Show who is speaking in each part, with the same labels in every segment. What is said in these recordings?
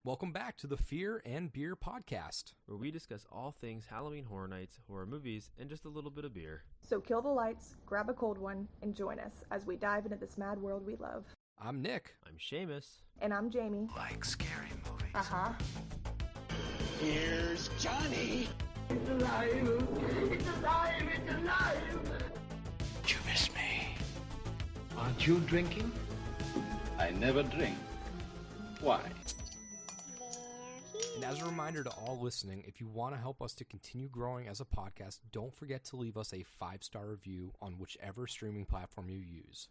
Speaker 1: Welcome back to the Fear and Beer podcast,
Speaker 2: where we discuss all things Halloween Horror Nights, horror movies, and just a little bit of beer.
Speaker 3: So kill the lights, grab a cold one, and join us as we dive into this mad world we love.
Speaker 1: I'm Nick.
Speaker 2: I'm Seamus.
Speaker 3: And I'm Jamie.
Speaker 4: Like scary movies.
Speaker 3: Uh-huh.
Speaker 4: Here's Johnny.
Speaker 5: It's alive! It's alive! It's alive!
Speaker 4: Did you miss me?
Speaker 6: Aren't you drinking?
Speaker 7: I never drink. Why?
Speaker 1: And as a reminder to all listening, if you want to help us to continue growing as a podcast, don't forget to leave us a 5-star review on whichever streaming platform you use.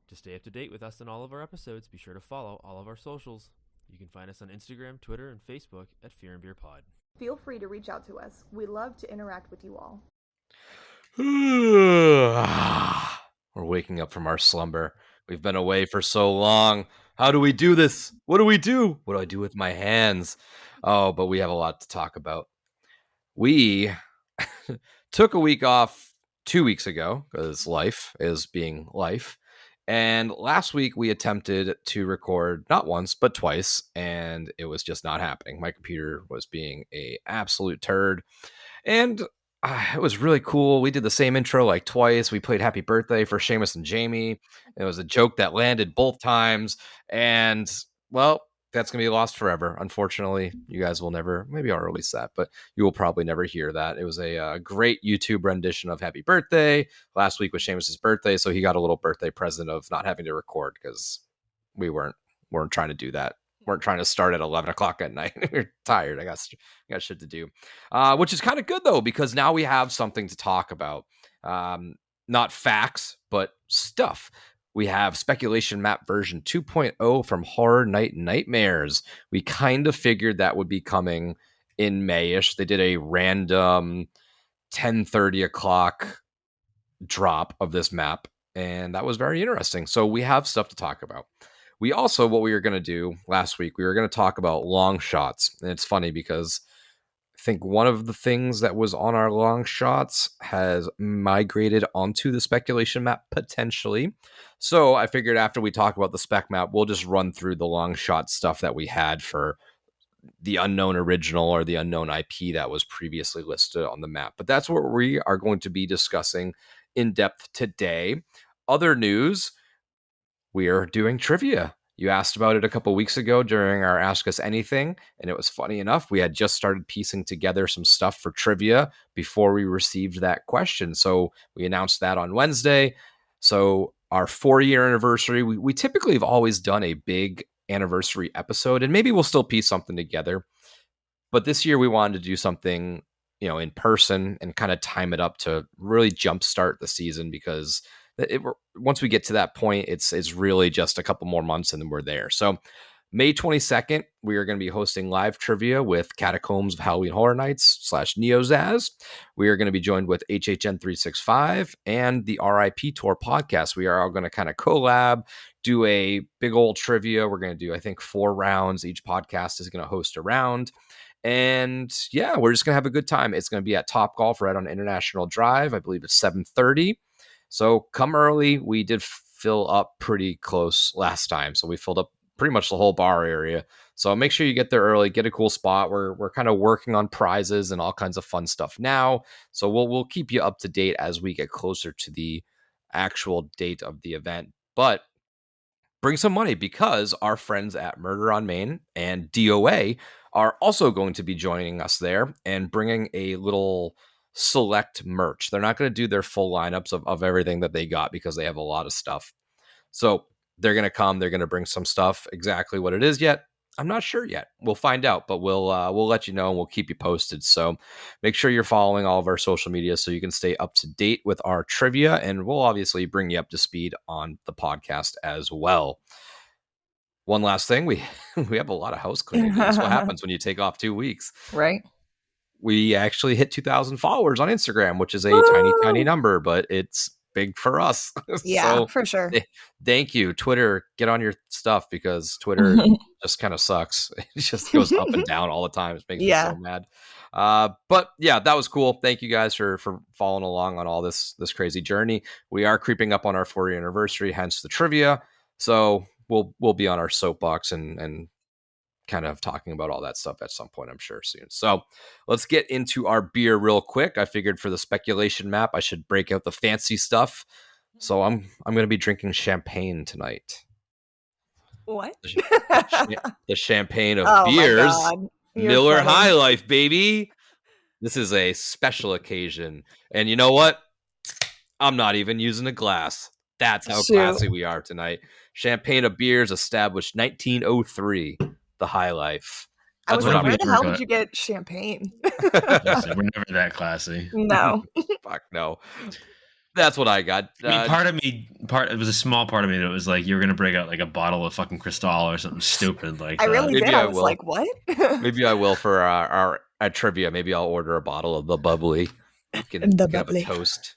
Speaker 2: To stay up to date with us and all of our episodes, be sure to follow all of our socials. You can find us on Instagram, Twitter, and Facebook at Fear and Beer Pod.
Speaker 3: Feel free to reach out to us. We love to interact with you all.
Speaker 1: We're waking up from our slumber. We've been away for so long. How do we do this? What do we do? What do I do with my hands? Oh, but we have a lot to talk about. We took a week off 2 weeks ago because life is being life. And last week we attempted to record not once, but twice, and it was just not happening. My computer was being an absolute turd. And it was really cool. We did the same intro like twice. We played Happy Birthday for Seamus and Jamie. It was a joke that landed both times. And, well, that's going to be lost forever. Unfortunately, you guys will never, maybe I'll release that, but you will probably never hear that. It was a great YouTube rendition of Happy Birthday. Last week was Seamus's birthday, so he got a little birthday present of not having to record because we weren't trying to do that. Weren't trying to start at 11 o'clock at night. We were tired. I got shit to do, which is kind of good, though, because now we have something to talk about. Not facts, but stuff. We have Speculation Map version 2.0 from Horror Night Nightmares. We kind of figured that would be coming in May-ish. They did a random 10:30 o'clock drop of this map, and that was very interesting. So we have stuff to talk about. We also, what we were going to do last week, we were going to talk about long shots. And it's funny because I think one of the things that was on our long shots has migrated onto the speculation map potentially. So I figured after we talk about the spec map, we'll just run through the long shot stuff that we had for the unknown original or the unknown IP that was previously listed on the map. But that's what we are going to be discussing in depth today. Other news, we are doing trivia. You asked about it a couple weeks ago during our Ask Us Anything, and it was funny enough. We had just started piecing together some stuff for trivia before we received that question. So we announced that on Wednesday. So our 4-year anniversary, we typically have always done a big anniversary episode, and maybe we'll still piece something together. But this year we wanted to do something, in person and kind of time it up to really jumpstart the season because once we get to that point, it's really just a couple more months and then we're there. So May 22nd, we are going to be hosting live trivia with Catacombs of Halloween Horror Nights / Neozaz. We are going to be joined with HHN 365 and the RIP Tour podcast. We are all going to kind of collab, do a big old trivia. We're going to do, I think, 4 rounds. Each podcast is going to host a round. And yeah, we're just going to have a good time. It's going to be at Top Golf right on International Drive. I believe it's 7:30. So come early. We did fill up pretty close last time. So we filled up pretty much the whole bar area. So make sure you get there early, get a cool spot. We're kind of working on prizes and all kinds of fun stuff now. So we'll keep you up to date as we get closer to the actual date of the event. But bring some money because our friends at Murder on Main and DOA are also going to be joining us there and bringing a little select merch. They're not going to do their full lineups of everything that they got because they have a lot of stuff. So they're going to come, they're going to bring some stuff. Exactly what it is yet, I'm not sure yet. We'll find out, but we'll let you know and we'll keep you posted. So make sure you're following all of our social media so you can stay up to date with our trivia, and we'll obviously bring you up to speed on the podcast as well. One last thing, we have a lot of house cleaning. That's what happens when you take off 2 weeks.
Speaker 3: Right.
Speaker 1: We actually hit 2,000 followers on Instagram, which is a tiny number, but it's big for us.
Speaker 3: Yeah,
Speaker 1: so,
Speaker 3: for sure.
Speaker 1: Thank you. Twitter, get on your stuff because Twitter just kind of sucks. It just goes up and down all the time. It makes me so mad. But yeah, that was cool. Thank you guys for following along on all this crazy journey. We are creeping up on our 4-year anniversary, hence the trivia. So we'll be on our soapbox and kind of talking about all that stuff at some point, I'm sure, soon. So let's get into our beer real quick. I figured for the speculation map, I should break out the fancy stuff. So I'm going to be drinking champagne tonight.
Speaker 3: What?
Speaker 1: The champagne of
Speaker 3: Oh my
Speaker 1: beers.
Speaker 3: God. You're
Speaker 1: Miller
Speaker 3: funny.
Speaker 1: High Life, baby. This is a special occasion. And you know what? I'm not even using a glass. That's how
Speaker 3: Shoot.
Speaker 1: classy we are tonight. Champagne of beers established 1903. The High Life.
Speaker 3: I was
Speaker 1: That's
Speaker 3: like,
Speaker 1: what
Speaker 3: where
Speaker 1: I'm
Speaker 3: the hell did you get champagne?
Speaker 6: We're never that classy.
Speaker 3: No.
Speaker 1: Fuck no. That's what I got.
Speaker 6: I mean, it was a small part of me that was like, you're gonna break out like a bottle of fucking Cristal or something stupid like
Speaker 3: I
Speaker 6: that.
Speaker 3: really
Speaker 1: Maybe
Speaker 3: did.
Speaker 1: I
Speaker 3: I was
Speaker 1: will.
Speaker 3: like, what?
Speaker 1: Maybe I will for our trivia. Maybe I'll order a bottle of the bubbly. We can have
Speaker 3: bubbly.
Speaker 1: a toast.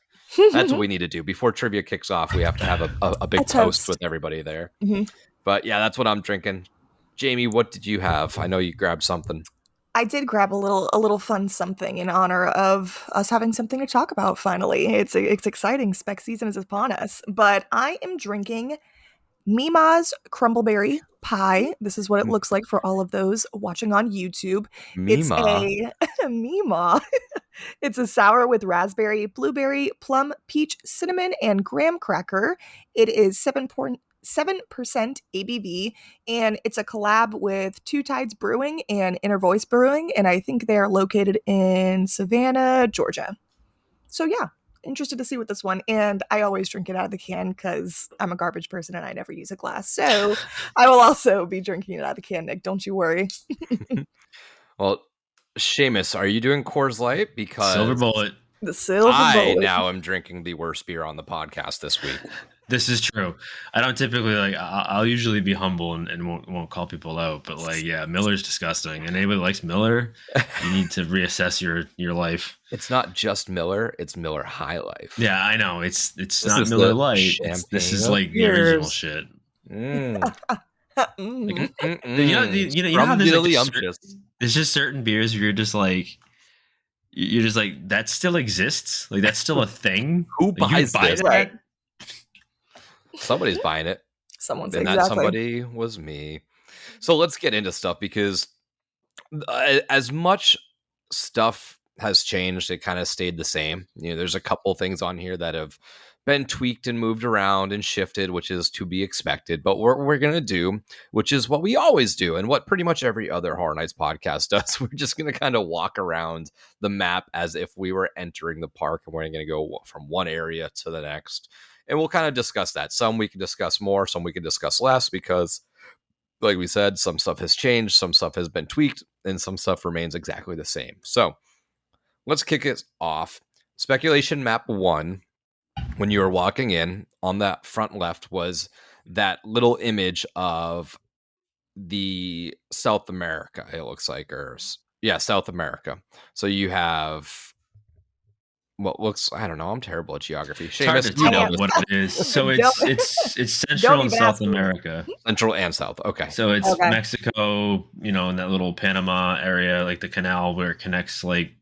Speaker 1: That's what we need to do. Before trivia kicks off, we have to have a big
Speaker 3: A
Speaker 1: toast
Speaker 3: toast.
Speaker 1: with everybody there.
Speaker 3: Mhm.
Speaker 1: But yeah, that's what I'm drinking. Jamie, what did you have? I know you grabbed something.
Speaker 3: I did grab a little fun something in honor of us having something to talk about finally. It's exciting. Spec season is upon us. But I am drinking Mima's Crumbleberry Pie. This is what it looks like for all of those watching on YouTube. It's
Speaker 1: Mima.
Speaker 3: a Mima. It's a sour with raspberry, blueberry, plum, peach, cinnamon, and graham cracker. It is 7% ABV, and it's a collab with Two Tides Brewing and Inner Voice Brewing, and I think they are located in Savannah, Georgia. So yeah, interested to see what this one. And I always drink it out of the can because I'm a garbage person and I never use a glass. So I will also be drinking it out of the can, Nick. Don't you worry.
Speaker 1: Well, Seamus, are you doing Coors Light? Because
Speaker 6: Silver bullet.
Speaker 3: The silver
Speaker 1: I
Speaker 3: bullet.
Speaker 1: now am drinking the worst beer on the podcast this week.
Speaker 6: This is true. I don't typically like. I'll usually be humble and won't call people out. But like, yeah, Miller's disgusting. And anybody who likes Miller, you need to reassess your life.
Speaker 1: It's not just Miller; it's Miller High Life.
Speaker 6: Yeah, I know. It's
Speaker 1: This
Speaker 6: not
Speaker 1: is
Speaker 6: Miller
Speaker 1: the
Speaker 6: Light.
Speaker 1: champagne
Speaker 6: This is
Speaker 1: of
Speaker 6: like the original
Speaker 1: beers.
Speaker 6: shit.
Speaker 1: Mm.
Speaker 6: You know how there's like
Speaker 1: Scrumptious.
Speaker 6: there's just certain beers where you're just like that still exists. Like that's still a thing.
Speaker 1: Who
Speaker 6: Like, you
Speaker 1: buys
Speaker 6: buy
Speaker 1: this?
Speaker 6: that?
Speaker 3: Right.
Speaker 1: Somebody's buying it.
Speaker 3: Someone's
Speaker 1: And that
Speaker 3: exactly.
Speaker 1: somebody was me. So let's get into stuff because as much stuff has changed, it kind of stayed the same. You know, there's a couple things on here that have been tweaked and moved around and shifted, which is to be expected. But what we're going to do, which is what we always do and what pretty much every other Horror Nights podcast does, we're just going to kind of walk around the map as if we were entering the park and we're going to go from one area to the next. And we'll kind of discuss that. Some we can discuss more, some we can discuss less because, like we said, some stuff has changed, some stuff has been tweaked, and some stuff remains exactly the same. So let's kick it off. Speculation map 1, when you were walking in, on that front left was that little image of the South America, it looks like, South America. So you have what looks, I don't know, I'm terrible at geography.
Speaker 6: It's hard to
Speaker 1: Seamus, you know
Speaker 6: tell
Speaker 1: this.
Speaker 6: what it is. So
Speaker 3: Don't-
Speaker 6: it's Central and
Speaker 3: even
Speaker 6: South
Speaker 3: ask me.
Speaker 6: America.
Speaker 1: Central and South. Okay.
Speaker 6: So it's
Speaker 3: Okay.
Speaker 6: Mexico, in that little Panama area, like the canal where it connects like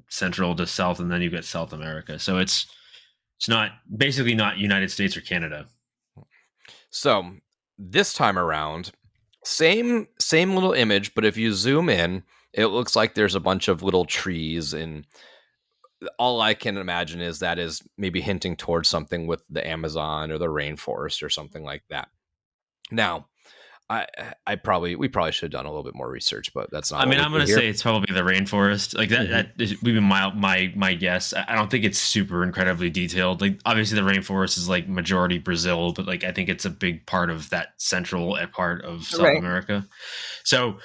Speaker 6: Central to South, and then you get South America. So it's not basically not United States or Canada.
Speaker 1: So this time around, same little image, but if you zoom in, it looks like there's a bunch of little trees, and all I can imagine is that is maybe hinting towards something with the Amazon or the rainforest or something like that. Now, we probably should have done a little bit more research, but that's not.
Speaker 6: I mean,
Speaker 1: what
Speaker 6: I'm
Speaker 1: we
Speaker 6: going
Speaker 1: do
Speaker 6: to
Speaker 1: here.
Speaker 6: say it's probably the rainforest. Like that.
Speaker 1: Mhm.
Speaker 6: That would be my guess. I don't think it's super incredibly detailed. Like obviously the rainforest is like majority Brazil, but like I think it's a big part of that central part of South
Speaker 3: Right.
Speaker 6: America. So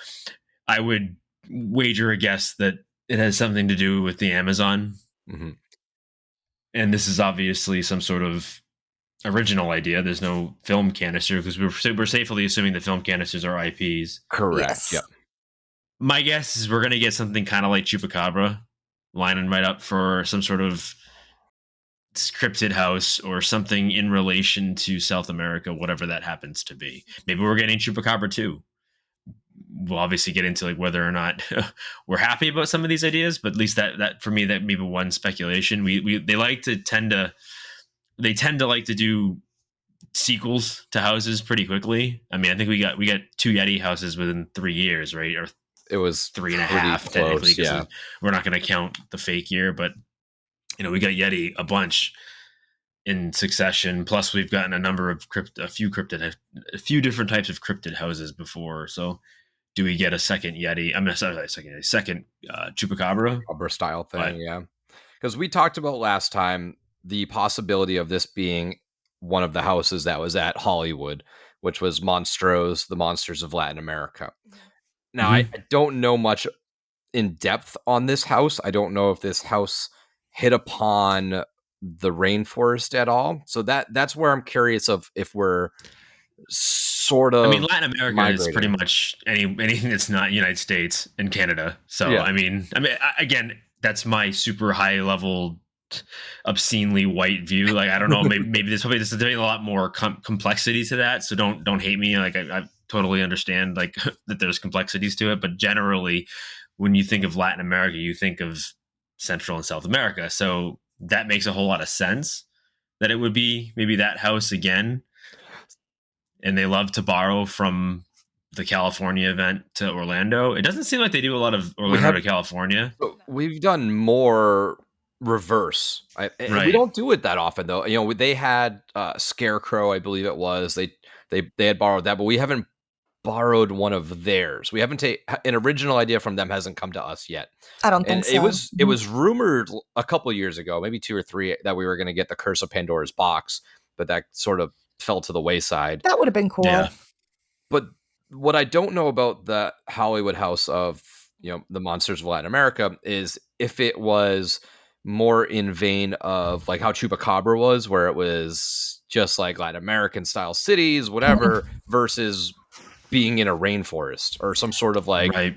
Speaker 6: I would wager a guess that it has something to do with the Amazon.
Speaker 1: Mhm.
Speaker 6: And this is obviously some sort of original idea. There's no film canister because we're safely assuming the film canisters are IPs.
Speaker 1: Correct.
Speaker 3: Yes.
Speaker 1: Yep.
Speaker 6: My guess is we're going to get something kind of like Chupacabra lining right up for some sort of scripted house or something in relation to South America, whatever that happens to be. Maybe we're getting Chupacabra too. We'll obviously get into like whether or not we're happy about some of these ideas, but at least that for me, that may be one speculation. They tend to like to do sequels to houses pretty quickly. I mean, I think we got 2 Yeti houses within 3 years, right? Or
Speaker 1: It was
Speaker 6: 3.5
Speaker 1: pretty
Speaker 6: technically,
Speaker 1: close,
Speaker 6: because
Speaker 1: yeah.
Speaker 6: we're not going to count the fake year. But we got Yeti a bunch in succession. Plus, we've gotten a few different types of cryptid houses before. So, do we get a second Yeti? I'm sorry, second Chupacabra?
Speaker 1: Rubber style
Speaker 6: But
Speaker 1: thing, yeah. Because we talked about last time the possibility of this being one of the houses that was at Hollywood, which was Monstros, the Monsters of Latin America. Now, I don't know much in depth on this house. I don't know if this house hit upon the rainforest at all. So that's where I'm curious of if we're sort
Speaker 6: I mean,
Speaker 1: of
Speaker 6: Latin America is pretty
Speaker 1: migrating.
Speaker 6: much anything that's not United States and Canada. So,
Speaker 1: Yeah.
Speaker 6: again, that's my super high level, obscenely white view. Like, I don't know, maybe there's a lot more complexity to that. So don't hate me. Like, I totally understand like that there's complexities to it, but generally, when you think of Latin America, you think of Central and South America. So that makes a whole lot of sense that it would be maybe that house again. And they love to borrow from the California event to Orlando. It doesn't seem like they do a lot of Orlando to California.
Speaker 1: We've done more reverse. And we
Speaker 6: Right.
Speaker 1: don't do it that often, though. They had Scarecrow, I believe it was. They had borrowed that, but we haven't borrowed one of theirs. We haven't an original idea from them hasn't come to us yet.
Speaker 3: I don't
Speaker 1: And
Speaker 3: think so.
Speaker 1: it was rumored a couple of years ago, maybe 2 or 3, that we were going to get the Curse of Pandora's box, but that sort of fell to the wayside.
Speaker 3: That would have been cool.
Speaker 6: Yeah.
Speaker 1: But what I don't know about the Hollywood house of the Monsters of Latin America is if it was more in vein of like how Chupacabra was, where it was just like Latin American style cities, whatever, versus being in a rainforest or some sort of like
Speaker 6: Right.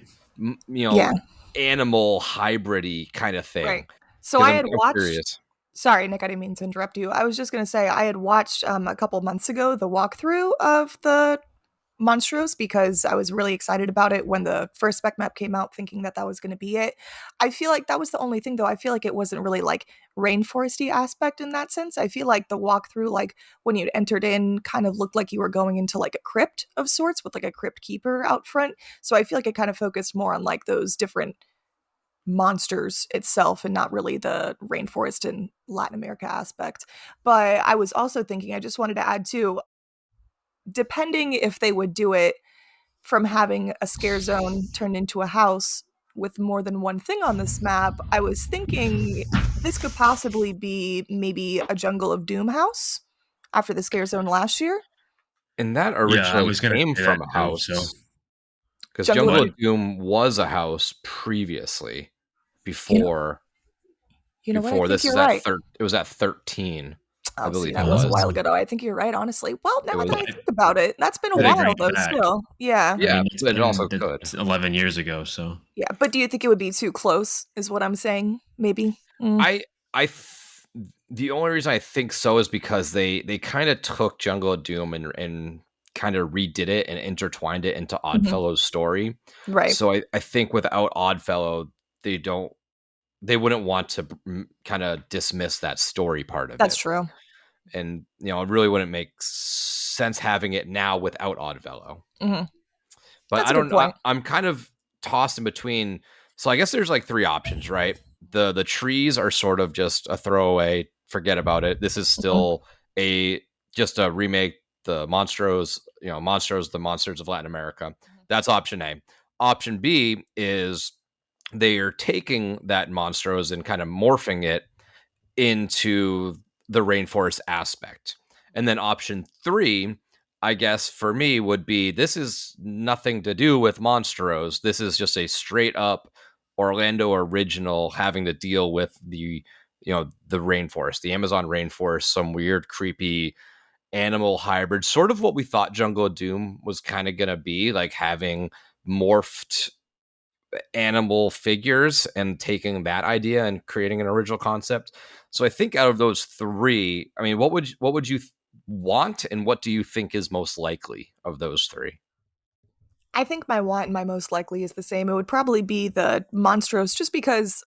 Speaker 3: Yeah.
Speaker 1: animal hybridy kind of thing.
Speaker 3: Right. So I had
Speaker 1: I'm
Speaker 3: watched.
Speaker 1: curious.
Speaker 3: Sorry, Nick, I didn't mean to interrupt you. I was just going to say I had watched a couple months ago the walkthrough of the Monstros because I was really excited about it when the first spec map came out, thinking that was going to be it. I feel like that was the only thing, though. I feel like it wasn't really like rainforesty aspect in that sense. I feel like the walkthrough, like when you entered in, kind of looked like you were going into like a crypt of sorts with like a crypt keeper out front. So I feel like it kind of focused more on like those different monsters itself and not really the rainforest and Latin America aspect. But I was also thinking, I just wanted to add too, depending if they would do it from having a scare zone turned into a house with more than one thing on this map, I was thinking this could possibly be maybe a Jungle of Doom house after the scare zone last year.
Speaker 1: And that
Speaker 6: Yeah, I
Speaker 1: originally
Speaker 6: was going to
Speaker 1: came
Speaker 6: say
Speaker 1: from
Speaker 6: that
Speaker 1: a
Speaker 6: too,
Speaker 1: house.
Speaker 6: so.
Speaker 1: Because
Speaker 3: Jungle
Speaker 1: Jungle
Speaker 3: of
Speaker 1: of Doom was a house previously,
Speaker 3: You
Speaker 1: before
Speaker 3: know what? I
Speaker 1: before
Speaker 3: think
Speaker 1: this
Speaker 3: you're
Speaker 1: is
Speaker 3: right.
Speaker 1: it was at 13. I
Speaker 3: Oh, see,
Speaker 1: believe
Speaker 3: that
Speaker 1: it
Speaker 3: was a
Speaker 1: was.
Speaker 3: while ago, though. I think you're right, honestly. Well, now
Speaker 1: It
Speaker 3: that
Speaker 1: was.
Speaker 3: I think about it, that's been a
Speaker 6: They
Speaker 3: while,
Speaker 6: bring it
Speaker 3: though,
Speaker 6: back.
Speaker 3: still. Yeah.
Speaker 1: Yeah,
Speaker 6: I mean, it's
Speaker 1: but it also
Speaker 6: been
Speaker 1: could.
Speaker 6: 11 years ago, so.
Speaker 3: Yeah. But do you think it would be too close, is what I'm saying? Maybe.
Speaker 1: I the only reason I think so is because they kind of took Jungle of Doom and kind of redid it and intertwined it into Oddfellow's story.
Speaker 3: Right.
Speaker 1: So I think without Oddfellow, they wouldn't want to kind of dismiss that story part of
Speaker 3: That's
Speaker 1: it.
Speaker 3: true.
Speaker 1: And it really wouldn't make sense having it now without Oddfellow.
Speaker 3: Mm-hmm.
Speaker 1: But
Speaker 3: That's
Speaker 1: I
Speaker 3: a good
Speaker 1: don't know.
Speaker 3: point.
Speaker 1: I'm kind of tossed in between. So I guess there's like 3 options, right? The trees are sort of just a throwaway. Forget about it. This is still just a remake. The Monstros, Monstros, the Monsters of Latin America. That's option A. Option B is they are taking that Monstros and kind of morphing it into the rainforest aspect. And then option 3, I guess for me, would be this is nothing to do with Monstros. This is just a straight up Orlando original having to deal with the rainforest, the Amazon rainforest, some weird, creepy animal hybrid, sort of what we thought Jungle of Doom was kind of going to be, like having morphed animal figures and taking that idea and creating an original concept. So I think out of those 3, I mean, what would you want, and what do you think is most likely of those 3?
Speaker 3: I think my want and my most likely is the same. It would probably be the Monstros, just because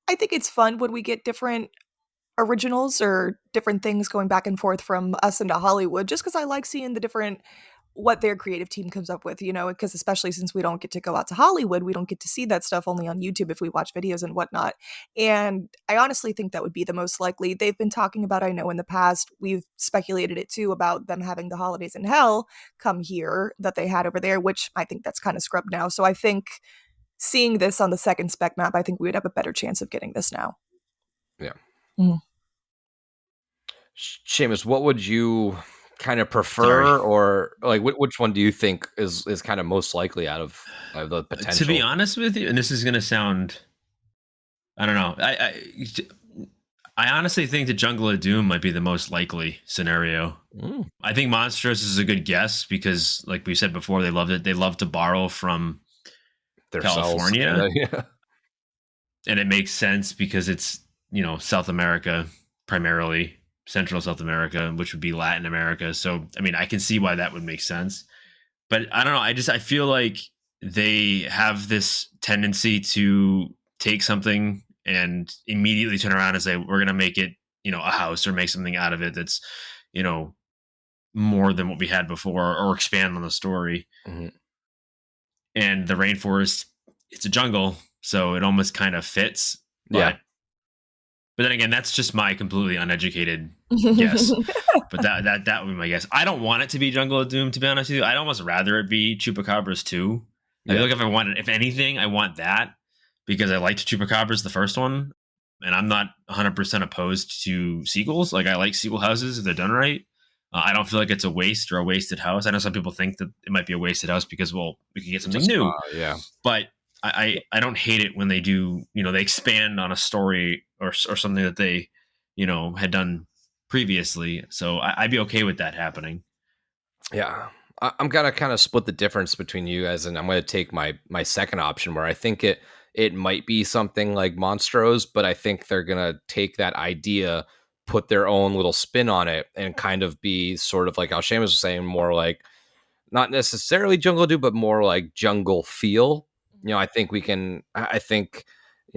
Speaker 3: I think it's fun when we get different originals or different things going back and forth from us into Hollywood, just because I like seeing the different what their creative team comes up with, because especially since we don't get to go out to Hollywood, we don't get to see that stuff only on YouTube if we watch videos and whatnot. And I honestly think that would be the most likely. They've been talking about, I know in the past, we've speculated it too about them having the holidays in hell come here that they had over there, which I think that's kind of scrubbed now. So I think seeing this on the second spec map, I think we would have a better chance of getting this now.
Speaker 1: Yeah.
Speaker 3: Mhm.
Speaker 1: Seamus, what would you kind of prefer, or like which one do you think is kind of most likely out of the potential?
Speaker 6: To be honest with you, and this is going to sound, I don't know, I honestly think the Jungle of Doom might be the most likely scenario. I think Monstrous is a good guess because, like we said before, they loved it. They love to borrow from
Speaker 1: Their
Speaker 6: California,
Speaker 1: yeah.
Speaker 6: And it makes sense because it's South America primarily, Central South America, which would be Latin America. So I mean, I can see why that would make sense. But I don't know. I feel like they have this tendency to take something and immediately turn around and say, we're going to make it, a house or make something out of it that's, more than what we had before or expand on the story.
Speaker 1: Mm-hmm.
Speaker 6: And the rainforest, it's a jungle, so it almost kind of fits. But then again, that's just my completely uneducated guess. But that would be my guess. I don't want it to be Jungle of Doom, to be honest with you. I'd almost rather it be Chupacabras 2. I feel like if anything, I want that because I liked Chupacabras, the first one, and I'm not 100% opposed to sequels. Like, I like sequel houses if they're done right. I don't feel like it's a waste or a wasted house. I know some people think that it might be a wasted house because, well, we can get something new. But I don't hate it when they do, they expand on a story or something that they, had done previously. So I'd be okay with that happening.
Speaker 1: Yeah. I'm gonna kind of split the difference between you guys, and I'm gonna take my second option where I think it might be something like Monstros, but I think they're gonna take that idea, put their own little spin on it, and kind of be sort of like how Seamus was saying, more like not necessarily Jungle Doom, but more like jungle feel. I think we can. I think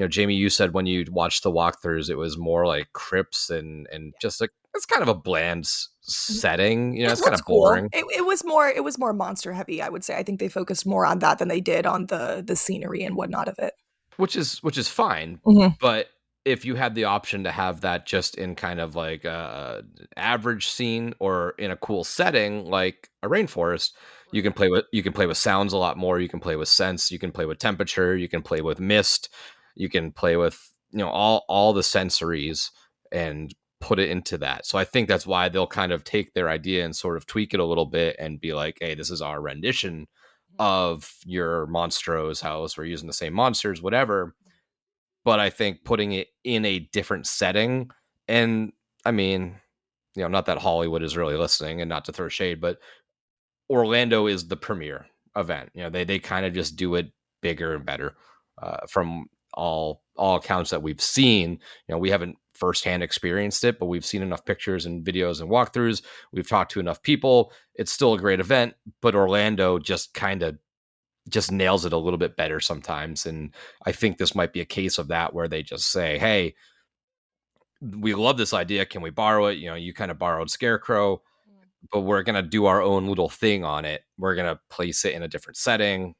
Speaker 1: Jamie, you said when you watched the walkthroughs, it was more like crypts and just like it's kind of a bland setting. It's kind of boring.
Speaker 3: Cool. It was more monster heavy, I would say. I think they focused more on that than they did on the scenery and whatnot of it.
Speaker 1: Which is fine, but if you had the option to have that just in kind of like a average scene or in a cool setting like a rainforest, you can play with sounds a lot more. You can play with sense. You can play with temperature. You can play with mist. You can play with all the sensories and put it into that. So I think that's why they'll kind of take their idea and sort of tweak it a little bit and be like, hey, this is our rendition of your Monstros house. We're using the same monsters, whatever. But I think putting it in a different setting, and I mean, not that Hollywood is really listening and not to throw shade, but Orlando is the premier event. They kind of just do it bigger and better from all accounts that we've seen. We haven't firsthand experienced it, but we've seen enough pictures and videos and walkthroughs. We've talked to enough people. It's still a great event, but Orlando just kind of just nails it a little bit better sometimes. And I think this might be a case of that where they just say, hey, we love this idea. Can we borrow it? You kind of borrowed Scarecrow, but we're going to do our own little thing on it. We're going to place it in a different setting.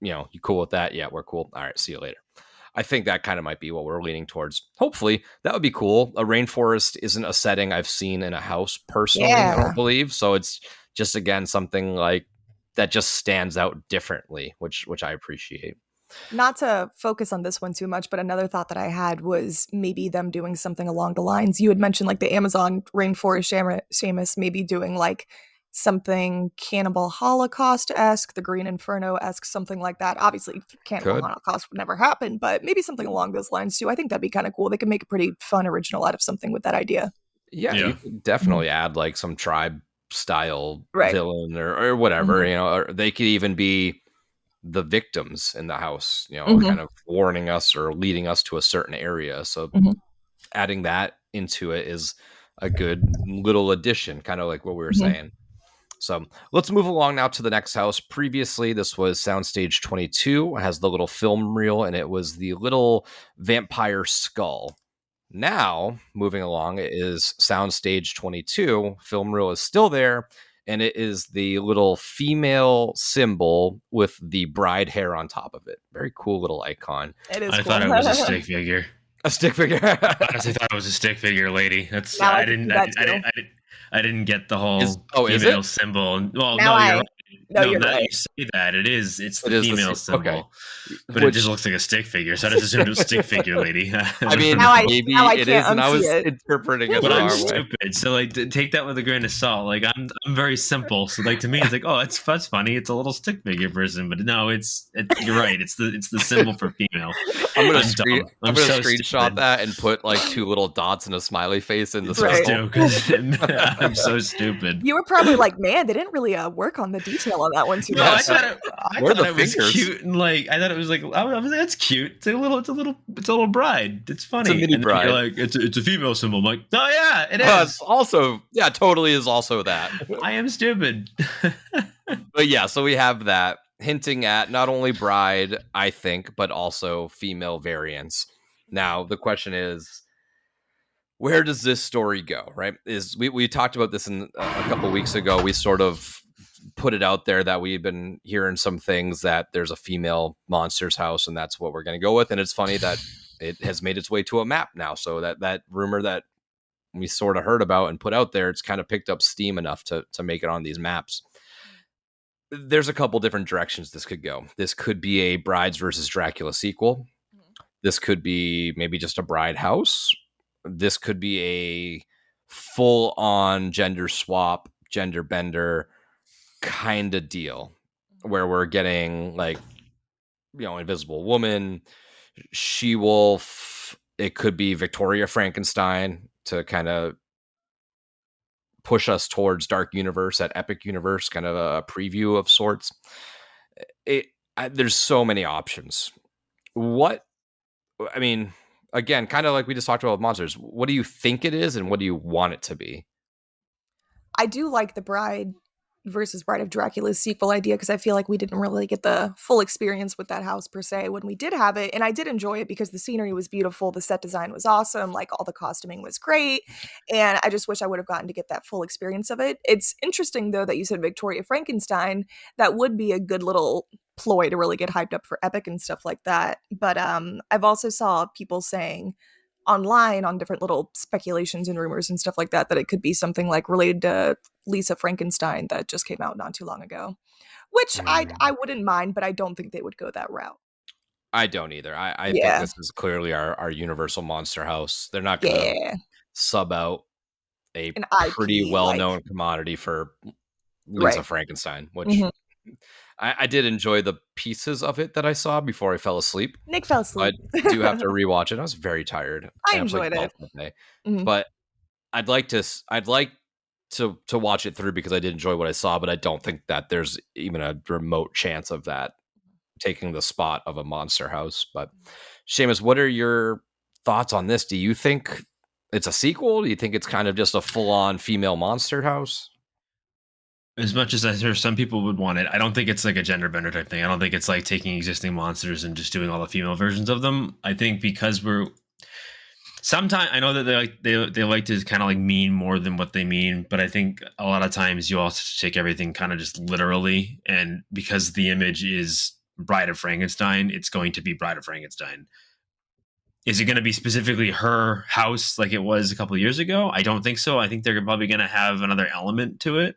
Speaker 1: You cool with that? Yeah, we're cool. All right. See you later. I think that kind of might be what we're leaning towards. Hopefully that would be cool. A rainforest isn't a setting I've seen in a house personally. I don't believe. So it's just, again, something like that just stands out differently, which I appreciate.
Speaker 3: Not to focus on this one too much, but another thought that I had was maybe them doing something along the lines. You had mentioned like the Amazon rainforest, Seamus, maybe doing like something Cannibal Holocaust-esque, the Green Inferno-esque, something like that. Obviously, Cannibal Holocaust would never happen, but maybe something along those lines too. I think that'd be kind of cool. They could make a pretty fun original out of something with that idea.
Speaker 1: Yeah. You could definitely add like some tribe style villain or whatever, or they could even be the victims in the house, kind of warning us or leading us to a certain area. So adding that into it is a good little addition, kind of like what we were saying. So let's move along now to the next house. Previously, this was Soundstage 22. It has the little film reel, and it was the little vampire skull. Now, moving along is Soundstage 22. Film reel is still there, and it is the little female symbol with the bride hair on top of it. Very cool little icon.
Speaker 3: It is
Speaker 6: I
Speaker 3: cool.
Speaker 6: thought it was a stick figure.
Speaker 1: A stick figure.
Speaker 6: I honestly thought it was a stick figure lady. That's
Speaker 3: Now I
Speaker 6: I
Speaker 3: can
Speaker 6: didn't
Speaker 3: see
Speaker 6: I,
Speaker 3: that
Speaker 6: didn't- I,
Speaker 3: too.
Speaker 6: didn't- I, didn't- I didn't get the whole
Speaker 1: Is
Speaker 6: female
Speaker 1: it?
Speaker 6: symbol. Well,
Speaker 3: Now
Speaker 6: no, you're
Speaker 3: I-
Speaker 6: right.
Speaker 3: no, you're
Speaker 6: now
Speaker 3: right.
Speaker 6: that you say that, it is. It's the
Speaker 1: It is the
Speaker 6: female
Speaker 1: sy- okay.
Speaker 6: symbol, but it
Speaker 1: Which-
Speaker 6: just looks like a stick figure. So I just assumed it was a stick figure lady.
Speaker 1: I mean,
Speaker 3: Now I-
Speaker 1: maybe
Speaker 3: now I
Speaker 1: it
Speaker 3: can't
Speaker 1: is, and I was
Speaker 3: unsee it.
Speaker 1: interpreting it
Speaker 6: but
Speaker 1: the
Speaker 6: I'm
Speaker 1: wrong way.
Speaker 6: stupid. So like, take that with a grain of salt. Like I'm very simple. So like to me, it's like, oh, that's funny. It's a little stick figure person, but no, you're right. It's the symbol for female.
Speaker 1: I'm gonna,
Speaker 6: dumb.
Speaker 1: I'm gonna
Speaker 6: so
Speaker 1: screenshot
Speaker 6: stupid.
Speaker 1: that and put like 2 little dots and a smiley face in the
Speaker 3: Right.
Speaker 1: circle.
Speaker 6: Because I'm so stupid.
Speaker 3: You were probably like, man, they didn't really work on the detail on that one too
Speaker 6: No,
Speaker 3: much.
Speaker 6: I
Speaker 1: Where are
Speaker 6: thought
Speaker 1: the
Speaker 6: it was
Speaker 1: fingers?
Speaker 6: cute and like I thought it was like I was like, that's cute. It's a little bride. It's funny.
Speaker 1: mini
Speaker 6: and then
Speaker 1: bride.
Speaker 6: You're like it's a female symbol. I'm like, oh yeah, it
Speaker 1: It's
Speaker 6: is.
Speaker 1: also, yeah, totally is also that.
Speaker 6: I am stupid.
Speaker 1: But yeah, so we have that hinting at not only bride, I think, but also female variants. Now, the question is, where does this story go, right? We talked about this in a couple weeks ago. We sort of put it out there that we've been hearing some things that there's a female monsters house, and that's what we're going to go with. And it's funny that it has made its way to a map now. So that rumor that we sort of heard about and put out there, it's kind of picked up steam enough to make it on these maps. There's a couple different directions this could go. This could be a Brides versus Dracula sequel. This could be maybe just a bride house. This could be a full on gender swap, gender bender kind of deal where we're getting like, Invisible Woman, She-Wolf. It could be Victoria Frankenstein to kind of push us towards Dark Universe, at Epic Universe, kind of a preview of sorts. There's so many options. Again, kind of like we just talked about with monsters, what do you think it is and what do you want it to be?
Speaker 3: I do like the Bride versus Bride of Dracula sequel idea because I feel like we didn't really get the full experience with that house per se when we did have it, and I did enjoy it because the scenery was beautiful, the set design was awesome, like all the costuming was great, and I just wish I would have gotten to get that full experience of it. It's interesting though that you said Victoria Frankenstein. That would be a good little ploy to really get hyped up for Epic and stuff like that. But I've also saw people saying online on different little speculations and rumors and stuff like that that it could be something like related to Lisa Frankenstein that just came out not too long ago, which I wouldn't mind, but I don't think they would go that route.
Speaker 1: I don't either. I think this is clearly our Universal Monster House. They're not going to sub out a
Speaker 3: An
Speaker 1: pretty
Speaker 3: IP,
Speaker 1: well-known commodity for Lisa
Speaker 3: Right.
Speaker 1: Frankenstein, which
Speaker 3: Mhm.
Speaker 1: I did enjoy the pieces of it that I saw before I fell asleep.
Speaker 3: Nick fell
Speaker 1: I
Speaker 3: asleep.
Speaker 1: do have to rewatch it. I was very tired.
Speaker 3: I
Speaker 1: And played
Speaker 3: enjoyed
Speaker 1: golf
Speaker 3: it.
Speaker 1: that day.
Speaker 3: Mhm.
Speaker 1: But I'd like to watch it through because I did enjoy what I saw, but I don't think that there's even a remote chance of that taking the spot of a monster house. But Seamus, what are your thoughts on this? Do you think it's a sequel? Do you think it's kind of just a full-on female monster house?
Speaker 6: As much as I hear some people would want it, I don't think it's like a gender bender type thing. I don't think it's like taking existing monsters and just doing all the female versions of them. I think because sometimes I know that they like to kind of like mean more than what they mean, but I think a lot of times you also take everything kind of just literally, and because the image is Bride of Frankenstein, it's going to be Bride of Frankenstein. Is it going to be specifically her house like it was a couple of years ago? I don't think so. I think they're probably going to have another element to it.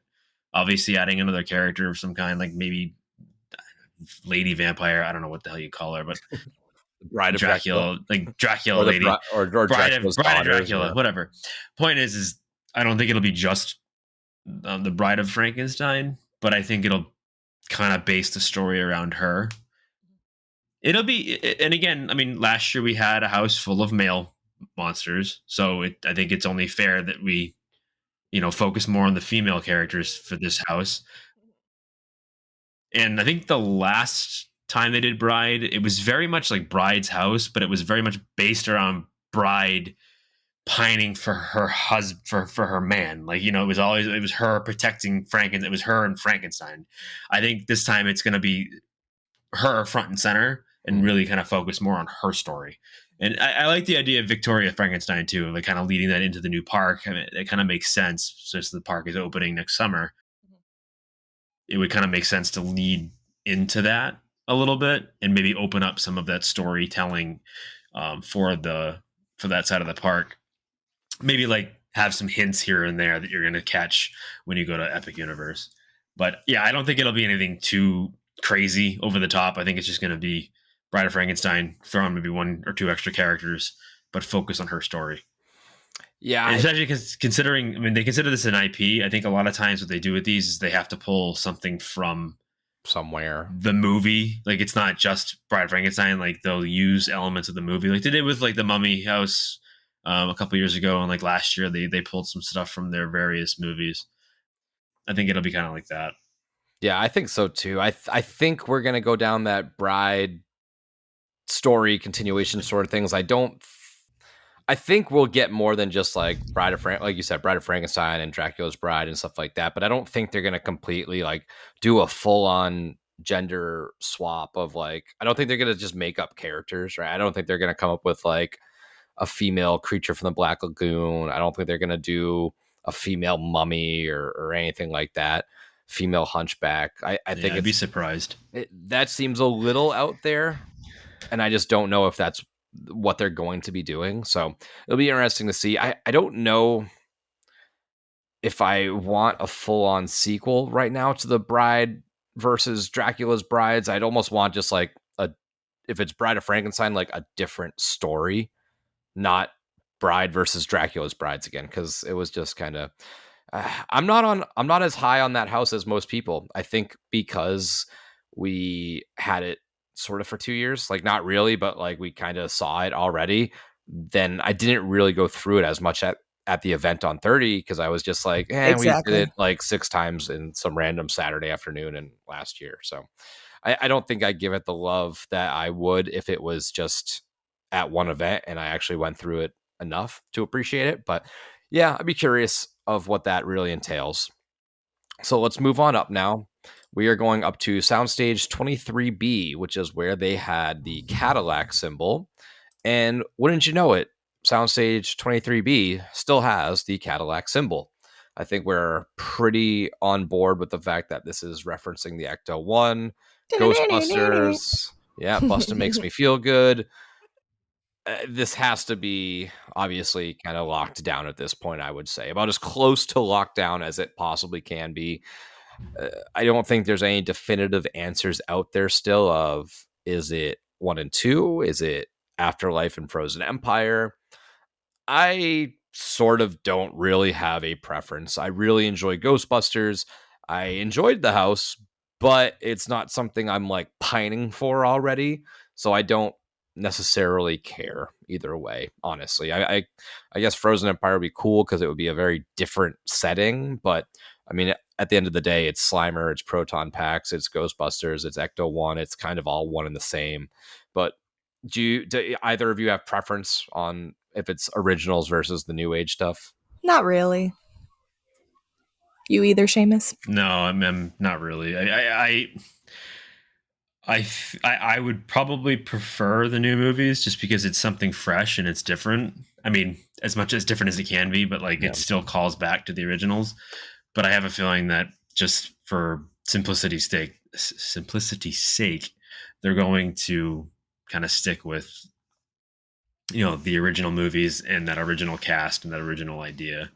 Speaker 6: Obviously, adding another character of some kind, like maybe Lady Vampire. I don't know what the hell you call her, but
Speaker 1: Bride of
Speaker 6: Dracula, like Dracula
Speaker 1: or
Speaker 6: Lady,
Speaker 1: or
Speaker 6: Bride of
Speaker 1: Dracula's daughters,
Speaker 6: Dracula,
Speaker 1: yeah.
Speaker 6: whatever. Point is I don't think it'll be just the Bride of Frankenstein, but I think it'll kind of base the story around her. It'll be, and again, I mean, last year we had a house full of male monsters, so I think it's only fair that we, focus more on the female characters for this house. And I think the last time they did Bride, it was very much like Bride's house, but it was very much based around Bride pining for her husband, for her man. Like, it was her protecting Frankenstein. It was her and Frankenstein. I think this time it's going to be her front and center, and really kind of focus more on her story. And I like the idea of Victoria Frankenstein too, like kind of leading that into the new park. I mean, it kind of makes sense since the park is opening next summer. It would kind of make sense to lead into that a little bit and maybe open up some of that storytelling for that side of the park. Maybe like have some hints here and there that you're going to catch when you go to Epic Universe. But yeah, I don't think it'll be anything too crazy over the top. I think it's just going to be Bride of Frankenstein, throw in maybe one or two extra characters, but focus on her story.
Speaker 1: Yeah,
Speaker 6: And especially because considering, I mean, they consider this an IP. I think a lot of times what they do with these is they have to pull something from
Speaker 1: somewhere.
Speaker 6: the movie. Like it's not just Bride of Frankenstein. Like they'll use elements of the movie, like they did with like the Mummy House a couple years ago, and like last year they pulled some stuff from their various movies. I think it'll be kind of like that.
Speaker 1: Yeah, I think so too. I think we're gonna go down that Bride story continuation sort of things. I think we'll get more than just like like you said, Bride of Frankenstein and Dracula's Bride and stuff like that. But I don't think they're gonna completely like do a full on gender swap of like. I don't think they're gonna just make up characters, right? I don't think they're gonna come up with like a female creature from the Black Lagoon. I don't think they're gonna do a female mummy or anything like that. Female hunchback. I think
Speaker 6: I'd be surprised.
Speaker 1: That seems a little out there, and I just don't know if that's what they're going to be doing. So it'll be interesting to see. I don't know if I want a full-on sequel right now to the Bride versus Dracula's Brides. I'd almost want just like if it's Bride of Frankenstein, like a different story, not Bride versus Dracula's Brides again, because it was just kind of I'm not as high on that house as most people. I think because we had it sort of for 2 years, like not really, but like we kind of saw it already. Then I didn't really go through it as much at the event on 30 because I was just like, we did
Speaker 3: Exactly.
Speaker 1: it like 6 times in some random Saturday afternoon and last year. So I don't think I'd give it the love that I would if it was just at one event and I actually went through it enough to appreciate it. But yeah, I'd be curious of what that really entails. So let's move on up now. We are going up to Soundstage 23B, which is where they had the Cadillac symbol. And wouldn't you know it, Soundstage 23B still has the Cadillac symbol. I think we're pretty on board with the fact that this is referencing the Ecto 1, Ghostbusters. Yeah, Bustin' Makes Me Feel Good. This has to be obviously kind of locked down at this point, I would say. About as close to lockdown as it possibly can be. I don't think there's any definitive answers out there still of is it 1 and 2? Is it Afterlife and Frozen Empire? I sort of don't really have a preference. I really enjoy Ghostbusters. I enjoyed the house, but it's not something I'm like pining for already. So I don't necessarily care either way, honestly. I guess Frozen Empire would be cool because it would be a very different setting. But I mean, at the end of the day, it's Slimer, it's Proton Packs, it's Ghostbusters, it's Ecto 1. It's kind of all one and the same. But do either of you have preference on if it's originals versus the new age stuff?
Speaker 3: Not really. You either, Seamus?
Speaker 6: No, I'm not really. I would probably prefer the new movies just because it's something fresh and it's different. I mean, as much as different as it can be, but like it still calls back to the originals. But I have a feeling that just for simplicity's sake, they're going to kind of stick with the original movies and that original cast and that original idea,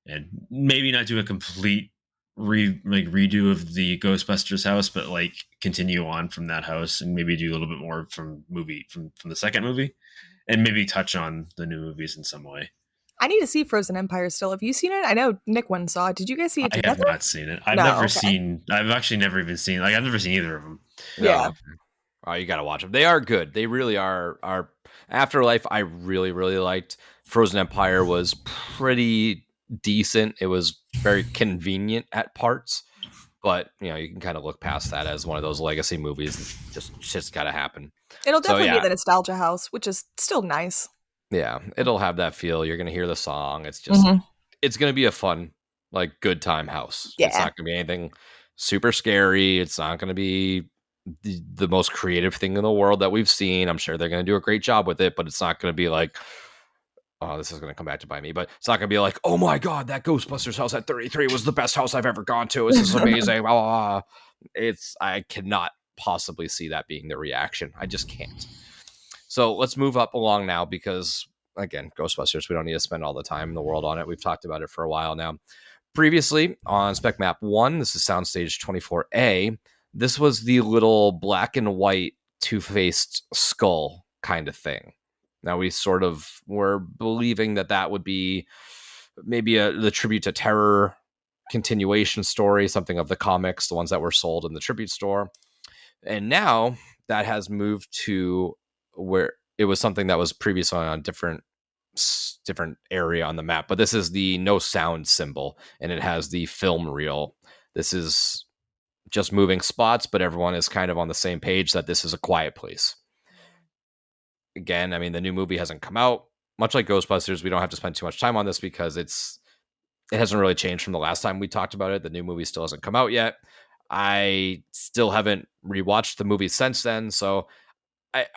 Speaker 6: and maybe not do a complete redo of the Ghostbusters house, but like continue on from that house and maybe do a little bit more from the second movie, and maybe touch on the new movies in some way.
Speaker 3: I need to see Frozen Empire still. Have you seen it? I know Nick one saw it. Did you guys see it
Speaker 6: I
Speaker 3: together?
Speaker 6: have not seen it. I've
Speaker 3: No,
Speaker 6: never
Speaker 3: okay.
Speaker 6: seen. I've actually never even seen. Like I've never seen either of them.
Speaker 3: Yeah.
Speaker 1: Oh, you gotta watch them. They are good. They really are. Afterlife, I really, really liked. Frozen Empire was pretty decent. It was very convenient at parts, but you can kind of look past that as one of those legacy movies. Just shit's gotta happen.
Speaker 3: It'll
Speaker 1: So,
Speaker 3: definitely
Speaker 1: yeah.
Speaker 3: be the nostalgia house, which is still nice.
Speaker 1: Yeah, it'll have that feel. You're gonna hear the song. It's just, it's gonna be a fun, like, good time house. It's
Speaker 3: Yeah.
Speaker 1: not gonna be anything super scary. It's not gonna be the most creative thing in the world that we've seen. I'm sure they're going to do a great job with it, but it's not going to be like, oh, this is going to come back to bite me. But it's not going to be like, oh my god, that Ghostbusters house at 33 was the best house I've ever gone to. This is amazing. Blah, blah, blah. I cannot possibly see that being the reaction. I just can't. So let's move up along now because, again, Ghostbusters, we don't need to spend all the time in the world on it. We've talked about it for a while now. Previously on Spec Map 1, this is Soundstage 24A, this was the little black and white two-faced skull kind of thing. Now we sort of were believing that would be maybe the tribute to Terror continuation story, something of the comics, the ones that were sold in the tribute store. And now that has moved to where it was something that was previously on a different area on the map. But this is the no sound symbol, and it has the film reel. This is just moving spots, but everyone is kind of on the same page that this is a quiet place. Again, I mean, the new movie hasn't come out. Much like Ghostbusters, we don't have to spend too much time on this because it hasn't really changed from the last time we talked about it. The new movie still hasn't come out yet. I still haven't rewatched the movie since then. So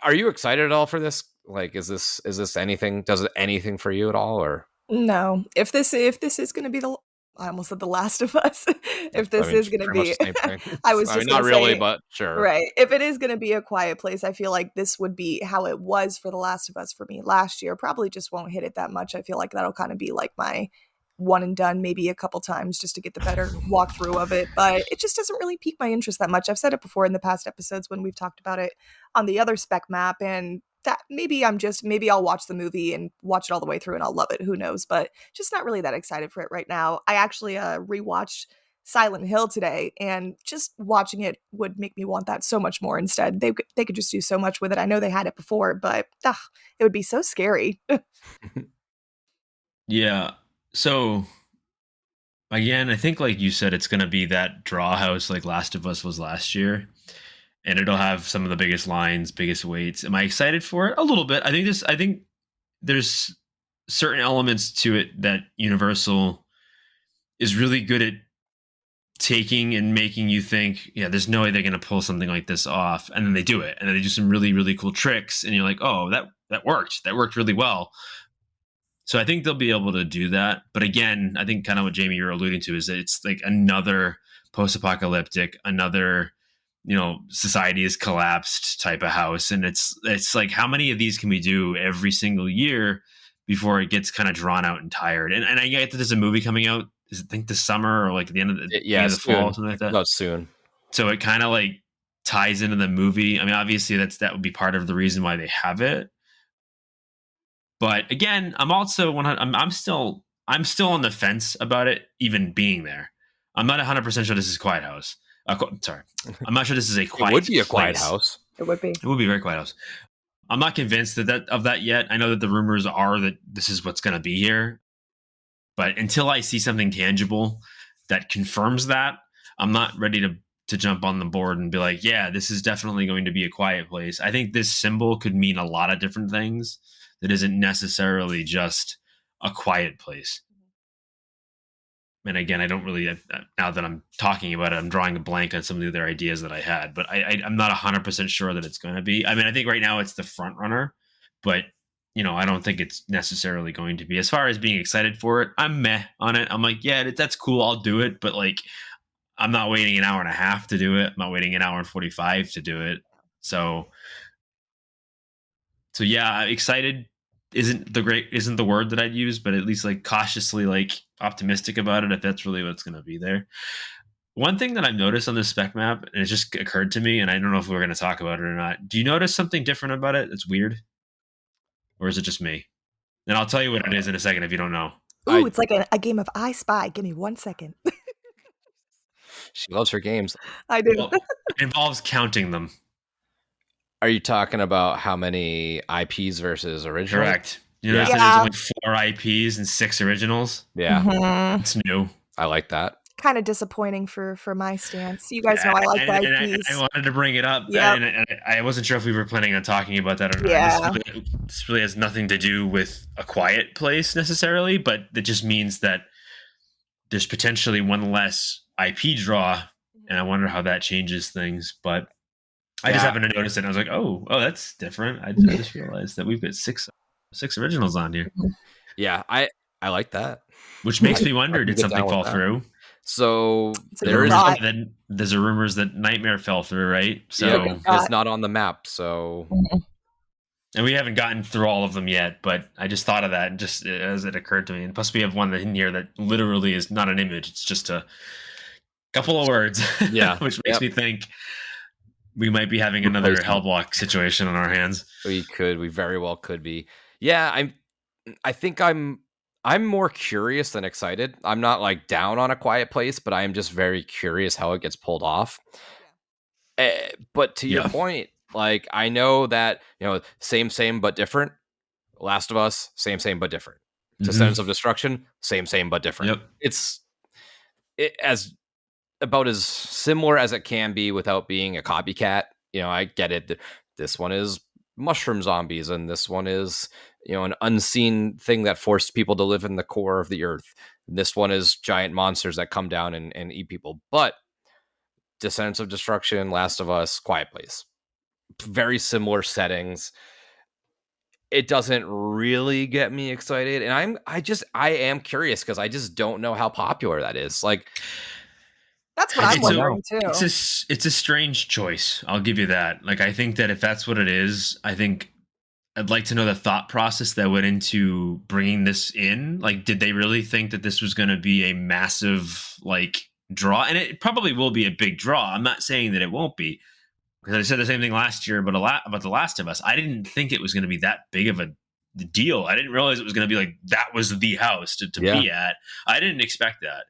Speaker 1: are you excited at all for this? Like, is this anything? Does it anything for you at all? Or
Speaker 3: No. If this is going to be I almost said The Last of Us. If this is going to
Speaker 1: pretty much
Speaker 3: be,
Speaker 1: the same thing.
Speaker 3: I was
Speaker 1: I
Speaker 3: just
Speaker 1: mean, not
Speaker 3: going to
Speaker 1: really,
Speaker 3: say,
Speaker 1: but sure.
Speaker 3: right. If it is going to be a quiet place, I feel like this would be how it was for The Last of Us for me last year. Probably just won't hit it that much. I feel like that'll kind of be like my one and done, maybe a couple times just to get the better walkthrough of it. But it just doesn't really pique my interest that much. I've said it before in the past episodes when we've talked about it on the other spec map, and that maybe I'll watch the movie and watch it all the way through and I'll love it. Who knows? But just not really that excited for it right now. I actually rewatched Silent Hill today, and just watching it would make me want that so much more instead. They could just do so much with it. I know they had it before, but it would be so scary.
Speaker 6: Yeah. So again, I think like you said, it's going to be that draw house like Last of Us was last year, and it'll have some of the biggest lines, biggest weights. Am I excited for it? A little bit. I think there's certain elements to it that Universal is really good at taking and making you think, yeah, there's no way they're going to pull something like this off, and then they do it, and then they do some really really cool tricks, and you're like, oh, that worked really well. So I think they'll be able to do that. But again, I think kind of what Jamie you're alluding to is that it's like another post-apocalyptic, another, society is collapsed type of house. And it's like, how many of these can we do every single year before it gets kind of drawn out and tired? And I get that there's a movie coming out, I think this summer or like at the end of the fall, something like that.
Speaker 1: Not soon.
Speaker 6: So it kind of like ties into the movie. I mean, obviously that would be part of the reason why they have it. But again, I'm still on the fence about it even being there. I'm not 100% sure this is Quiet House. Sorry, I'm not sure this is a quiet.
Speaker 1: It would be a quiet
Speaker 6: place.
Speaker 1: house.
Speaker 3: It would be.
Speaker 6: It would be a very quiet house. I'm not convinced of that yet. I know that the rumors are that this is what's going to be here, but until I see something tangible that confirms that, I'm not ready to jump on the board and be like, yeah, this is definitely going to be a quiet place. I think this symbol could mean a lot of different things that isn't necessarily just a quiet place. And again, I don't really, now that I'm talking about it, I'm drawing a blank on some of the other ideas that I had, but I'm not 100% sure that it's going to be. I mean, I think right now it's the front runner, but I don't think it's necessarily going to be. As far as being excited for it, I'm meh on it. I'm like, yeah, that's cool. I'll do it. But like, I'm not waiting an hour and a half to do it. I'm not waiting an hour and 45 to do it. So yeah, excited isn't the word that I'd use, but at least like cautiously like optimistic about it, if that's really what's going to be there. One thing that I've noticed on this spec map, and it just occurred to me, and I don't know if we're going to talk about it or not. Do you notice something different about it that's weird? Or is it just me? And I'll tell you what it is in a second if you don't know.
Speaker 3: Ooh, it's like a game of I Spy. Give me 1 second.
Speaker 1: She loves her games.
Speaker 3: I do.
Speaker 6: Well, it involves counting them.
Speaker 1: Are you talking about how many IPs versus originals?
Speaker 6: Correct. You notice that there's only 4 IPs and 6 originals?
Speaker 1: Yeah.
Speaker 3: Mhm.
Speaker 6: It's new.
Speaker 1: I like that.
Speaker 3: Kind of disappointing for my stance. You guys know I like the IPs.
Speaker 6: I wanted to bring it up,
Speaker 3: Yep.
Speaker 6: and I wasn't sure if we were planning on talking about that or not.
Speaker 3: Yeah.
Speaker 6: This really has nothing to do with a quiet place necessarily, but it just means that there's potentially one less IP draw, and I wonder how that changes things. But I just
Speaker 1: Yeah,
Speaker 6: happened to notice it. And I was like, oh, that's different. I just realized that we've got six originals on here,
Speaker 1: yeah, I like that.
Speaker 6: which
Speaker 1: I,
Speaker 6: makes me
Speaker 1: I
Speaker 6: wonder:
Speaker 1: can
Speaker 6: did
Speaker 1: get
Speaker 6: something
Speaker 1: down with
Speaker 6: fall
Speaker 1: that.
Speaker 6: through?
Speaker 1: So
Speaker 3: It's a
Speaker 6: The
Speaker 3: good
Speaker 1: there is,
Speaker 6: rumors
Speaker 3: thought.
Speaker 6: that there's a rumors that Nightmare fell through, right?
Speaker 3: It's a
Speaker 1: yeah,
Speaker 6: So,
Speaker 3: good
Speaker 1: and it's
Speaker 3: thought.
Speaker 1: not on the map. So
Speaker 6: and we haven't gotten through all of them yet, but I just thought of that just as it occurred to me. And plus, we have one in here that literally is not an image; it's just a couple of words,
Speaker 1: yeah,
Speaker 6: which makes
Speaker 1: yep,
Speaker 6: me think we might be having another
Speaker 1: replacement.
Speaker 6: Hellblock situation on our hands.
Speaker 1: We very well could be. Yeah, I think I'm more curious than excited. I'm not like down on A Quiet Place, but I am just very curious how it gets pulled off. But to your
Speaker 6: Yeah.
Speaker 1: point, like I know that same but different. Last of Us, same but different.
Speaker 6: Mm-hmm.
Speaker 1: Descendants of Destruction, same but different.
Speaker 6: Yep.
Speaker 1: It's as about as similar as it can be without being a copycat. I get it. This one is mushroom zombies, and this one is an unseen thing that forced people to live in the core of the earth. This one is giant monsters that come down and eat people. But Descendants of Destruction, Last of Us, Quiet Place, very similar settings. It doesn't really get me excited, and I am curious because I just don't know how popular that is. Like,
Speaker 3: That's what
Speaker 1: I
Speaker 3: I'm
Speaker 1: just
Speaker 6: It's
Speaker 1: don't
Speaker 6: a
Speaker 1: know.
Speaker 3: wondering too.
Speaker 6: it's a strange choice. I'll give you that. Like, I think that if that's what it is, I think I'd like to know the thought process that went into bringing this in. Like, did they really think that this was going to be a massive like draw? And it probably will be a big draw. I'm not saying that it won't be, because I said the same thing last year about The Last of Us. I didn't think it was going to be that big of a deal. I didn't realize it was going to be like that was the house to
Speaker 1: Yeah.
Speaker 6: be at. I didn't expect that,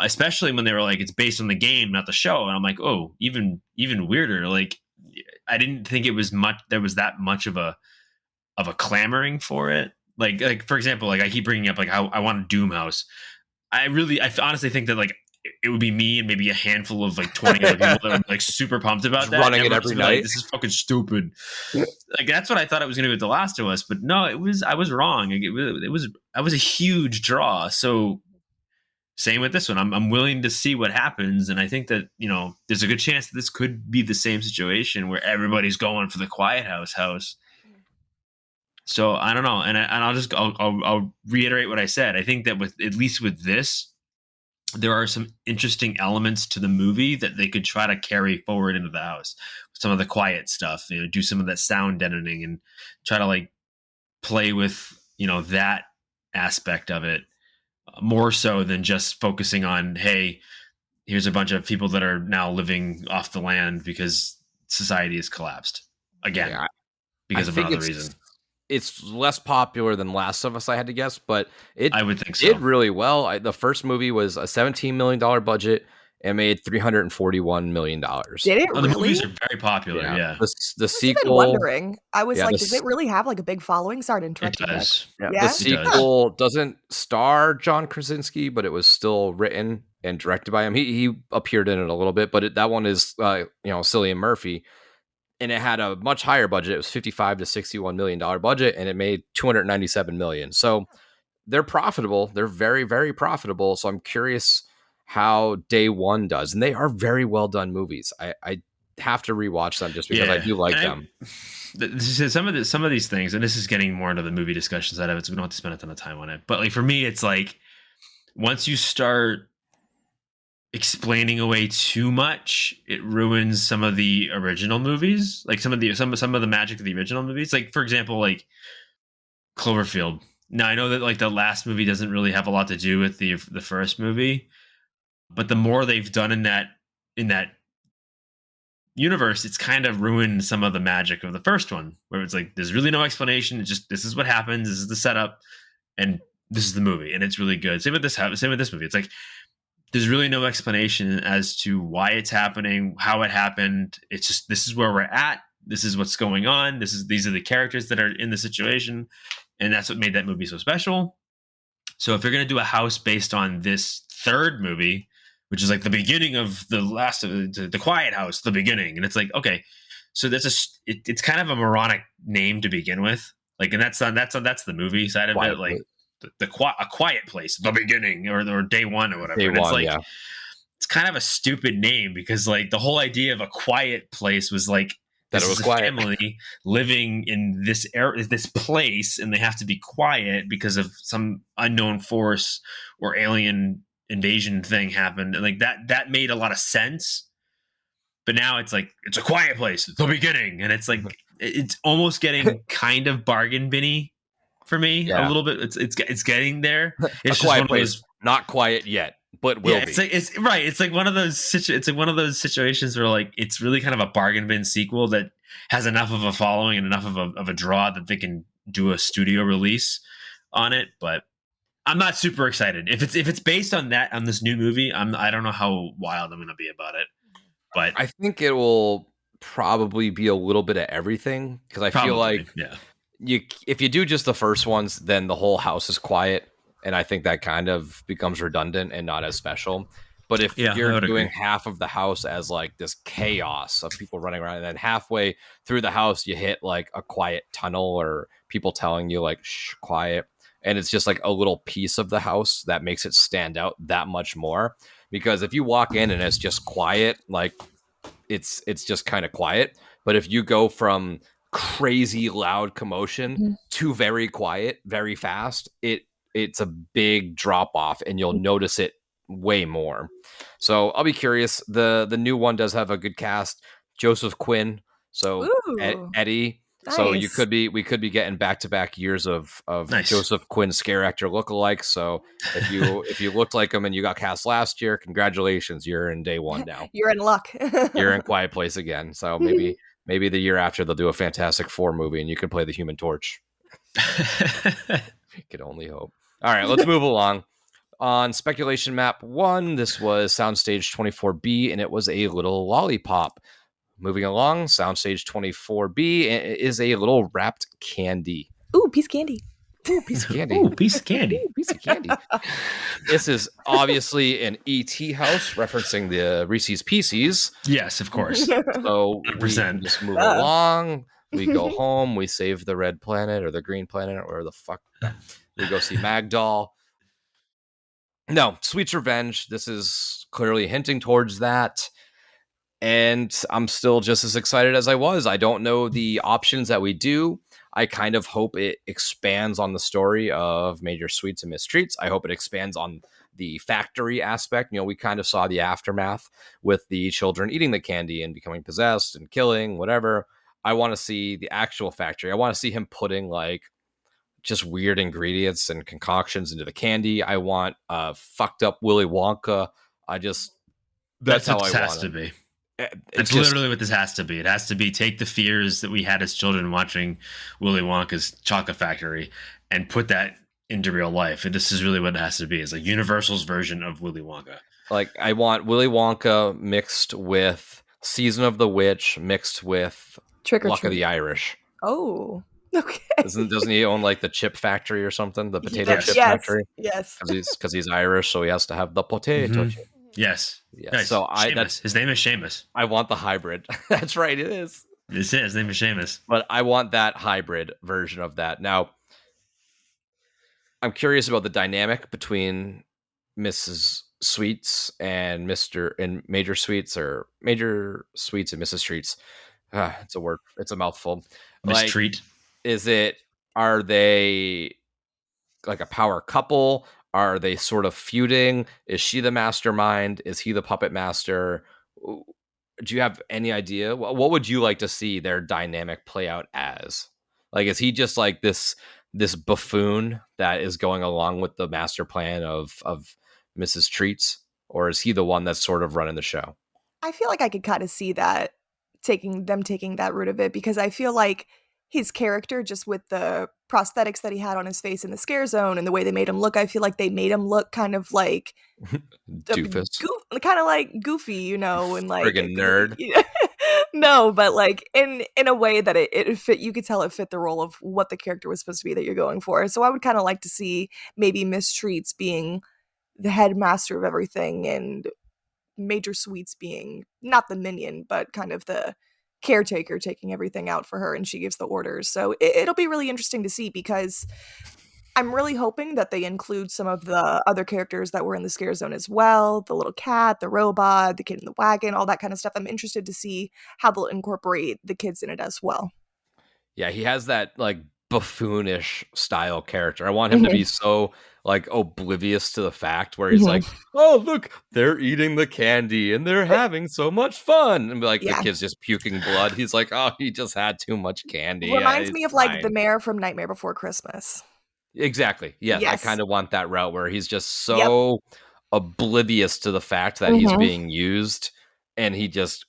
Speaker 6: especially when they were like it's based on the game, not the show. And I'm like, oh, even weirder. Like, I didn't think it was much. There was that much of a clamoring for it. Like for example, like I keep bringing up like I want a Doom house. I honestly think that like it would be me and maybe a handful of like 20 other people that would be like super pumped about
Speaker 1: Just
Speaker 6: that.
Speaker 1: running
Speaker 6: And
Speaker 1: it
Speaker 6: everyone
Speaker 1: every
Speaker 6: would be like,
Speaker 1: night.
Speaker 6: this is fucking stupid. Like that's what I thought it was going to be with The Last of Us, but no, I was wrong. Like, I was a huge draw. So same with this one. I'm willing to see what happens, and I think that there's a good chance that this could be the same situation where everybody's going for the quiet house. So I don't know, and I'll reiterate what I said. I think that with at least with this, there are some interesting elements to the movie that they could try to carry forward into the house. Some of the quiet stuff, do some of that sound deadening and try to like play with that aspect of it more so than just focusing on, hey, here's a bunch of people that are now living off the land because society has collapsed again
Speaker 1: Yeah, I
Speaker 6: because of
Speaker 1: think
Speaker 6: another reason.
Speaker 1: it's less popular than Last of Us, I had to guess, but it
Speaker 6: I would think
Speaker 1: did
Speaker 6: so.
Speaker 1: really well. The first movie was a $17 million budget and made $341 million.
Speaker 3: Did it
Speaker 6: Oh, the
Speaker 3: really?
Speaker 6: movies are very popular. Yeah,
Speaker 1: The
Speaker 3: I was even
Speaker 1: sequel,
Speaker 3: wondering. I was
Speaker 1: yeah,
Speaker 3: like,
Speaker 1: the
Speaker 3: does it really have like a big following? Sorry to
Speaker 6: it
Speaker 3: interrupt you, Nick.
Speaker 6: does.
Speaker 1: yeah, the
Speaker 3: Yeah?
Speaker 6: It does.
Speaker 1: sequel doesn't star John Krasinski, but it was still written and directed by him. He appeared in it a little bit, but that one is Cillian Murphy, and it had a much higher budget. It was $55 to $61 million budget, and it made $297 million. So they're profitable. They're very, very profitable. So I'm curious how Day One does, and they are very well done movies. I have to rewatch them just because I do like them.
Speaker 6: This is some of these things, and this is getting more into the movie discussion side of it, so we don't have to spend a ton of time on it. But like for me, it's like once you start explaining away too much, it ruins some of the original movies. Like some of the magic of the original movies. Like for example, like Cloverfield. Now I know that like the last movie doesn't really have a lot to do with the first movie, but the more they've done in that universe, it's kind of ruined some of the magic of the first one, where it's like there's really no explanation. It's just this is what happens, this is the setup, and this is the movie, and it's really good. Same with this movie. It's like there's really no explanation as to why it's happening, how it happened. It's just this is where we're at. This is what's going on. These are the characters that are in the situation, and that's what made that movie so special. So if you're gonna do a house based on this third movie, which is like the beginning of the Quiet House, the beginning, and it's like okay, so it's kind of a moronic name to begin with, like, and that's the movie side of it, like a quiet place, the beginning, or Day One or whatever.
Speaker 1: Day
Speaker 6: And it's
Speaker 1: One,
Speaker 6: like
Speaker 1: yeah.
Speaker 6: it's kind of a stupid name because like the whole idea of a quiet place was like
Speaker 1: That
Speaker 6: this
Speaker 1: it
Speaker 6: is
Speaker 1: was
Speaker 6: a
Speaker 1: quiet.
Speaker 6: family living in this place, and they have to be quiet because of some unknown force or alien invasion thing happened. And like that made a lot of sense. But now it's like it's a quiet place at the beginning, and it's like it's almost getting kind of bargain binny for me a
Speaker 1: Yeah.
Speaker 6: little bit. It's getting there.
Speaker 1: A
Speaker 6: It's just
Speaker 1: quiet
Speaker 6: one of
Speaker 1: place.
Speaker 6: those.
Speaker 1: Not quiet yet, but will
Speaker 6: Yeah,
Speaker 1: be.
Speaker 6: it's like it's right. It's like one of those it's like one of those situations where like it's really kind of a bargain bin sequel that has enough of a following and enough of a draw that they can do a studio release on it. But I'm not super excited. If it's based on this new movie, I don't know how wild I'm gonna be about it. But
Speaker 1: I think it will probably be a little bit of everything because I feel like
Speaker 6: probably, yeah.
Speaker 1: if you do just the first ones, then the whole house is quiet, and I think that kind of becomes redundant and not as special. But if
Speaker 6: Yeah, I
Speaker 1: you're
Speaker 6: would
Speaker 1: doing
Speaker 6: agree.
Speaker 1: half of the house as like this chaos of people running around, and then halfway through the house you hit like a quiet tunnel or people telling you like shh, quiet, and it's just like a little piece of the house that makes it stand out that much more. Because if you walk in and it's just quiet, like it's just kind of quiet. But if you go from crazy loud commotion
Speaker 3: Mhm.
Speaker 1: to very quiet, very fast, it's a big drop off, and you'll notice it way more. So I'll be curious. The new one does have a good cast. Joseph Quinn, so
Speaker 3: Ooh,
Speaker 1: Eddie. So
Speaker 3: nice.
Speaker 1: we could be getting back to back years of
Speaker 6: Nice.
Speaker 1: Joseph Quinn scare actor lookalikes. So if you looked like him and you got cast last year, congratulations, you're in day one now.
Speaker 3: You're in luck.
Speaker 1: You're in Quiet Place again. So maybe the year after they'll do a Fantastic Four movie and you can play the Human Torch. You could only hope. All right, let's move along. On speculation map 1, this was Soundstage 24B, and it was a little lollipop. Moving along, Soundstage 24B is a little wrapped candy.
Speaker 3: Ooh, piece of candy.
Speaker 1: Ooh, piece of candy.
Speaker 6: Ooh, piece of candy.
Speaker 1: Ooh, piece of candy. This is obviously an ET house referencing the Reese's Pieces.
Speaker 6: Yes, of course.
Speaker 1: So we
Speaker 6: 100%.
Speaker 1: just move
Speaker 3: Duh.
Speaker 1: along. We go home. We save the red planet or the green planet or the fuck. No. We go see Magdoll. No, Sweet's Revenge. This is clearly hinting towards that. And I'm still just as excited as I was. I don't know the options that we do. I kind of hope it expands on the story of Major Sweets and Miss Treats. I hope it expands on the factory aspect. You know, we kind of saw the aftermath with the children eating the candy and becoming possessed and killing, whatever. I want to see the actual factory. I want to see him putting like just weird ingredients and concoctions into the candy. I want fucked up Willy Wonka. That's
Speaker 6: That's what
Speaker 1: how I
Speaker 6: this has
Speaker 1: want
Speaker 6: to
Speaker 1: him.
Speaker 6: be.
Speaker 1: It's
Speaker 6: That's
Speaker 1: just
Speaker 6: literally what this has to be. It has to be take the fears that we had as children watching Willy Wonka's Chocolate Factory and put that into real life. And this is really what it has to be. It's like Universal's version of Willy Wonka.
Speaker 1: like I want Willy Wonka mixed with Season of the Witch mixed with
Speaker 3: Trick or
Speaker 1: Luck of
Speaker 3: treat.
Speaker 1: the Irish.
Speaker 3: Oh, okay.
Speaker 1: Doesn't he own like the chip factory or something? The potato
Speaker 6: Yes.
Speaker 1: chip
Speaker 3: Yes,
Speaker 1: factory?
Speaker 3: yes.
Speaker 1: Because he's Irish, so he has to have the potato
Speaker 6: Mhm.
Speaker 1: chip.
Speaker 6: Yes.
Speaker 1: Yeah.
Speaker 6: Nice.
Speaker 1: So
Speaker 6: Seamus. His name is Seamus.
Speaker 1: I want the hybrid. That's right, it is.
Speaker 6: This is his name is Seamus.
Speaker 1: But I want that hybrid version of that. Now, I'm curious about the dynamic between Mrs. Sweets and Major Sweets, or Major Sweets and Mrs. Treats. It's a word. It's a mouthful. Like,
Speaker 6: Mistreat.
Speaker 1: are they like a power couple? Are they sort of feuding? Is she the mastermind? Is he the puppet master? Do you have any idea? What would you like to see their dynamic play out as? Like, is he just like this buffoon that is going along with the master plan of Mrs. Treats, or is he the one that's sort of running the show?
Speaker 3: I feel like I could kind of see that taking that route of it, because I feel like his character, just with the prosthetics that he had on his face in the scare zone and the way they made him look, I feel like they made him look kind of like
Speaker 1: Doofus,
Speaker 3: kind of like goofy, you know, and like
Speaker 1: friggin' nerd.
Speaker 3: no, but like in a way that it fit. You could tell it fit the role of what the character was supposed to be that you're going for. So I would kind of like to see maybe Mistreats being the headmaster of everything, and Major Sweets being not the minion, but kind of the caretaker, taking everything out for her, and she gives the orders. So it'll be really interesting to see, because I'm really hoping that they include some of the other characters that were in the scare zone as well. The little cat, the robot, the kid in the wagon, all that kind of stuff. I'm interested to see how they'll incorporate the kids in it as well.
Speaker 1: Yeah, he has that like buffoonish style character. I want him to be so like oblivious to the fact where he's
Speaker 3: Mhm.
Speaker 1: like, "Oh, look, they're eating the candy and they're having so much fun." And like the
Speaker 3: Yeah.
Speaker 1: kid's just puking blood. He's like, "Oh, he just had too much candy. Yeah,
Speaker 3: Reminds
Speaker 1: it's
Speaker 3: me of like the
Speaker 1: fine."
Speaker 3: mayor from Nightmare Before Christmas.
Speaker 1: Exactly. Yes, I
Speaker 3: Yes.
Speaker 1: kind of want that route where he's just
Speaker 3: Yep.
Speaker 1: so oblivious to the fact that he's
Speaker 3: Mhm.
Speaker 1: being used and he just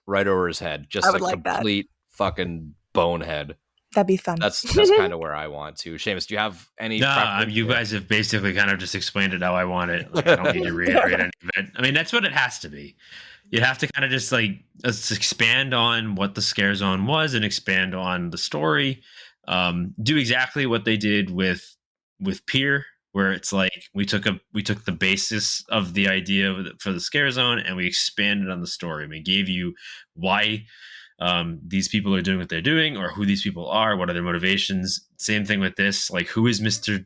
Speaker 1: right over his head,
Speaker 3: I
Speaker 1: just a
Speaker 3: would like that.
Speaker 1: complete fucking bonehead.
Speaker 3: That'd be fun.
Speaker 1: That's kind of where I want to. Seamus, do you have any
Speaker 6: Nah,
Speaker 1: preference?
Speaker 6: you
Speaker 1: or-
Speaker 6: guys have basically kind of just explained it how I want it. Like, I don't need to reiterate any of it. I mean, that's what it has to be. You have to kind of just like let's expand on what the scare zone was and expand on the story. Do exactly what they did with Pier, where it's like we took the basis of the idea for the scare zone and we expanded on the story. We gave you why these people are doing what they're doing, or who these people are, what are their motivations. Same thing with this, like who is Mr.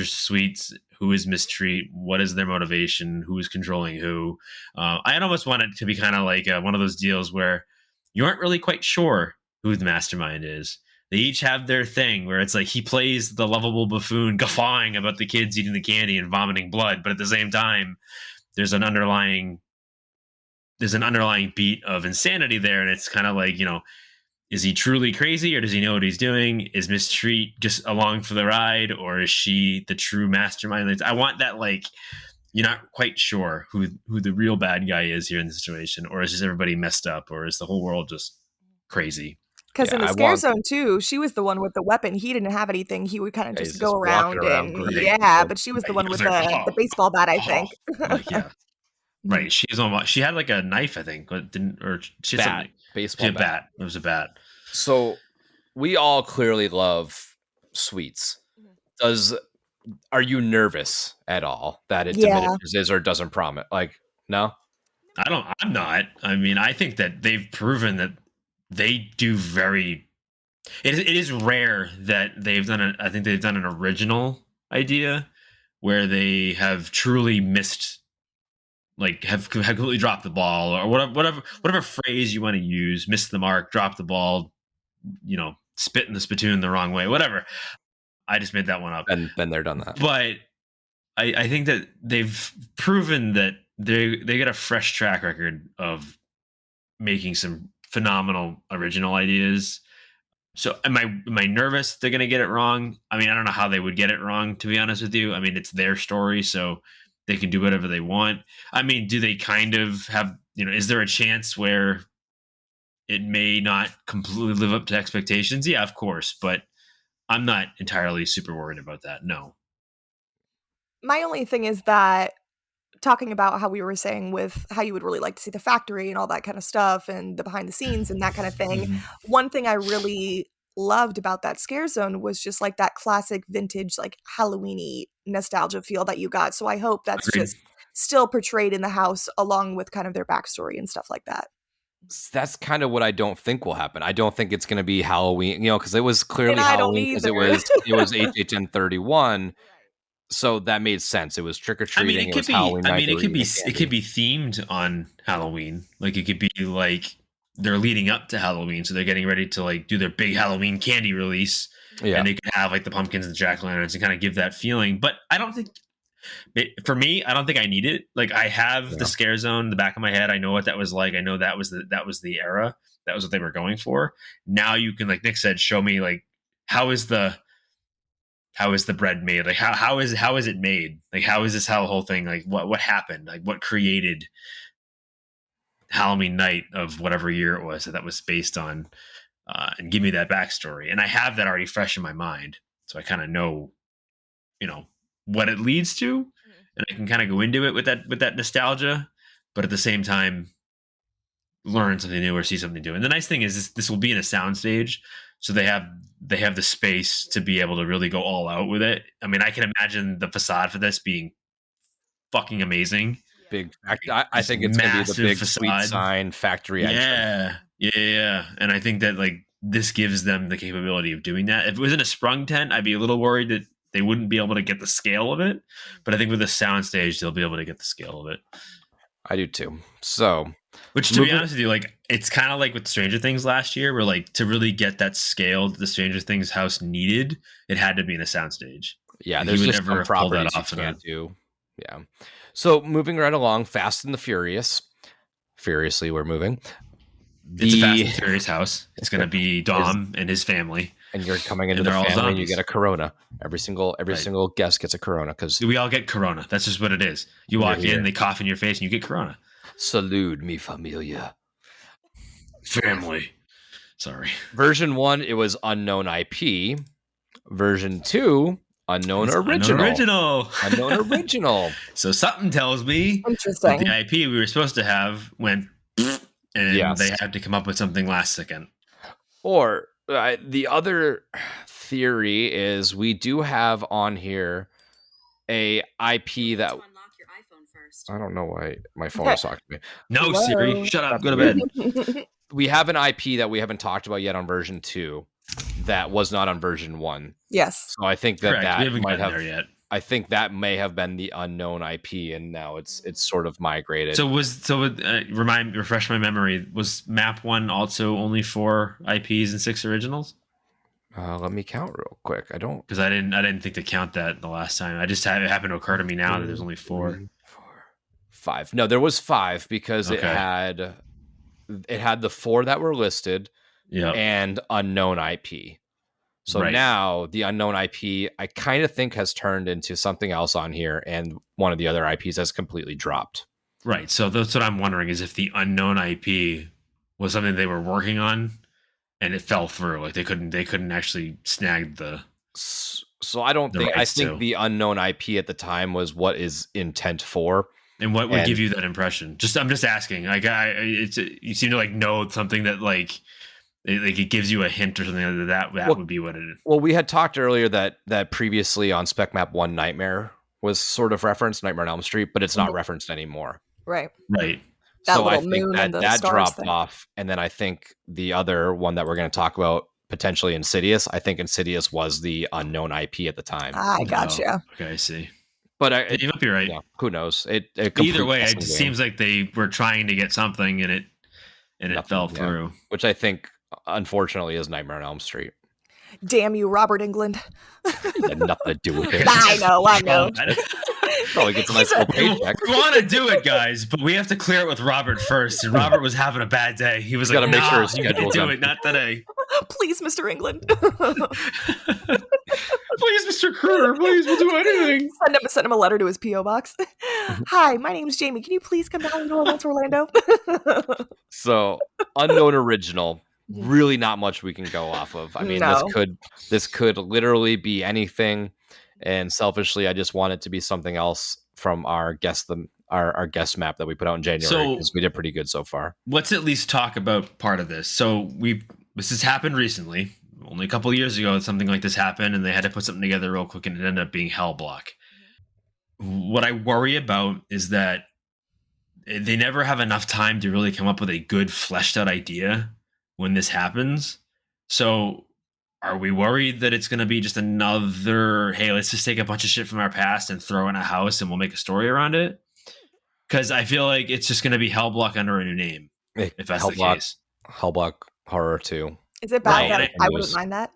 Speaker 6: Sweets, who is Mistreat, what is their motivation, who is controlling who. I almost want it to be kind of like one of those deals where you aren't really quite sure who the mastermind is. They each have their thing where it's like he plays the lovable buffoon guffawing about the kids eating the candy and vomiting blood, but at the same time there's an underlying beat of insanity there, and it's kind of like, is he truly crazy or does he know what he's doing? Is Miss Treat just along for the ride, or is she the true mastermind? I want that, like, you're not quite sure who the real bad guy is here in the situation, or is just everybody messed up, or is the whole world just crazy?
Speaker 3: Because in
Speaker 1: Yeah,
Speaker 3: the
Speaker 1: I
Speaker 3: scare
Speaker 1: want
Speaker 3: zone too, she was the one with the weapon. He didn't have anything. He would kind of
Speaker 1: he's
Speaker 3: just
Speaker 1: just
Speaker 3: go
Speaker 1: walking
Speaker 3: around
Speaker 1: around
Speaker 3: and
Speaker 1: grabbing
Speaker 3: yeah,
Speaker 1: people.
Speaker 3: but she was the
Speaker 6: Right,
Speaker 3: one
Speaker 6: he was
Speaker 3: with
Speaker 6: like,
Speaker 3: the baseball bat, I
Speaker 6: oh,
Speaker 3: think.
Speaker 6: like, yeah. Right, she's on. She had like a knife, I think, but didn't, or she had
Speaker 1: Bat,
Speaker 6: something. She
Speaker 1: baseball
Speaker 6: had a
Speaker 1: bat.
Speaker 6: bat. It was a bat.
Speaker 1: So we all clearly love sweets. Are you nervous at all that it
Speaker 3: Yeah.
Speaker 1: diminishes his or doesn't promise? Like, no?
Speaker 6: I'm not. I mean, I think that they've proven that they do very. It is rare that they've done I think they've done an original idea where they have truly missed, like have completely dropped the ball, or whatever phrase you want to use, missed the mark, dropped the ball, spit in the spittoon the wrong way, whatever. I just made that one up.
Speaker 1: Been there, done that.
Speaker 6: But I think that they've proven that they get a fresh track record of making some phenomenal original ideas. So am I nervous they're going to get it wrong? I mean, I don't know how they would get it wrong, to be honest with you. I mean, it's their story, so they can do whatever they want. I mean, do they kind of have, is there a chance where it may not completely live up to expectations? Yeah, of course, but I'm not entirely super worried about that. No.
Speaker 3: My only thing is that talking about how we were saying with how you would really like to see the factory and all that kind of stuff and the behind the scenes and that kind of thing.
Speaker 6: Mhm.
Speaker 3: One thing I really loved about that scare zone was just like that classic vintage, like Halloweeny nostalgia feel that you got. So I hope that's
Speaker 6: Agreed.
Speaker 3: just still portrayed in the house along with kind of their backstory and stuff like that.
Speaker 1: That's kind of what I don't think will happen. I don't think it's going to be Halloween, because it was clearly
Speaker 3: I don't
Speaker 1: Halloween because it
Speaker 3: either.
Speaker 1: was HH1031, so that made sense. It was trick or
Speaker 6: I mean,
Speaker 1: treating.
Speaker 6: it
Speaker 1: It
Speaker 6: could
Speaker 1: was
Speaker 6: be.
Speaker 1: Halloween
Speaker 6: I
Speaker 1: night.
Speaker 6: mean,
Speaker 1: They were eating
Speaker 6: it
Speaker 1: candy.
Speaker 6: could be themed on Halloween. Like, it could be like they're leading up to Halloween, so they're getting ready to like do their big Halloween candy release,
Speaker 1: Yeah,
Speaker 6: and they could have like the pumpkins and jack o' lanterns and kind of give that feeling. But I don't think, for me, I don't think I need it. Like, I have
Speaker 1: Yeah.
Speaker 6: the scare zone in the back of my head. I know what that was like. I know that was the era. That was what they were going for. Now you can, like Nick said, show me like how is the bread made? Like how is it made? Like how is this, how the whole thing, like what happened? Like what created Halloween night of whatever year it was that was based on, and give me that backstory. And I have that already fresh in my mind, so I kind of know, what it leads to, and I can kind of go into it with that nostalgia, but at the same time learn something new or see something new. And the nice thing is this will be in a soundstage, so they have the space to be able to really go all out with it. I mean, I can imagine the facade for this being fucking amazing.
Speaker 1: big. I think it's going to be the
Speaker 6: Massive
Speaker 1: big
Speaker 6: facade.
Speaker 1: sweet sign factory entrance.
Speaker 6: Yeah. And I think that like this gives them the capability of doing that. If it was in a sprung tent, I'd be a little worried that they wouldn't be able to get the scale of it. But I think with the soundstage, they'll be able to get the scale of it.
Speaker 1: I do too. So,
Speaker 6: which, to be
Speaker 1: moving-
Speaker 6: honest with you, like it's kind of like with Stranger Things last year, where like to really get that scale that the Stranger Things house needed, it had to be in a soundstage.
Speaker 1: Yeah,
Speaker 6: And
Speaker 1: there's
Speaker 6: he would
Speaker 1: just
Speaker 6: never
Speaker 1: some
Speaker 6: have pulled that
Speaker 1: properties you
Speaker 6: off in a-
Speaker 1: can't do. Yeah. So moving right along, Fast and the Furious. Furiously, we're moving.
Speaker 6: It's a Fast and Furious house. It's going to be Dom and his family.
Speaker 1: And you're coming into
Speaker 6: And
Speaker 1: the
Speaker 6: they're all
Speaker 1: family and you
Speaker 6: zombies.
Speaker 1: get a Corona. Every single guest gets a Corona because
Speaker 6: We all get Corona. That's just what it is. You walk
Speaker 1: We're here.
Speaker 6: in, they cough in your face, and you get Corona.
Speaker 1: salud mi familia.
Speaker 6: Family. Sorry.
Speaker 1: Version 1, it was unknown IP. Version 2, unknown
Speaker 6: It's
Speaker 1: original.
Speaker 6: Original.
Speaker 1: Unknown original.
Speaker 6: So something tells me that
Speaker 3: Interesting.
Speaker 6: the IP we were supposed to have went, and
Speaker 1: Yes.
Speaker 6: they had to come up with something last second.
Speaker 1: Or the other theory is we do have on here a IP that I don't know why my phone is talking to me.
Speaker 6: No,
Speaker 3: Hello?
Speaker 6: Siri, shut up. Go to bed.
Speaker 1: We have an IP that we haven't talked about yet on version 2 that was not on version 1.
Speaker 3: Yes.
Speaker 1: So I think that
Speaker 6: Correct. We
Speaker 1: that
Speaker 6: haven't
Speaker 1: might
Speaker 6: gotten
Speaker 1: have.
Speaker 6: there yet.
Speaker 1: I think that may have been the unknown IP, and now it's sort of migrated.
Speaker 6: Refresh my memory. Was Map 1 also only 4 IPs and 6 originals?
Speaker 1: Let me count real quick. I don't.
Speaker 6: Because I didn't think to count that the last time. It happened to occur to me now that there's only 4.
Speaker 1: 3, 4, 5. No, there was 5 because it
Speaker 6: Okay.
Speaker 1: had the 4 that were listed
Speaker 6: Yeah.
Speaker 1: and unknown IP. So
Speaker 6: Right.
Speaker 1: now the unknown IP, I kind of think has turned into something else on here, and one of the other IPs has completely dropped.
Speaker 6: Right. So that's what I'm wondering is if the unknown IP was something they were working on and it fell through. Like they couldn't actually snag the.
Speaker 1: So I don't
Speaker 6: The
Speaker 1: think. I
Speaker 6: rights
Speaker 1: think
Speaker 6: to.
Speaker 1: the unknown IP at the time was what is intent for.
Speaker 6: And what would
Speaker 1: And-
Speaker 6: give you that impression? I'm just asking. Like you seem to like know something that like it gives you a hint or something that would be what it is.
Speaker 1: Well, we had talked earlier that previously on Spec Map 1 Nightmare was sort of referenced, Nightmare on Elm Street, but it's not referenced anymore.
Speaker 3: Right.
Speaker 6: Right.
Speaker 3: That
Speaker 1: So I
Speaker 3: little
Speaker 1: think
Speaker 3: moon and the
Speaker 1: that
Speaker 3: stars
Speaker 1: dropped
Speaker 3: thing.
Speaker 1: off, and then I think the other one that we're going to talk about, potentially Insidious. I think Insidious was the unknown IP at the time.
Speaker 3: I gotcha.
Speaker 6: Oh, okay, I see.
Speaker 1: But
Speaker 6: You might be right.
Speaker 1: yeah, who knows? It
Speaker 6: Either way,
Speaker 1: completes
Speaker 6: it
Speaker 1: the
Speaker 6: just
Speaker 1: game,
Speaker 6: seems like they were trying to get something and it
Speaker 1: Nothing,
Speaker 6: fell
Speaker 1: yeah.
Speaker 6: through.
Speaker 1: which I think unfortunately is Nightmare on Elm Street.
Speaker 3: Damn you, Robert England.
Speaker 1: It had nothing to do with it.
Speaker 3: I know.
Speaker 1: Probably gets a nice little paycheck.
Speaker 6: We want to do it, guys, but we have to clear it with Robert first. And Robert was having a bad day. He was
Speaker 1: He's
Speaker 6: like,
Speaker 1: gotta make sure his
Speaker 6: you can't
Speaker 1: schedule's
Speaker 6: do
Speaker 1: empty."
Speaker 6: it, not today.
Speaker 3: Please, Mr. England.
Speaker 6: Please, Mr. Kruger, please, we'll do anything.
Speaker 3: Send him a letter to his P.O. box. Hi, my name's Jamie. Can you please come down to Orlando, Orlando?
Speaker 1: So unknown original, really not much we can go off of. I mean,
Speaker 3: No.
Speaker 1: this could literally be anything. And selfishly, I just want it to be something else from our guest map that we put out in January,
Speaker 6: So-
Speaker 1: because we did pretty good so far.
Speaker 6: Let's at least talk about part of this. So this has happened recently. Only a couple of years ago, something like this happened, and they had to put something together real quick, and it ended up being Hellblock. What I worry about is that they never have enough time to really come up with a good, fleshed out idea when this happens. So, are we worried that it's going to be just another, hey, let's just take a bunch of shit from our past and throw in a house, and we'll make a story around it? Because I feel like it's just going to be Hellblock under a new name, if that's the case.
Speaker 1: Hellblock Horror 2.
Speaker 3: Is it bad?
Speaker 6: Right,
Speaker 3: I wouldn't mind that.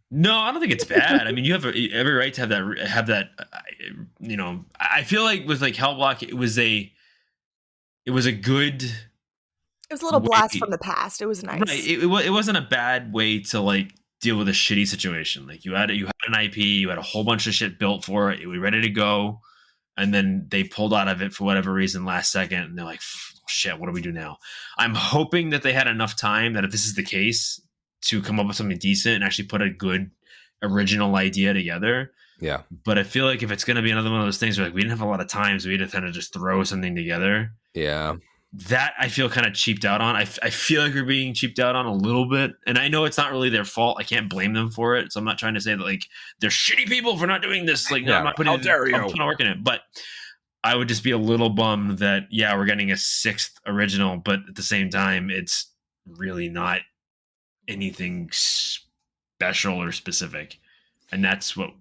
Speaker 6: No, I don't think it's bad. I mean, you have every right to have that. You know, I feel like with like Hellblock, it was a good.
Speaker 3: It was a little blast
Speaker 6: Wait.
Speaker 3: from the past. It was nice.
Speaker 6: Right. It wasn't a bad way to like deal with a shitty situation. Like you had an IP, you had a whole bunch of shit built for it, it was ready to go, and then they pulled out of it for whatever reason last second, and they're like, shit, what do we do now? I'm hoping that they had enough time that if this is the case, to come up with something decent and actually put a good original idea together.
Speaker 1: Yeah.
Speaker 6: But I feel like if it's going to be another one of those things where like we didn't have a lot of time, so we had to kind of just throw something together.
Speaker 1: Yeah.
Speaker 6: That I feel kind of cheaped out on. I feel like we're being cheaped out on a little bit. And I know it's not really their fault. I can't blame them for it. So I'm not trying to say that like they're shitty people for not doing this. Like, no,
Speaker 1: Yeah,
Speaker 6: I'm not putting
Speaker 1: how dare you.
Speaker 6: a ton of work in it. But I would just be a little bummed that, yeah, we're getting a 6th original, but at the same time, it's really not anything special or specific. And that's what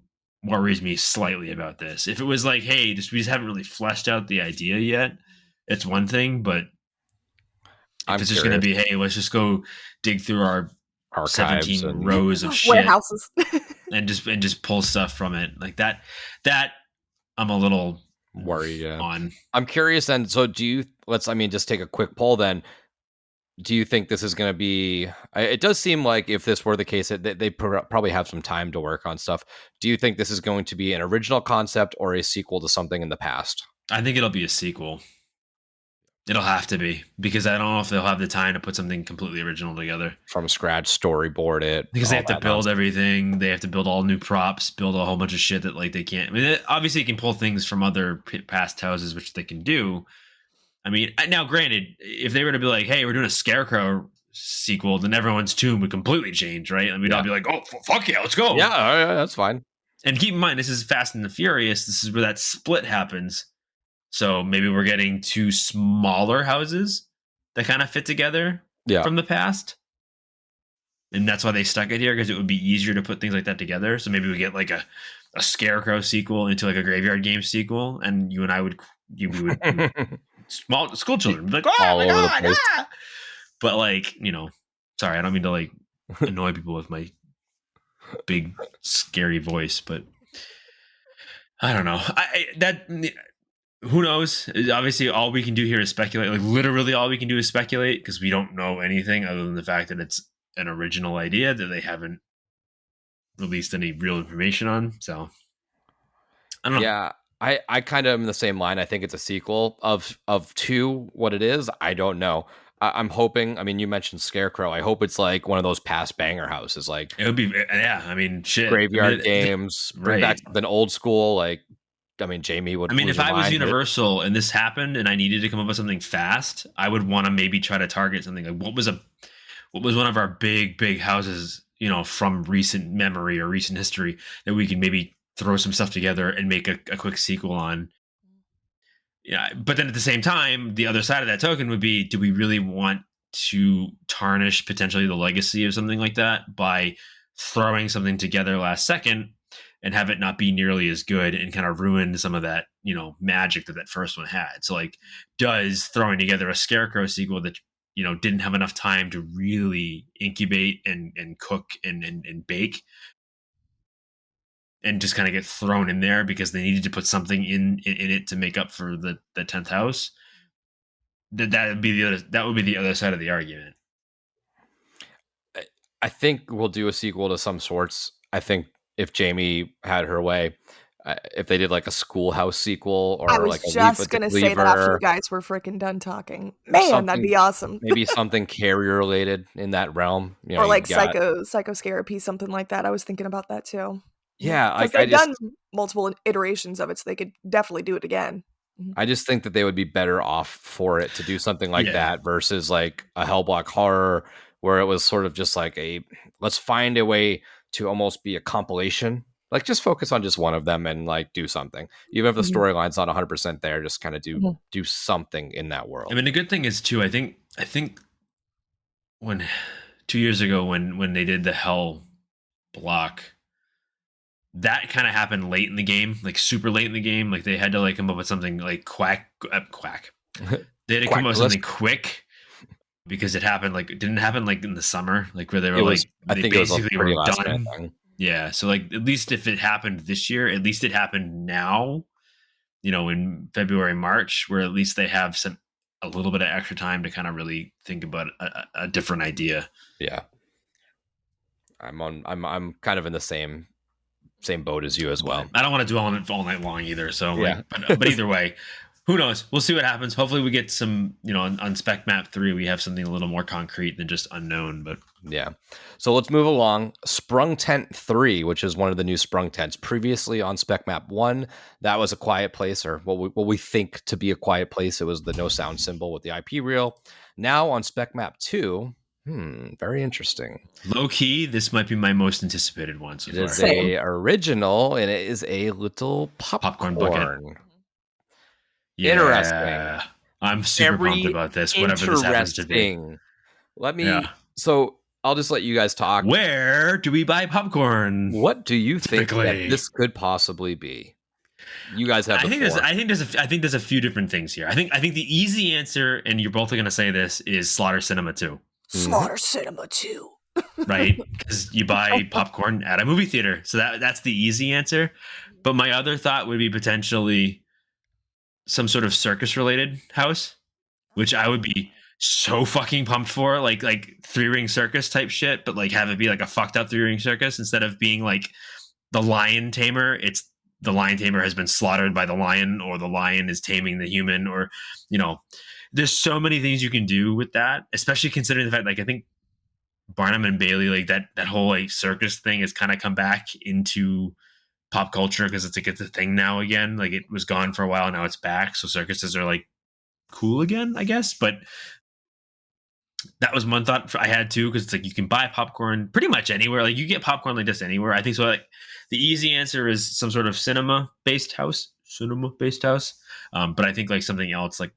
Speaker 6: worries me slightly about this. If it was like, hey, we just haven't really fleshed out the idea yet, it's one thing. But if
Speaker 1: I'm
Speaker 6: it's just going to
Speaker 1: curious.
Speaker 6: be, hey, let's just go dig through our
Speaker 1: Archives
Speaker 6: 17
Speaker 1: and
Speaker 6: rows of shit
Speaker 3: Warehouses.
Speaker 6: and just pull stuff from it like that, I'm a little
Speaker 1: worried. Yeah.
Speaker 6: on.
Speaker 1: I'm curious. And so just take a quick poll then. Do you think this is going to be? It does seem like if this were the case, they probably have some time to work on stuff. Do you think this is going to be an original concept or a sequel to something in the past?
Speaker 6: I think it'll be a sequel. It'll have to be, because I don't know if they'll have the time to put something completely original together
Speaker 1: From scratch, storyboard it.
Speaker 6: because they
Speaker 1: all
Speaker 6: have to
Speaker 1: that
Speaker 6: build
Speaker 1: nonsense.
Speaker 6: everything. They have to build all new props, build a whole bunch of shit that like they can't. I mean, obviously, you can pull things from other past houses, which they can do. I mean, now granted, if they were to be like, "Hey, we're doing a Scarecrow sequel," then everyone's tune would completely change, right? And we'd all be like, "Oh, fuck yeah, let's go!"
Speaker 1: Yeah, that's fine.
Speaker 6: And keep in mind, this is Fast and the Furious. This is where that split happens. So maybe we're getting two smaller houses that kind of fit together from the past. And that's why they stuck it here, because it would be easier to put things like that together. So maybe we get like a Scarecrow sequel into like a Graveyard Game sequel, and you and I would small school children would be like, oh
Speaker 1: All
Speaker 6: my
Speaker 1: over the
Speaker 6: god,
Speaker 1: place.
Speaker 6: ah! But like, sorry, I don't mean to like annoy people with my big scary voice, but I don't know. Who knows? Obviously, all we can do here is speculate. Like literally, all we can do is speculate because we don't know anything other than the fact that it's an original idea that they haven't released any real information on. So I don't know.
Speaker 1: Yeah, I kind of am in the same line. I think it's a sequel of two. What it is, I don't know. I'm hoping. I mean, you mentioned Scarecrow. I hope it's like one of those past banger houses, like
Speaker 6: It would be, yeah. I mean, shit.
Speaker 1: Graveyard Games. Bring back
Speaker 6: right.
Speaker 1: something old school. Like, I mean, Jamie would.
Speaker 6: I mean,
Speaker 1: lose
Speaker 6: if
Speaker 1: her
Speaker 6: I was
Speaker 1: mind, but
Speaker 6: Universal and this happened and I needed to come up with something fast, I would want to maybe try to target something like what was one of our big houses, from recent memory or recent history that we can maybe throw some stuff together and make a quick sequel on. Yeah, but then at the same time, the other side of that token would be: do we really want to tarnish potentially the legacy of something like that by throwing something together last second and have it not be nearly as good and kind of ruin some of that, magic that first one had? So like, does throwing together a Scarecrow sequel that, didn't have enough time to really incubate and cook and bake and just kind of get thrown in there because they needed to put something in it to make up for the 10th house, that would be the other side of the argument.
Speaker 1: I think we'll do a sequel to some sorts. I think if Jamie had her way, if they did like a Schoolhouse sequel or
Speaker 3: I was
Speaker 1: like a
Speaker 3: just gonna say that after you guys were freaking done talking. Man, that'd be awesome.
Speaker 1: Maybe something Carrier related in that realm,
Speaker 3: or like Psycho Scarapy, something like that. I was thinking about that too.
Speaker 1: Yeah,
Speaker 3: because they've done multiple iterations of it, so they could definitely do it again.
Speaker 1: I just think that they would be better off for it to do something like that versus like a Hellblock Horror, where it was sort of just like let's find a way to almost be a compilation. Like just focus on just one of them and like do something. Even if the storyline's not 100% there, just kind of do something in that world.
Speaker 6: I mean, the good thing is too, I think when 2 years ago when they did the Hell Block, that kind of happened late in the game, like super late in the game. Like they had to like come up with something like quack. They had to come up with something quick because it didn't happen like in the summer, like where they were they basically were done. Yeah. So like, at least if it happened this year, at least it happened now, in February, March, where at least they have a little bit of extra time to kind of really think about a different idea.
Speaker 1: Yeah. I'm kind of in the same boat as you as well.
Speaker 6: I don't want to dwell on it all night long either. So but either way, who knows? We'll see what happens. Hopefully we get some, on Spec Map 3, we have something a little more concrete than just unknown, but
Speaker 1: yeah. So let's move along. Sprung Tent 3, which is one of the new Sprung Tents previously on Spec Map 1. That was a quiet place, or what we think to be a quiet place. It was the no sound symbol with the IP reel. Now on Spec Map 2, very interesting.
Speaker 6: Low key, this might be my most anticipated one so far.
Speaker 1: It is a original, and it is a little popcorn bucket.
Speaker 6: Yeah.
Speaker 1: Interesting.
Speaker 6: I'm super pumped about this, whatever this happens to be.
Speaker 1: Let me. So I'll just let you guys talk.
Speaker 6: Where do we buy popcorn?
Speaker 1: What do you think that
Speaker 6: Typically.
Speaker 1: this could possibly be? You guys have
Speaker 6: I
Speaker 1: the
Speaker 6: think
Speaker 1: floor.
Speaker 6: I think there's a few different things here. I think the easy answer, and you're both going to say this, is Slaughter Cinema 2,
Speaker 3: Slaughter Cinema 2.
Speaker 6: right? Because you buy popcorn at a movie theater, so that's the easy answer. But my other thought would be potentially some sort of circus related house, which I would be so fucking pumped for, like Three Ring Circus type shit, but like have it be like a fucked up Three Ring Circus instead of being like the lion tamer. It's the lion tamer has been slaughtered by the lion, or the lion is taming the human, or there's so many things you can do with that, especially considering the fact, like, I think Barnum and Bailey, like that whole like circus thing has kind of come back into pop culture because it's a thing now again. Like, it was gone for a while, now it's back, so circuses are like cool again, I guess. But that was one thought I had too, because it's like you can buy popcorn pretty much anywhere. Like, you get popcorn like this anywhere. I think so. Like, the easy answer is some sort of cinema based house. But I think like something else, like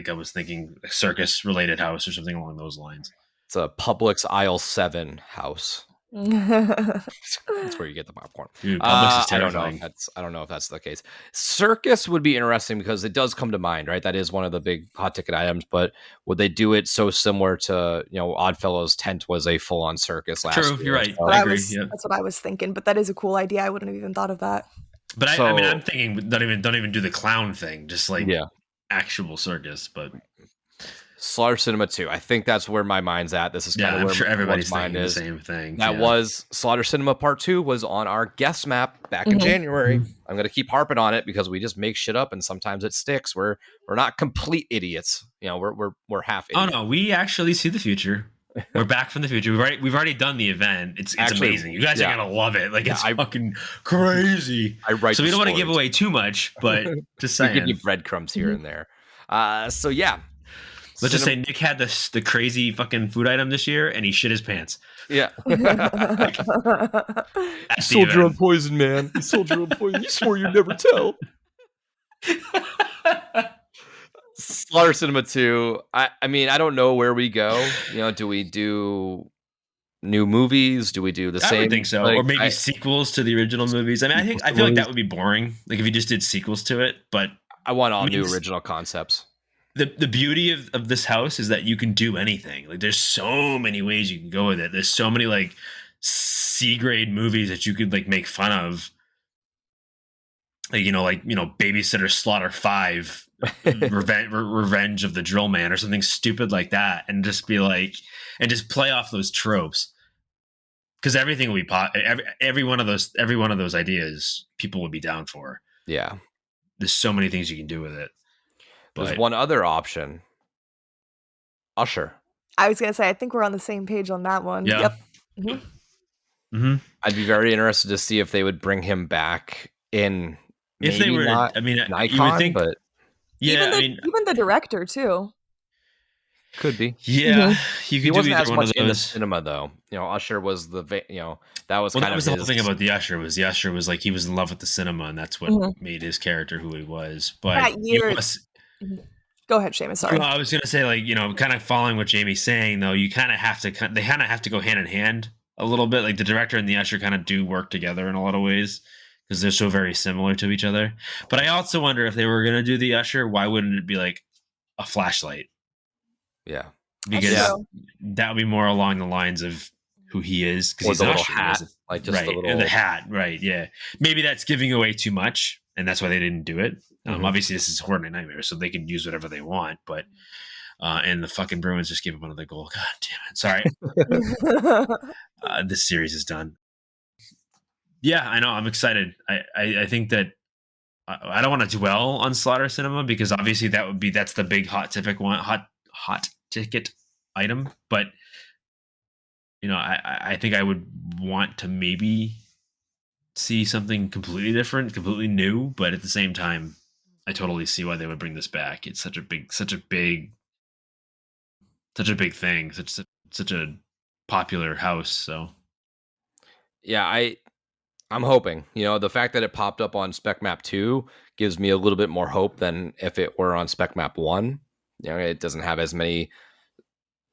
Speaker 6: I was thinking, a circus related house or something along those lines.
Speaker 1: It's a Publix aisle 7 house. That's where you get the popcorn.
Speaker 6: Dude, Publix is
Speaker 1: I don't know
Speaker 6: terrifying.
Speaker 1: if that's the case. Circus would be interesting because it does come to mind, right? That is one of the big hot ticket items. But would they do it so similar to, Oddfellows Tent was a full on circus last year?
Speaker 6: True, you're right.
Speaker 1: So,
Speaker 6: I agree. Yeah.
Speaker 3: That's what I was thinking, but that is a cool idea. I wouldn't have even thought of that.
Speaker 6: But
Speaker 1: So-
Speaker 6: I mean, I'm thinking don't even do the clown thing, just like
Speaker 1: yeah.
Speaker 6: actual circus. But
Speaker 1: Slaughter Cinema 2. I think that's where my mind's at. This is kind
Speaker 6: yeah,
Speaker 1: of
Speaker 6: I'm
Speaker 1: where
Speaker 6: sure everybody's
Speaker 1: everyone's mind
Speaker 6: thinking the
Speaker 1: is.
Speaker 6: same thing.
Speaker 1: That
Speaker 6: yeah.
Speaker 1: was Slaughter Cinema Part 2 was on our guest map back in January. I'm going to keep harping on it because we just make shit up and sometimes it sticks. We're not complete idiots. We're half
Speaker 6: Oh
Speaker 1: idiots.
Speaker 6: no, we actually see the future. We're back from the future. We've already done the event. It's
Speaker 1: Actually,
Speaker 6: amazing. You guys
Speaker 1: yeah.
Speaker 6: are gonna love it. Like,
Speaker 1: Yeah,
Speaker 6: it's fucking crazy.
Speaker 1: I write
Speaker 6: So we
Speaker 1: the
Speaker 6: don't want to give
Speaker 1: stories.
Speaker 6: away too much, but just
Speaker 1: We give
Speaker 6: saying.
Speaker 1: you breadcrumbs here and there. So yeah.
Speaker 6: Let's just say Nick had the crazy fucking food item this year, and he shit his pants.
Speaker 1: Yeah.
Speaker 6: At the
Speaker 1: Sold your own
Speaker 6: event.
Speaker 1: poison, man. You sold your own poison. You swore you'd never tell. Slaughter Cinema 2. I mean, I don't know where we go. Do we do new movies? Do we do the same?
Speaker 6: I would think so,
Speaker 1: like,
Speaker 6: or maybe sequels to the original movies. I mean, I feel like that would be boring. Like, if you just did sequels to it. But
Speaker 1: I want all
Speaker 6: I mean,
Speaker 1: new
Speaker 6: it's-
Speaker 1: original concepts.
Speaker 6: the beauty of this house is that you can do anything. Like, there's so many ways you can go with it. There's so many like C grade movies that you could like make fun of. Like, Babysitter Slaughter 5, Revenge of the Drill Man, or something stupid like that, and just be like, and just play off those tropes. Because everything will be every one of those ideas people would be down for.
Speaker 1: Yeah.
Speaker 6: There's so many things you can do with it.
Speaker 1: There's
Speaker 6: But
Speaker 1: one other option. Usher.
Speaker 3: I was gonna say, I think we're on the same page on that one.
Speaker 6: yeah.
Speaker 3: Yep. Mhm.
Speaker 6: Mm-hmm.
Speaker 1: I'd be very interested to see if they would bring him back in.
Speaker 6: If they
Speaker 1: maybe
Speaker 6: were,
Speaker 1: not
Speaker 6: I mean,
Speaker 1: an
Speaker 6: you
Speaker 1: icon,
Speaker 6: would think,
Speaker 1: but
Speaker 6: yeah,
Speaker 3: Even the director too.
Speaker 1: could be.
Speaker 6: yeah, you
Speaker 1: He
Speaker 6: could do
Speaker 1: wasn't
Speaker 6: either
Speaker 1: as
Speaker 6: one of
Speaker 1: much in the
Speaker 6: those.
Speaker 1: cinema though. Usher was that was
Speaker 6: Well,
Speaker 1: kind
Speaker 6: that was
Speaker 1: of
Speaker 6: the whole thing about the Usher. The Usher was like, he was in love with the cinema, and that's what
Speaker 3: Mhm.
Speaker 6: made his character who he was. But
Speaker 3: That year-
Speaker 6: you must-
Speaker 3: Go ahead, Seamus. Sorry.
Speaker 6: Well, I was gonna say, like, kind of following what Jamie's saying, though, they kind of have to go hand in hand a little bit. Like, the director and the Usher kind of do work together in a lot of ways because they're so very similar to each other. But I also wonder, if they were gonna do the Usher, why wouldn't it be like a flashlight?
Speaker 1: Yeah.
Speaker 3: That's
Speaker 6: Because
Speaker 3: true.
Speaker 6: that would be more along the lines of who he is, because
Speaker 1: Or
Speaker 6: he's
Speaker 1: the
Speaker 6: an
Speaker 1: little
Speaker 6: Usher,
Speaker 1: hat,
Speaker 6: is-
Speaker 1: like just
Speaker 6: right,
Speaker 1: the little
Speaker 6: the hat, right? Yeah, maybe that's giving away too much, and that's why they didn't do it.
Speaker 1: Mhm.
Speaker 6: Obviously, this is Horror Night Nightmare, so they can use whatever they want. But and the fucking Bruins just gave up another goal. God damn it! Sorry, this series is done. Yeah, I know. I'm excited. I think that I don't want to dwell on Slaughter Cinema, because obviously that's the big hot ticket item. But I think I would want to maybe see something completely different, completely new. But at the same time, I totally see why they would bring this back. It's such a big thing, such a popular house. So
Speaker 1: Yeah, I'm hoping. The fact that it popped up on Spec Map 2 gives me a little bit more hope than if it were on Spec Map 1. It doesn't have as many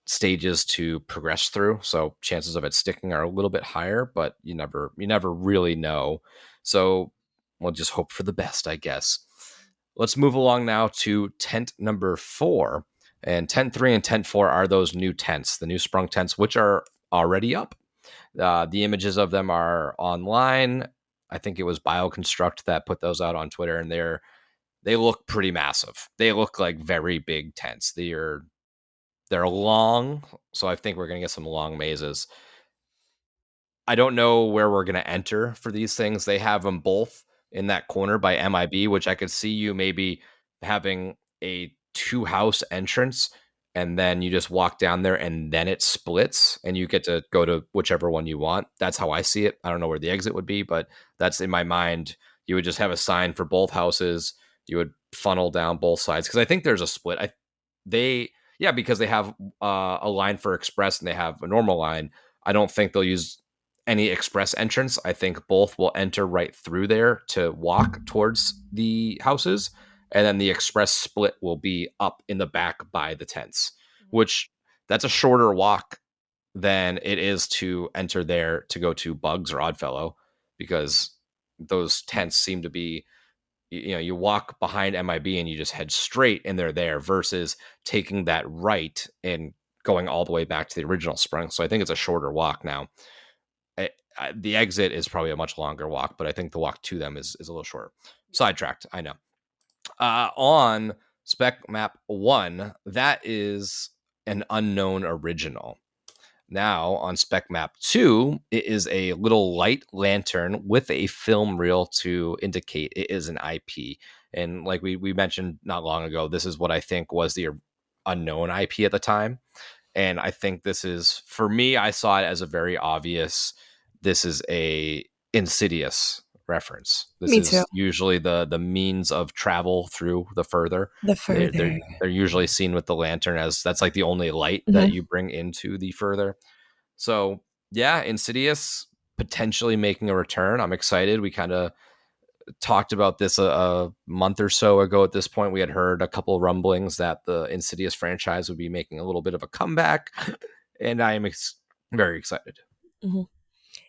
Speaker 1: stages to progress through, so chances of it sticking are a little bit higher, but you never really know. So we'll just hope for the best, I guess. Let's move along now to tent number 4. And tent 3 and tent 4 are those new tents, the new sprung tents, which are already up. The images of them are online. I think it was Bioconstruct that put those out on Twitter, and they look pretty massive. They look like very big tents. They're long, so I think we're gonna get some long mazes. I don't know where we're gonna enter for these things. They have them both in that corner by MIB, which I could see you maybe having a 2-house entrance, and then you just walk down there, and then it splits, and you get to go to whichever one you want. That's how I see it. I don't know where the exit would be, but that's in my mind. You would just have a sign for both houses. You would funnel down both sides, because I think there's a split. Because they have a line for express and they have a normal line. I don't think they'll use any express entrance. I think both will enter right through there to walk towards the houses, and then the express split will be up in the back by the tents, which that's a shorter walk than it is to enter there to go to Bugs or Oddfellow, because those tents seem to be, you walk behind MIB and you just head straight and they're there, versus taking that right and going all the way back to the original sprung. So I think it's a shorter walk now. The exit is probably a much longer walk, but I think the walk to them is a little shorter. Sidetracked, I know. On Spec Map 1, that is an unknown original. Now, on Spec Map 2, it is a little light lantern with a film reel to indicate it is an IP. And like we mentioned not long ago, this is what I think was the unknown IP at the time. And I think this is, for me, I saw it as a very obvious, this is a Insidious reference. This
Speaker 3: Me
Speaker 1: is
Speaker 3: too.
Speaker 1: usually the means of travel through the further.
Speaker 3: The further.
Speaker 1: They're usually seen with the lantern, as that's like the only light that you bring into the further. So yeah, Insidious potentially making a return. I'm excited. We kind of talked about this a month or so ago. At this point, we had heard a couple rumblings that the Insidious franchise would be making a little bit of a comeback, and I am very excited.
Speaker 3: Mhm.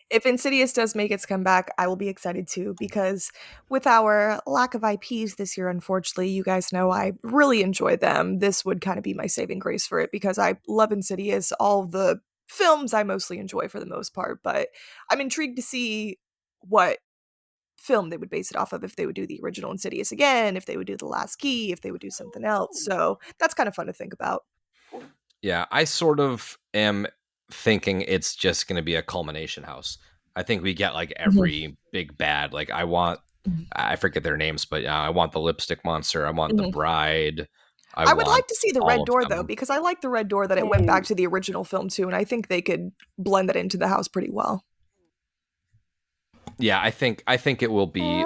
Speaker 3: If Insidious does make its comeback, I will be excited too, because with our lack of IPs this year, unfortunately, you guys know I really enjoy them. This would kind of be my saving grace for it, because I love Insidious. All the films I mostly enjoy for the most part, but I'm intrigued to see what film they would base it off of, if they would do the original Insidious again, if they would do The Last Key, if they would do something else. So that's kind of fun to think about.
Speaker 1: Yeah, I sort of am thinking it's just going to be a culmination house. I think we get like every big bad. Like I forget their names, but I want the lipstick monster. I want the bride.
Speaker 3: I would
Speaker 1: want
Speaker 3: like to see the
Speaker 1: all
Speaker 3: red
Speaker 1: of
Speaker 3: door,
Speaker 1: them.
Speaker 3: though, because I like the red door that it went back to the original film too, and I think they could blend that into the house pretty well.
Speaker 1: Yeah, I think it will be.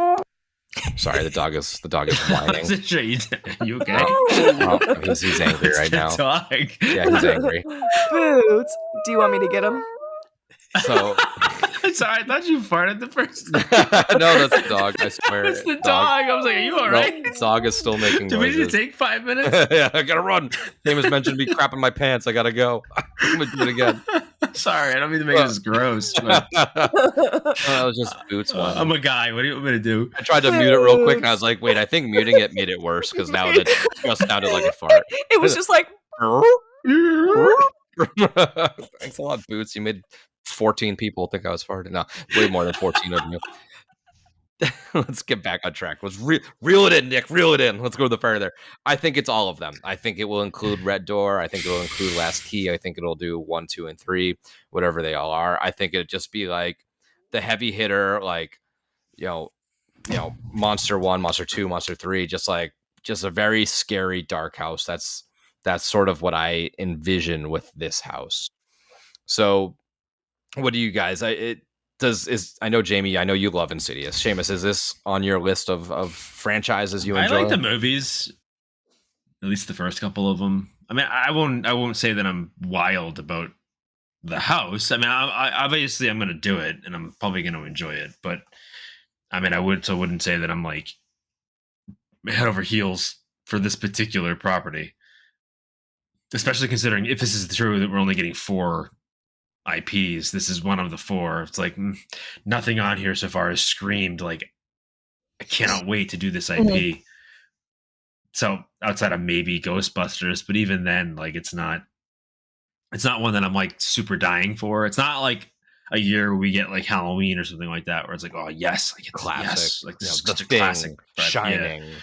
Speaker 1: Sorry, the dog is whining.
Speaker 6: You okay?
Speaker 1: He's angry right now.
Speaker 6: Dog.
Speaker 1: Yeah, he's angry.
Speaker 3: Boots, do you want me to get him?
Speaker 1: So
Speaker 6: sorry, I thought you farted the first time.
Speaker 1: No, that's the dog. I swear.
Speaker 6: It's the dog. I was like, are you all right?
Speaker 1: No, dog is still making
Speaker 6: Do we
Speaker 1: noises.
Speaker 6: need to take 5 minutes?
Speaker 1: Yeah, I gotta run. Name has mentioned me crapping my pants. I gotta go. I'm gonna do it again.
Speaker 6: Sorry, I don't mean to make this gross. But,
Speaker 1: That was just Boots one.
Speaker 6: I'm a guy. What do you want me to do?
Speaker 1: I tried to mute it real quick, and I was like, wait, I think muting it made it worse, because now it just sounded like a fart.
Speaker 3: It was just like.
Speaker 1: Thanks a lot, Boots. You made 14 people think I was farting. No, way more than 14 of you. Let's get back on track. Let's reel it in, Nick. Reel it in. Let's go the further. I think it's all of them. I think it will include Red Door. I think it will include Last Key. I think it'll do 1, 2, and 3, whatever they all are. I think it'd just be like the heavy hitter, like Monster 1, Monster 2, Monster 3, just a very scary dark house. That's sort of what I envision with this house. So, what do you guys? I know, Jamie, I know you love Insidious. Seamus, is this on your list of franchises you enjoy?
Speaker 6: I like the movies, at least the first couple of them. I mean, I won't say that I'm wild about the house. I mean, I obviously I'm going to do it, and I'm probably going to enjoy it. But I mean, I wouldn't say that I'm like head over heels for this particular property. especially considering if this is true that we're only getting 4 IPs, this is one of the 4. It's like nothing on here so far has screamed like I cannot wait to do this IP.
Speaker 3: Mhm.
Speaker 6: So outside of maybe Ghostbusters, but even then, like it's not one that I'm like super dying for. It's not like a year where we get like Halloween or something like that, where it's like, oh yes, like it's
Speaker 1: Classic.
Speaker 6: yes, like this is
Speaker 1: The
Speaker 6: such a
Speaker 1: Thing,
Speaker 6: classic. But yeah,
Speaker 1: Shining.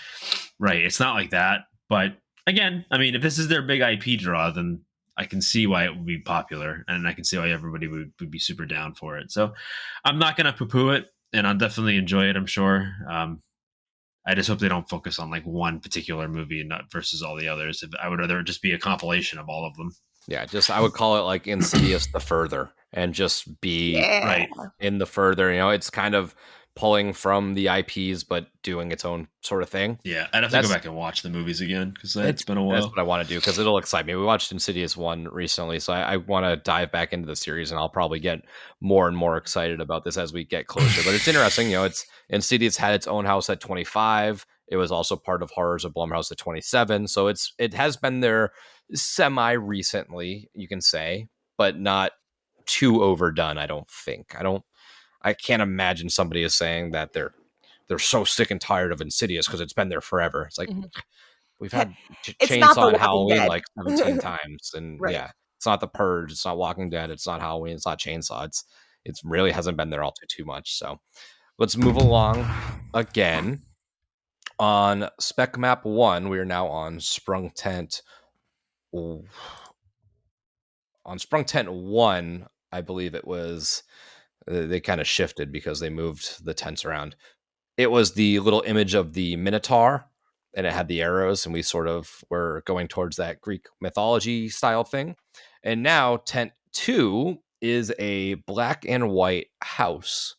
Speaker 6: right. It's not like that. But again, I mean, if this is their big IP draw, then I can see why it would be popular, and I can see why everybody would be super down for it. So I'm not gonna poo-poo it, and I'll definitely enjoy it. I'm sure. I just hope they don't focus on like one particular movie and not versus all the others. I would rather it just be a compilation of all of them.
Speaker 1: Yeah, just I would call it like Insidious the Further, and just be
Speaker 3: Yeah.
Speaker 6: Right.
Speaker 1: in the Further. You know, it's kind of pulling from the IPs, but doing its own sort of thing.
Speaker 6: Yeah, I'd have to go back and watch the movies again because it's been a
Speaker 1: That's
Speaker 6: while.
Speaker 1: what I want to do because it'll excite me. We watched Insidious 1 recently, so I want to dive back into the series, and I'll probably get more and more excited about this as we get closer. But it's interesting, you know, it's Insidious had its own house at 25. It was also part of Horrors of Blumhouse at 27. So it has been there semi recently, you can say, but not too overdone, I don't think. I can't imagine somebody is saying that they're so sick and tired of Insidious because it's been there forever. It's like
Speaker 3: Mhm.
Speaker 1: we've had
Speaker 3: It's not The
Speaker 1: Chainsaw and
Speaker 3: Walking
Speaker 1: Halloween
Speaker 3: Dead.
Speaker 1: like 17 times, and
Speaker 3: Right.
Speaker 1: yeah, it's not The Purge, it's not Walking Dead, it's not Halloween, it's not Chainsaw. It's really hasn't been there all too much. So let's move along again. On Spec Map 1, we are now on Sprung Tent. On Sprung Tent 1, I believe it was they kind of shifted because they moved the tents around. It was the little image of the Minotaur, and it had the arrows, and we sort of were going towards that Greek mythology style thing. And now tent 2 is a black and white house.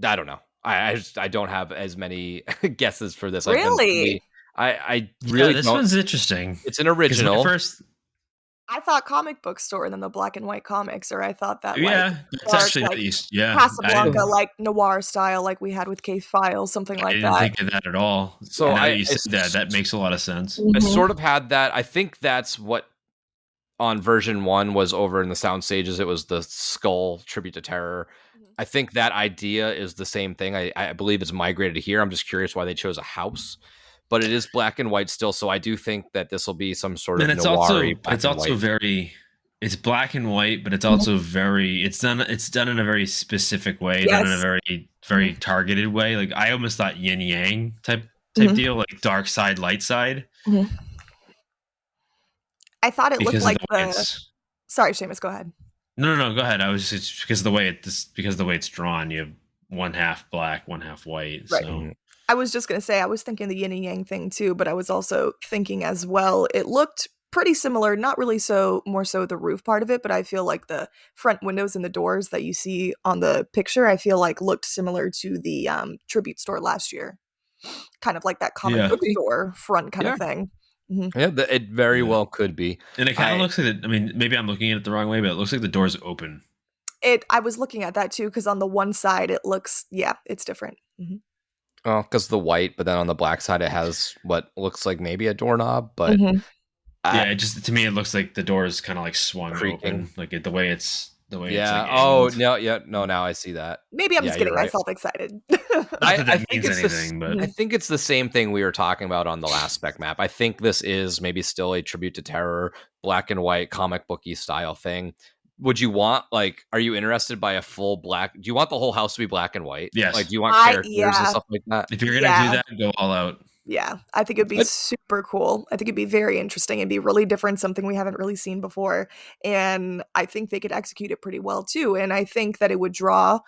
Speaker 1: I don't know. I don't have as many guesses for this.
Speaker 3: Really?
Speaker 1: I really
Speaker 6: this
Speaker 1: don't.
Speaker 6: one's interesting.
Speaker 1: It's an
Speaker 6: 'Cause
Speaker 1: original.
Speaker 6: my first,
Speaker 3: I thought comic book store and then the black and white comics, or I thought that
Speaker 6: yeah, that's
Speaker 3: dark,
Speaker 6: actually
Speaker 3: like,
Speaker 6: nice. Yeah,
Speaker 3: Casablanca, like noir style, like we had with Cave Files, something
Speaker 6: I
Speaker 3: like
Speaker 6: didn't
Speaker 3: that.
Speaker 6: think of that at all.
Speaker 1: So
Speaker 6: And now
Speaker 1: I
Speaker 6: that you said that makes a lot of sense.
Speaker 1: I
Speaker 3: Mhm.
Speaker 1: sort of had that. I think that's what on version 1 was over in the sound stages. It was the skull tribute to terror.
Speaker 3: Mhm.
Speaker 1: I think that idea is the same thing. I believe it's migrated here. I'm just curious why they chose a house, but it is black and white still. So I do think that this will be some sort of
Speaker 6: And it's
Speaker 1: noir-y
Speaker 6: also
Speaker 1: black and white.
Speaker 6: very, it's black and white, but it's also very, it's done in a very specific way, done in a
Speaker 3: Yes.
Speaker 6: very targeted way. Like I almost thought yin yang type
Speaker 3: Mhm.
Speaker 6: deal, like dark side, light side.
Speaker 3: Mhm. I thought it looked
Speaker 6: Because
Speaker 3: like
Speaker 6: of the way
Speaker 3: the.
Speaker 6: it's
Speaker 3: Sorry, Seamus, go ahead.
Speaker 6: no, go ahead. I was just because of the way it's drawn. You have one half black, one half white.
Speaker 3: Right.
Speaker 6: So
Speaker 3: I was just gonna say I was thinking the yin and yang thing too, but I was also thinking as well. It looked pretty similar, not really so more so the roof part of it, but I feel like the front windows and the doors that you see on the picture, I feel like looked similar to the tribute store last year, kind of like that comic
Speaker 6: Yeah.
Speaker 3: book store front kind
Speaker 1: Yeah.
Speaker 3: of thing. Mhm.
Speaker 1: Yeah, it very
Speaker 6: Yeah.
Speaker 1: well could be.
Speaker 6: and it kind of looks like I mean, maybe I'm looking at it the wrong way, but it looks like the door's open.
Speaker 3: I was looking at that too because on the one side it looks, yeah, it's different. Mhm.
Speaker 1: Oh, because the white, but then on the black side it has what looks like maybe a doorknob, but
Speaker 3: Mhm.
Speaker 6: Yeah, it just to me it looks like the door is kind of like swung
Speaker 1: Creaking.
Speaker 6: open, like the way it's
Speaker 1: yeah.
Speaker 6: like
Speaker 1: Oh
Speaker 6: angled.
Speaker 1: no, yeah, no. Now I see that.
Speaker 3: Maybe I'm
Speaker 1: Yeah,
Speaker 3: just getting
Speaker 1: you're right.
Speaker 3: myself excited.
Speaker 6: Not that
Speaker 1: I
Speaker 6: that
Speaker 1: think
Speaker 6: means
Speaker 1: it's
Speaker 6: anything, but
Speaker 1: I think it's the same thing we were talking about on the last spec map. I think this is maybe still a tribute to terror, black and white comic booky style thing. Would you want are you interested by a full black? Do you want the whole house to be black and white?
Speaker 6: Yes.
Speaker 1: Like, do you want
Speaker 3: I-
Speaker 1: characters and
Speaker 3: yeah.
Speaker 1: stuff like that?
Speaker 6: if you're gonna
Speaker 3: Yeah.
Speaker 6: do that, go all out.
Speaker 3: Yeah, I think it'd be
Speaker 1: But-
Speaker 3: super cool. I think it'd be very interesting. It'd be really different, something we haven't really seen before. And I think they could execute it pretty well too. And I think that it would draw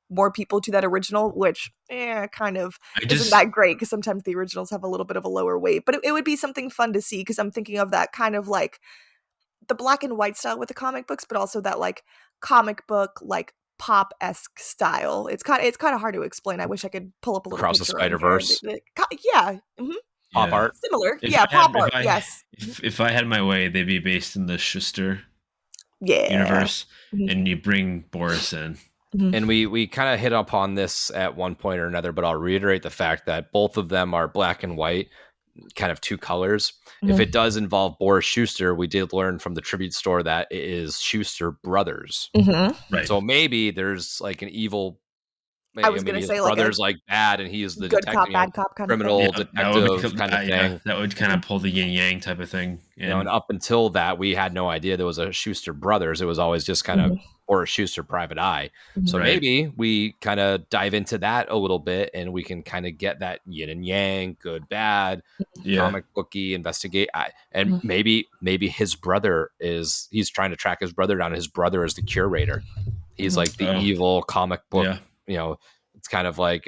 Speaker 3: more people to that original, which kind of
Speaker 6: I
Speaker 3: isn't
Speaker 6: just
Speaker 3: that great because sometimes the originals have a little bit of a lower weight. But it would be something fun to see because I'm thinking of that kind of like the black and white style with the comic books, but also that like comic book like pop-esque style. It's kind of hard to explain. I wish I could pull up a little
Speaker 1: Across the
Speaker 3: picture on here.
Speaker 1: Spider-Verse.
Speaker 3: Yeah, mhm.
Speaker 1: Pop
Speaker 6: yeah.
Speaker 1: art.
Speaker 3: Similar.
Speaker 6: If
Speaker 3: Yeah,
Speaker 6: I had-
Speaker 3: pop art.
Speaker 6: if I-
Speaker 3: Yes.
Speaker 6: If I had my way, they'd be based in the Schuster
Speaker 3: Yeah.
Speaker 6: universe,
Speaker 3: Mhm.
Speaker 6: and you bring Boris in.
Speaker 1: And we kind of hit upon this at one point or another, but I'll reiterate the fact that both of them are black and white. kind of two colors. If it does involve Boris Schuster, we did learn from the tribute store that it is Schuster Brothers.
Speaker 6: Right.
Speaker 1: So maybe there's like an evil.
Speaker 3: I was
Speaker 1: Maybe
Speaker 3: gonna
Speaker 1: his
Speaker 3: say, like, a
Speaker 1: brother's like bad, and he's the
Speaker 3: good
Speaker 1: detective,
Speaker 3: cop, bad cop kind of thing.
Speaker 1: criminal
Speaker 6: that would
Speaker 1: detective kind of thing.
Speaker 6: that would kind of pull the yin yang type of thing.
Speaker 1: And up until that, we had no idea there was a Schuster Brothers. It was always just kind of or a Schuster Private Eye. So
Speaker 6: Right.
Speaker 1: maybe we kind of dive into that a little bit, and we can kind of get that yin and yang, good, bad, comic booky, investigate, and maybe his brother he's trying to track his brother down. His brother is the curator. He's like the evil comic book. It's kind of like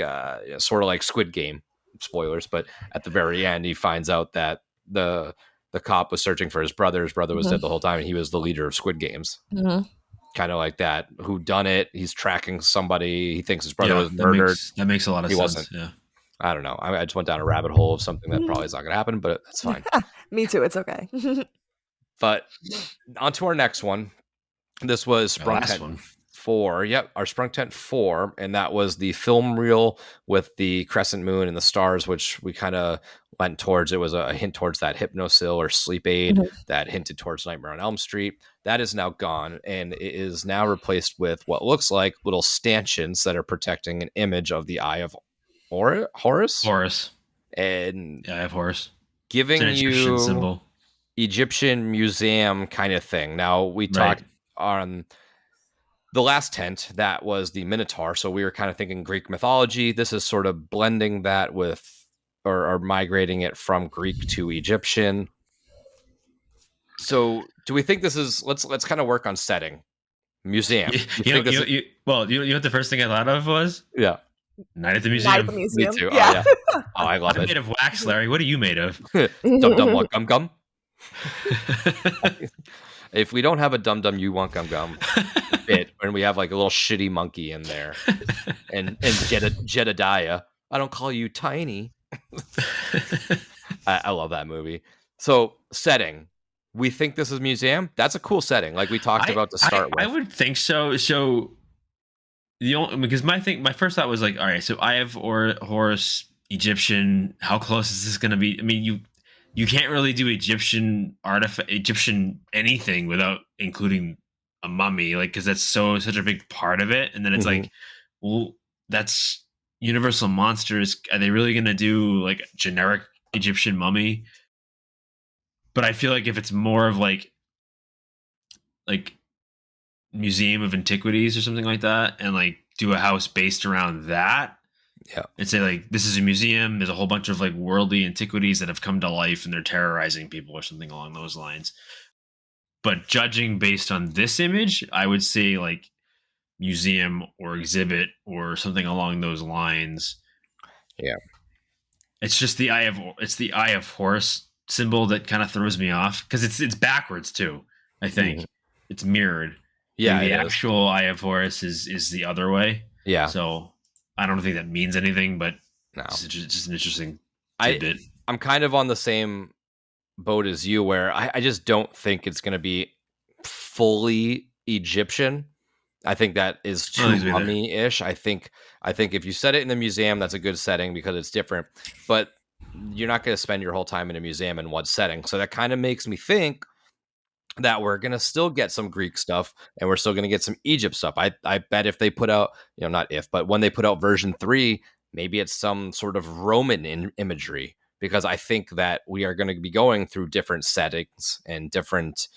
Speaker 1: sort of like Squid Game. Spoilers, but at the very end, he finds out that the cop was searching for his brother. His brother was dead the whole time, and he was the leader of Squid Games. Kind of like that. Who done it? He's tracking somebody. He thinks his brother was murdered.
Speaker 6: That makes a lot of
Speaker 1: He
Speaker 6: sense.
Speaker 1: wasn't.
Speaker 6: Yeah.
Speaker 1: I don't know. I just went down a rabbit hole of something that probably is not going to happen, but that's fine.
Speaker 3: Me too. It's okay.
Speaker 1: But on to our next one. This was
Speaker 6: Our
Speaker 1: Sprung
Speaker 6: last
Speaker 1: Tent
Speaker 6: one.
Speaker 1: 4. Yep, our Sprung Tent 4, and that was the film reel with the crescent moon and the stars, which we kind of went towards. It was a hint towards that Hypnosil or sleep aid that hinted towards Nightmare on Elm Street. That is now gone, and it is now replaced with what looks like little stanchions that are protecting an image of the Eye of Horus.
Speaker 6: Horus.
Speaker 1: And
Speaker 6: Eye of Horus.
Speaker 1: Giving
Speaker 6: It's an Egyptian symbol.
Speaker 1: Egyptian museum kind of thing. Now, we talked on the last tent, that was the Minotaur. So we were kind of thinking Greek mythology. This is sort of blending that with, or migrating it from Greek to Egyptian. So do we think this is, let's kind of work on setting. Museum.
Speaker 6: You know what the first thing I thought of was?
Speaker 1: Yeah.
Speaker 6: Night at the Museum.
Speaker 3: Night at the Museum.
Speaker 1: Me too.
Speaker 3: Yeah.
Speaker 1: Oh, yeah. Oh, I love
Speaker 6: I'm
Speaker 1: it.
Speaker 6: made of wax, Larry. What are you made of?
Speaker 1: Dum dum want gum gum. If we don't have a dum dum, you want gum gum bit, and we have like a little shitty monkey in there, and Jedediah. I don't call you tiny. I love that movie. So setting, we think this is museum. That's a cool setting, like we talked about to start with.
Speaker 6: I would think so. So because my first thought was like, all right, so I have Horus Egyptian. How close is this going to be? I mean, you can't really do Egyptian anything without including a mummy, like, because that's such a big part of it. And then it's like, well, that's Universal Monsters. Are they really going to do like generic Egyptian mummy? But I feel like if it's more of like Museum of Antiquities or something like that, and like do a house based around that.
Speaker 1: Yeah.
Speaker 6: And say like, this is a museum. There's a whole bunch of like worldly antiquities that have come to life and they're terrorizing people or something along those lines. But judging based on this image, I would say like museum or exhibit or something along those lines.
Speaker 1: Yeah.
Speaker 6: It's just the Eye of Horus symbol that kind of throws me off, because it's backwards too. I think it's mirrored.
Speaker 1: Yeah.
Speaker 6: The actual Eye of Horus is the other way.
Speaker 1: Yeah.
Speaker 6: So I don't think that means anything, but
Speaker 1: no,
Speaker 6: it's just an interesting tidbit.
Speaker 1: I'm kind of on the same boat as you, where I just don't think it's going to be fully Egyptian. I think that is too mummy-ish. I think if you set it in the museum, that's a good setting because it's different. But you're not going to spend your whole time in a museum in one setting. So that kind of makes me think that we're going to still get some Greek stuff and we're still going to get some Egypt stuff. I bet if they put out, not if, but when they put out version 3, maybe it's some sort of Roman imagery, because I think that we are going to be going through different settings and different,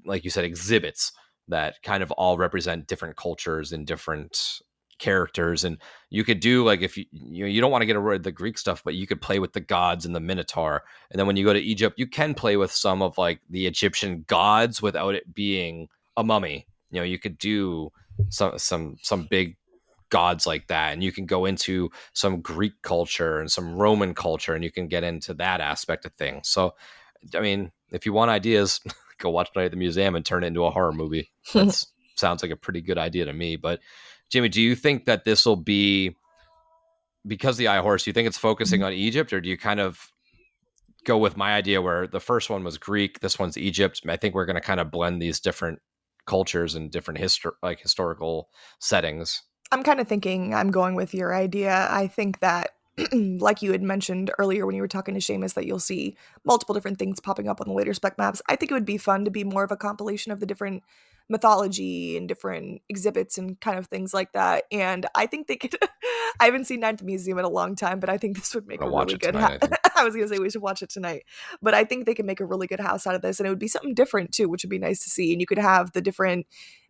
Speaker 1: like you said, exhibits that kind of all represent different cultures and different characters. And you could do like, if you don't want to get rid of the Greek stuff, but you could play with the gods and the Minotaur. And then when you go to Egypt, you can play with some of like the Egyptian gods without it being a mummy. You could do some big gods like that, and you can go into some Greek culture and some Roman culture, and you can get into that aspect of things. So I mean, if you want ideas, go watch Night at the Museum and turn it into a horror movie. That sounds like a pretty good idea to me. But Jimmy, do you think that this will be, because the Eye of Horus, do you think it's focusing on Egypt, or do you kind of go with my idea where the first one was Greek, this one's Egypt? I think we're going to kind of blend these different cultures and different historical settings.
Speaker 3: I'm kind of thinking I'm going with your idea. I think that like you had mentioned earlier when you were talking to Seamus, that you'll see multiple different things popping up on the later spec maps. I think it would be fun to be more of a compilation of the different mythology and different exhibits and kind of things like that. And I think they could. I haven't seen Ninth Museum in a long time, but I think this would make
Speaker 1: I'm
Speaker 3: a
Speaker 1: gonna watch
Speaker 3: really
Speaker 1: it
Speaker 3: good.
Speaker 1: tonight, I think.
Speaker 3: I was gonna say we should watch it tonight, but I think they could make a really good house out of this, and it would be something different too, which would be nice to see. And you could have the different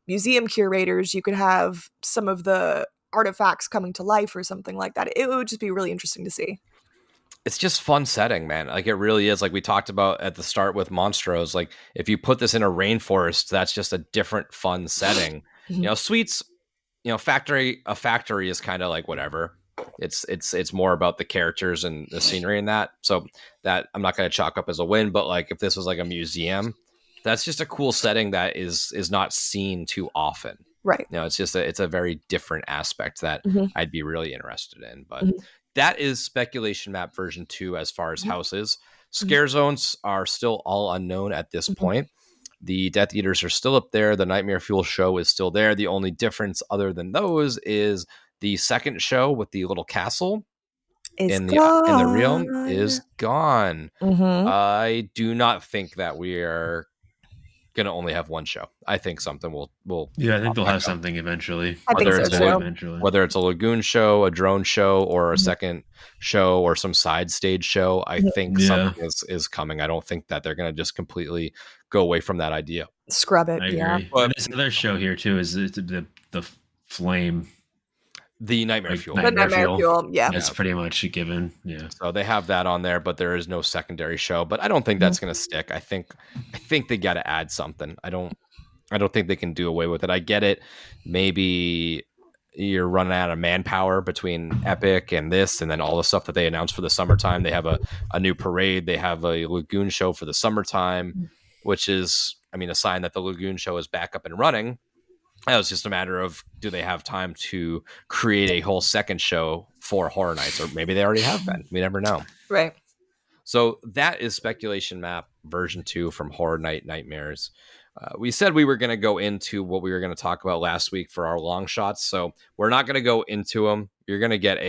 Speaker 3: museum curators. You could have some of the artifacts coming to life or something like that. It would just be really interesting to see.
Speaker 1: It's just fun setting, man. Like it really is. Like we talked about at the start with Monstros. Like if you put this in a rainforest, that's just a different fun setting. Sweets, a factory is kind of like whatever. It's more about the characters and the scenery and that. So that I'm not going to chalk up as a win. But like if this was like a museum, that's just a cool setting that is not seen too often.
Speaker 3: Right.
Speaker 1: It's just it's a very different aspect that I'd be really interested in. But that is speculation map version 2 as far as houses. Scare zones are still all unknown at this point. The Death Eaters are still up there. The Nightmare Fuel show is still there. The only difference other than those is the second show with the little castle in the realm is gone. I do not think that we are going to only have one show. I think something will
Speaker 6: I think they'll
Speaker 1: back
Speaker 6: have
Speaker 1: up.
Speaker 6: something eventually.
Speaker 3: I think so too.
Speaker 6: Eventually.
Speaker 1: Whether it's a lagoon show, a drone show, or a second show, or some side stage show, I think something is coming. I don't think that they're going to just completely go away from that idea.
Speaker 3: Scrub it.
Speaker 6: I agree.
Speaker 3: Yeah.
Speaker 6: And this other show here too is the flame.
Speaker 1: The Nightmare Fuel.
Speaker 3: The Nightmare Fuel. Yeah.
Speaker 6: That's pretty much a given. Yeah.
Speaker 1: So they have that on there, but there is no secondary show. But I don't think that's going to stick. I think they got to add something. I don't think they can do away with it. I get it. Maybe you're running out of manpower between Epic and this, and then all the stuff that they announced for the summertime. They have a new parade. They have a lagoon show for the summertime, which is, a sign that the lagoon show is back up and running. It was just a matter of, do they have time to create a whole second show for Horror Nights? Or maybe they already have been. We never know.
Speaker 3: Right.
Speaker 1: So that is Speculation Map version 2 from Horror Night Nightmares. We said we were going to go into what we were going to talk about last week for our long shots. So we're not going to go into them. You're going to get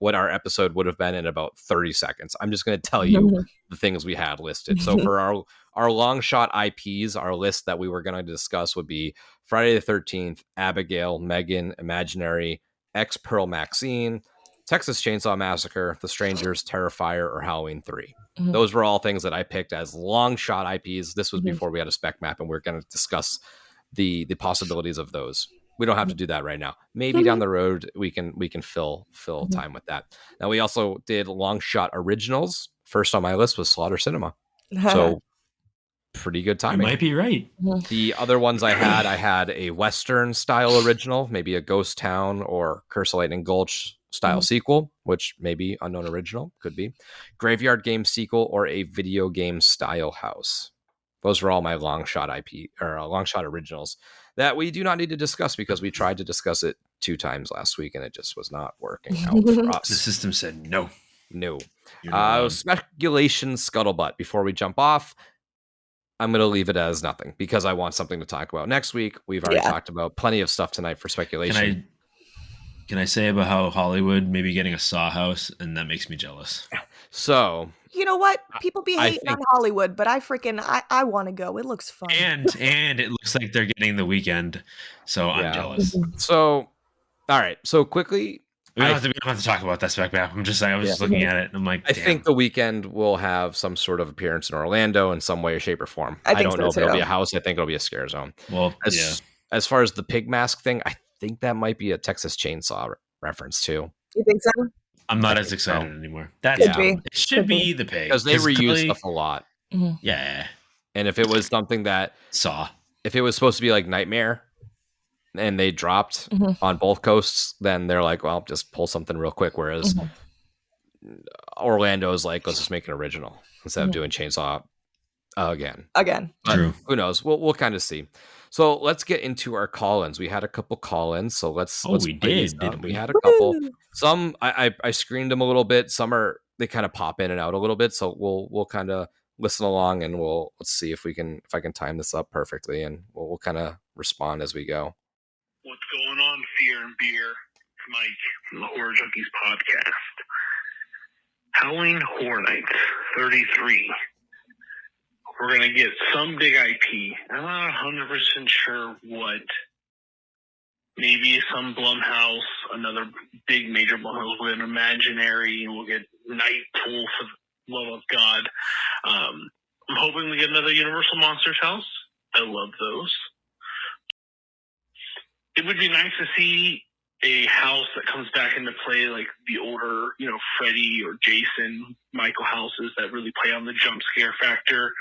Speaker 1: what our episode would have been in about 30 seconds. I'm just going to tell you the things we had listed. So for our long shot IPs, our list that we were going to discuss would be Friday the 13th, Abigail, Megan, Imaginary, X Pearl Maxine, Texas Chainsaw Massacre, The Strangers, Terrifier, or Halloween 3. Those were all things that I picked as long shot IPs. This was before we had a spec map, and we're going to discuss the possibilities of those. We don't have to do that right now. Maybe down the road we can fill time with that. Now we also did long shot originals. First on my list was Slaughter Cinema. So pretty good timing.
Speaker 6: You might be right.
Speaker 1: The other ones I had a Western style original, maybe a Ghost Town or Curse of Lightning Gulch style sequel, which maybe unknown original, could be Graveyard Game sequel, or a video game style house. Those were all my long shot IP or long shot originals that we do not need to discuss because we tried to discuss it 2 times last week and it just was not working out for us.
Speaker 6: The system said no.
Speaker 1: Speculation scuttlebutt. Before we jump off, I'm going to leave it as nothing because I want something to talk about next week. We've already talked about plenty of stuff tonight for speculation.
Speaker 6: Can I say about how Hollywood may be getting a Saw house, and that makes me jealous?
Speaker 1: So
Speaker 3: you know what? People be hating on Hollywood, but I want to go. It looks fun.
Speaker 6: And it looks like they're getting The Weekend, so I'm jealous.
Speaker 1: So, all right. So quickly,
Speaker 6: we don't have to talk about that spec map. I was just looking at it, and I'm like,
Speaker 1: I think The Weekend will have some sort of appearance in Orlando in some way, shape, or form. I don't know if it'll be a house. I think it'll be a scare zone.
Speaker 6: Well,
Speaker 1: as far as the pig mask thing, I think that might be a Texas Chainsaw reference too.
Speaker 3: You think so?
Speaker 6: I'm not as excited anymore. It should be the pig
Speaker 1: because they reuse stuff a lot.
Speaker 6: Yeah,
Speaker 1: and if it was something that if it was supposed to be like Nightmare, and they dropped on both coasts, then they're like, well, just pull something real quick. Whereas Orlando is like, let's just make an original instead of doing Chainsaw again. But
Speaker 6: true.
Speaker 1: Who knows? We'll kind of see. So let's get into our call-ins. We had a couple call-ins, so let's.
Speaker 6: We did.
Speaker 1: We had a couple. Some I screened them a little bit. Some they kind of pop in and out a little bit. So we'll kind of listen along, and let's see if I can time this up perfectly, and we'll kind of respond as we go.
Speaker 8: What's going on, Fear and Beer? It's Mike from the Horror Junkies podcast. Halloween Horror Nights 33. We're going to get some big IP. I'm not 100% sure what. Maybe some Blumhouse, another big major Blumhouse. We'll get Imaginary, and we'll get Night Pool for the love of God. I'm hoping we get another Universal Monsters house. I love those. It would be nice to see a house that comes back into play, like the older, Freddy or Jason, Michael houses that really play on the jump scare factor.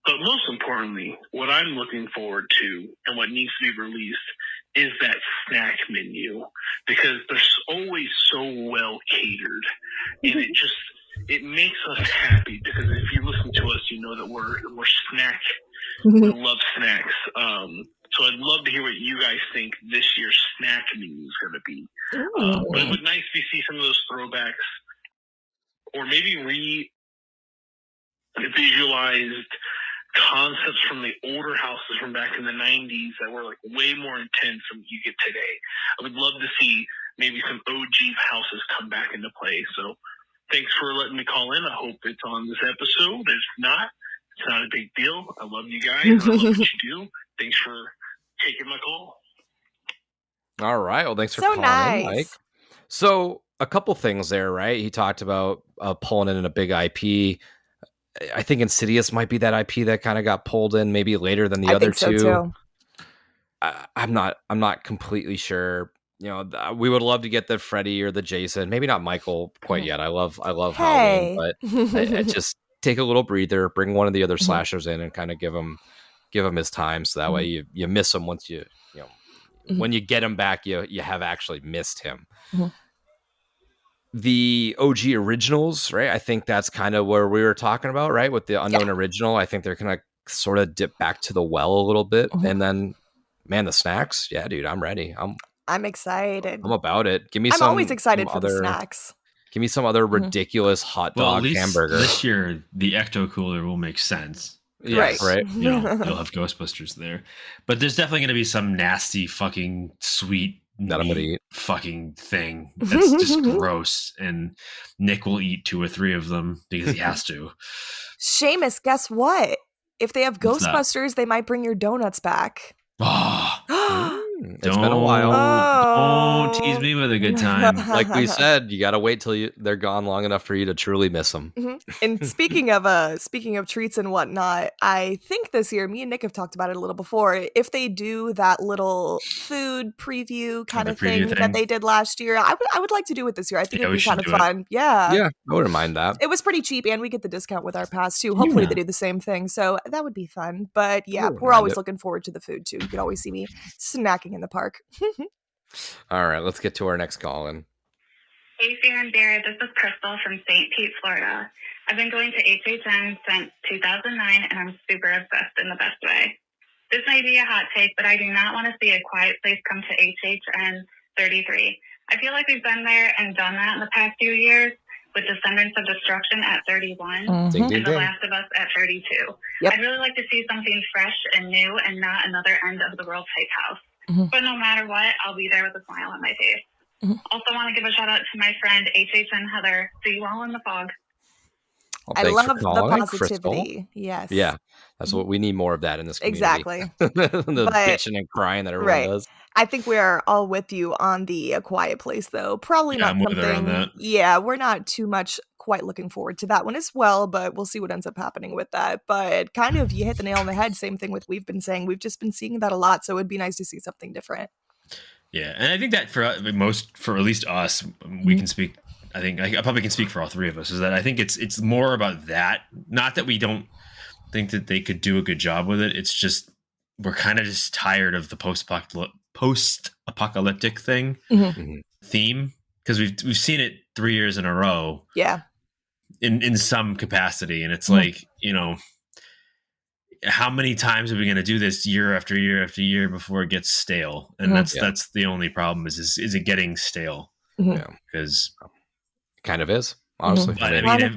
Speaker 8: But most importantly, what I'm looking forward to and what needs to be released is that snack menu, because they're always so well catered, and it makes us happy, because if you listen to us, you know that we're snack. We love snacks. So I'd love to hear what you guys think this year's snack menu is going to be. But it would be nice to see some of those throwbacks, or maybe re-visualized concepts from the older houses from back in the 90s that were like way more intense than you get today. I would love to see maybe some OG houses come back into play. So thanks for letting me call in. I hope it's on this episode. If not, it's not a big deal. I love you guys. I love what you do. Thanks for taking my call.
Speaker 1: All right. Well, thanks for
Speaker 3: So
Speaker 1: calling in, Mike.
Speaker 3: nice.
Speaker 1: So a couple things there, right? He talked about pulling in a big IP. I think Insidious might be that IP that kind of got pulled in maybe later than the other
Speaker 3: think so
Speaker 1: two.
Speaker 3: too.
Speaker 1: I'm not completely sure. We would love to get the Freddy or the Jason, maybe not Michael quite yet. I love Halloween, but I just take a little breather, bring one of the other slashers in, and kind of give him his time, so that way you miss him once when you get him back, you have actually missed him. The OG originals, right? I think that's kind of where we were talking about, right? With the Unknown original, I think they're gonna sort of dip back to the well a little bit, and then, man, the snacks, yeah, dude, I'm ready.
Speaker 3: I'm excited.
Speaker 1: I'm about it. Give me
Speaker 3: I'm
Speaker 1: some.
Speaker 3: always excited for
Speaker 1: other,
Speaker 3: the snacks.
Speaker 1: Give me some other ridiculous hot
Speaker 6: Well,
Speaker 1: dog
Speaker 6: at least
Speaker 1: hamburger.
Speaker 6: this year, the Ecto Cooler will make sense.
Speaker 1: Yes, right.
Speaker 6: You'll have Ghostbusters there, but there's definitely going to be some nasty fucking sweet
Speaker 1: that I'm gonna eat
Speaker 6: fucking thing that's just gross, and Nick will eat 2 or 3 of them because he has to.
Speaker 3: Seamus, guess what? If they have Ghostbusters, they might bring your donuts back.
Speaker 1: It's been a while.
Speaker 6: Don't tease me with a good time.
Speaker 1: Like we said, you got to wait till they're gone long enough for you to truly miss them.
Speaker 3: And speaking of treats and whatnot, I think this year, me and Nick have talked about it a little before. If they do that little food preview kind of thing that they did last year, I would like to do it this year. I think it'd be kind of fun. Yeah,
Speaker 1: I wouldn't mind that.
Speaker 3: It was pretty cheap, and we get the discount with our pass too. Hopefully, they do the same thing. So that would be fun. But yeah, we're always looking forward to the food too. You could always see me snacking in the park.
Speaker 1: All right, let's get to our next call in.
Speaker 9: Hey, Fear and Bear, this is Crystal from St. Pete, Florida. I've been going to HHN since 2009, and I'm super obsessed in the best way. This may be a hot take, but I do not want to see A Quiet Place come to HHN 33. I feel like we've been there and done that in the past few years, with Descendants of Destruction at 31 and The Last of Us at 32.
Speaker 3: Yep.
Speaker 9: I'd really like to see something fresh and new and not another end of the world type house. But no matter what, I'll be there with a smile on my face. Also want to give a shout out to my friend HHN Heather. See you all in the fog.
Speaker 1: Well,
Speaker 3: I love the
Speaker 1: Crystal.
Speaker 3: positivity. Yes.
Speaker 1: Yeah. That's what we need more of that in this community.
Speaker 3: Exactly.
Speaker 1: The bitching and crying that everyone does.
Speaker 3: I think we are all with you on the A Quiet Place, though. Probably not something.
Speaker 6: With her on that.
Speaker 3: Yeah, we're not too much quite looking forward to that one as well, but we'll see what ends up happening with that. But kind of, you hit the nail on the head. Same thing with we've been saying. We've just been seeing that a lot, so it'd be nice to see something different.
Speaker 6: Yeah, and I think that for at least us, we can speak. I think I probably can speak for all 3 of us. Is that I think it's more about that. Not that we don't think that they could do a good job with it. It's just we're kind of just tired of the post-apocalyptic thing theme, because we've seen it 3 years in a row.
Speaker 3: Yeah.
Speaker 6: In some capacity, and it's like, how many times are we going to do this year after year after year before it gets stale? And that's the only problem is it getting stale?
Speaker 1: Yeah,
Speaker 6: because
Speaker 1: kind of is, honestly.
Speaker 6: But I mean,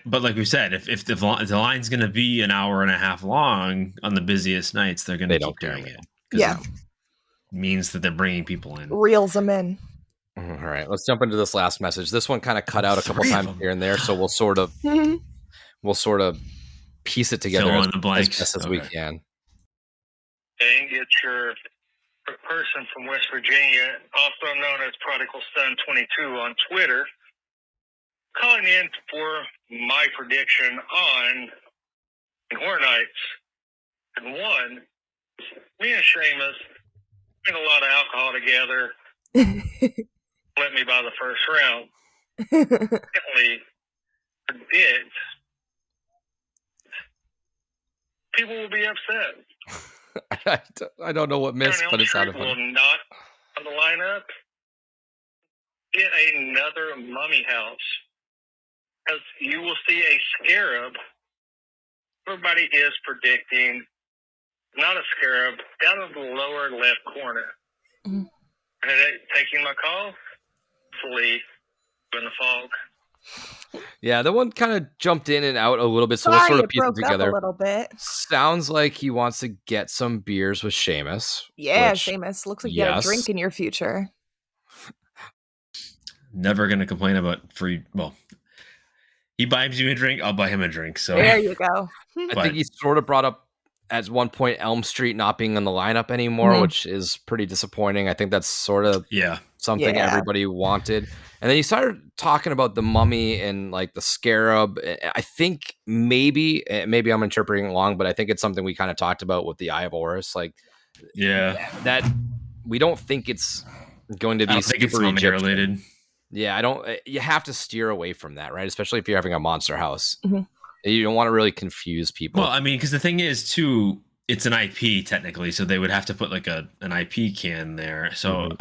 Speaker 6: but like we said, if the line's going to be an hour and a half long on the busiest nights, they're going to keep doing it.
Speaker 3: Yeah,
Speaker 6: it means that they're bringing people in.
Speaker 3: Reels them in.
Speaker 1: All right, let's jump into this last message. This one kind of cut out a couple
Speaker 6: 3 of
Speaker 1: times
Speaker 6: them.
Speaker 1: here and there, so we'll sort of piece it together
Speaker 6: Fill
Speaker 1: as
Speaker 6: in the
Speaker 1: as
Speaker 6: blanks.
Speaker 1: best as we
Speaker 6: Okay.
Speaker 1: can.
Speaker 8: And get your person from West Virginia, also known as Prodigal Son 22 on Twitter, calling in for my prediction on Horror Nights. And one, me and Seamus drink a lot of alcohol together. Let me by the first round. Secondly, predict people will be upset.
Speaker 1: I don't know what missed,
Speaker 8: Elm
Speaker 1: but it
Speaker 8: Street
Speaker 1: sounded
Speaker 8: will
Speaker 1: funny.
Speaker 8: not on the lineup. Get another mummy house. Because you will see a scarab. Everybody is predicting not a scarab, down in the lower left corner.
Speaker 3: Mhm.
Speaker 8: Taking my call, sleep in the fog.
Speaker 1: Yeah, that one kind of jumped in and out a little bit, so we'll
Speaker 3: Sorry,
Speaker 1: sort of
Speaker 3: it
Speaker 1: piece it
Speaker 3: broke up a
Speaker 1: together.
Speaker 3: little bit.
Speaker 1: Sounds like he wants to get some beers with Seamus.
Speaker 3: Yeah,
Speaker 1: which,
Speaker 3: Seamus. Looks like you got a
Speaker 1: yes.
Speaker 3: drink in your future.
Speaker 6: Never going to complain about free. Well, he buys me a drink, I'll buy him a drink. So
Speaker 3: There you go.
Speaker 1: I
Speaker 6: But-
Speaker 1: think he sort of brought up at one point Elm Street not being in the lineup anymore,
Speaker 3: Mhm.
Speaker 1: which is pretty disappointing. I think that's sort of
Speaker 6: yeah,
Speaker 1: something
Speaker 3: Yeah.
Speaker 1: everybody wanted. And then he started talking about the mummy and like the scarab. I think maybe I'm interpreting it wrong, but I think it's something we kind of talked about with the Eye of Horus. Like
Speaker 6: yeah.
Speaker 1: that, we don't think it's going to
Speaker 6: I
Speaker 1: be
Speaker 6: don't think it's
Speaker 1: super
Speaker 6: mummy
Speaker 1: Egyptian.
Speaker 6: related.
Speaker 1: Yeah, I don't. You have to steer away from that, right? Especially if you're having a monster house.
Speaker 3: Mhm.
Speaker 1: You don't want to really confuse people.
Speaker 6: Well, I mean, because the thing is, too, it's an IP technically, so they would have to put like an IP can there. So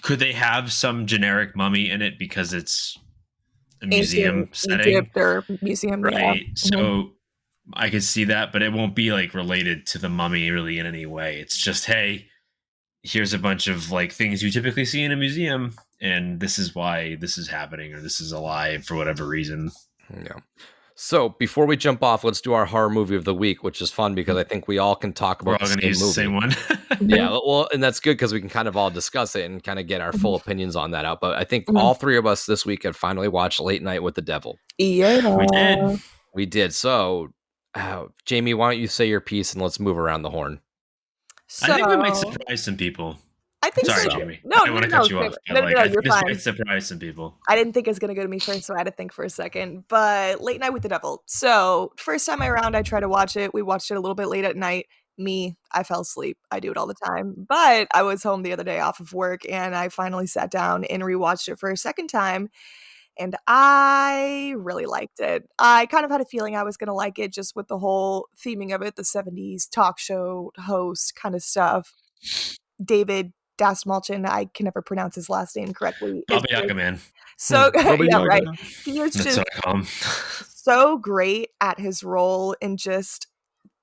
Speaker 6: could they have some generic mummy in it because it's a museum
Speaker 3: Ancient
Speaker 6: setting,
Speaker 3: Egypt or museum,
Speaker 6: right?
Speaker 3: yeah.
Speaker 6: So I could see that, but it won't be like related to the mummy really in any way. It's just, hey, here's a bunch of like things you typically see in a museum, and this is why this is happening, or this is alive for whatever reason.
Speaker 1: Yeah. So before we jump off, let's do our horror movie of the week, which is fun because I think we all can talk
Speaker 6: We're
Speaker 1: about
Speaker 6: all
Speaker 1: the
Speaker 6: going to
Speaker 1: same
Speaker 6: use
Speaker 1: movie.
Speaker 6: the same one.
Speaker 1: Yeah, well, and that's good because we can kind of all discuss it and kind of get our full opinions on that out. But I think
Speaker 3: Mhm.
Speaker 1: all three of us this week have finally watched Late Night with the Devil.
Speaker 3: Yeah.
Speaker 6: We did.
Speaker 1: We did. So, Jamie, why don't you say your piece and let's move around the horn.
Speaker 3: So,
Speaker 6: I think we might surprise some people.
Speaker 3: I think
Speaker 6: Sorry,
Speaker 3: so.
Speaker 6: Jamie.
Speaker 3: No,
Speaker 6: I didn't want to cut you
Speaker 3: no,
Speaker 6: off.
Speaker 3: no,
Speaker 6: But
Speaker 3: no,
Speaker 6: I
Speaker 3: you're
Speaker 6: think this
Speaker 3: fine.
Speaker 6: might surprise some people.
Speaker 3: I didn't think it was going to go to me first, so I had to think for a second. But Late Night with the Devil. So, first time around, I tried to watch it. We watched it a little bit late at night. I fell asleep. I do it all the time. But I was home the other day off of work, and I finally sat down and rewatched it for a second time. And I really liked it. I kind of had a feeling I was going to like it just with the whole theming of it, the 70s talk show host kind of stuff. David Dastmalchian, I can never pronounce his last name correctly.
Speaker 6: Bobby Ackerman.
Speaker 3: So,
Speaker 1: Bobby
Speaker 3: yeah,
Speaker 1: Yaga.
Speaker 3: right. He was
Speaker 6: That's
Speaker 3: just
Speaker 6: what I call him.
Speaker 3: so great at his role, and just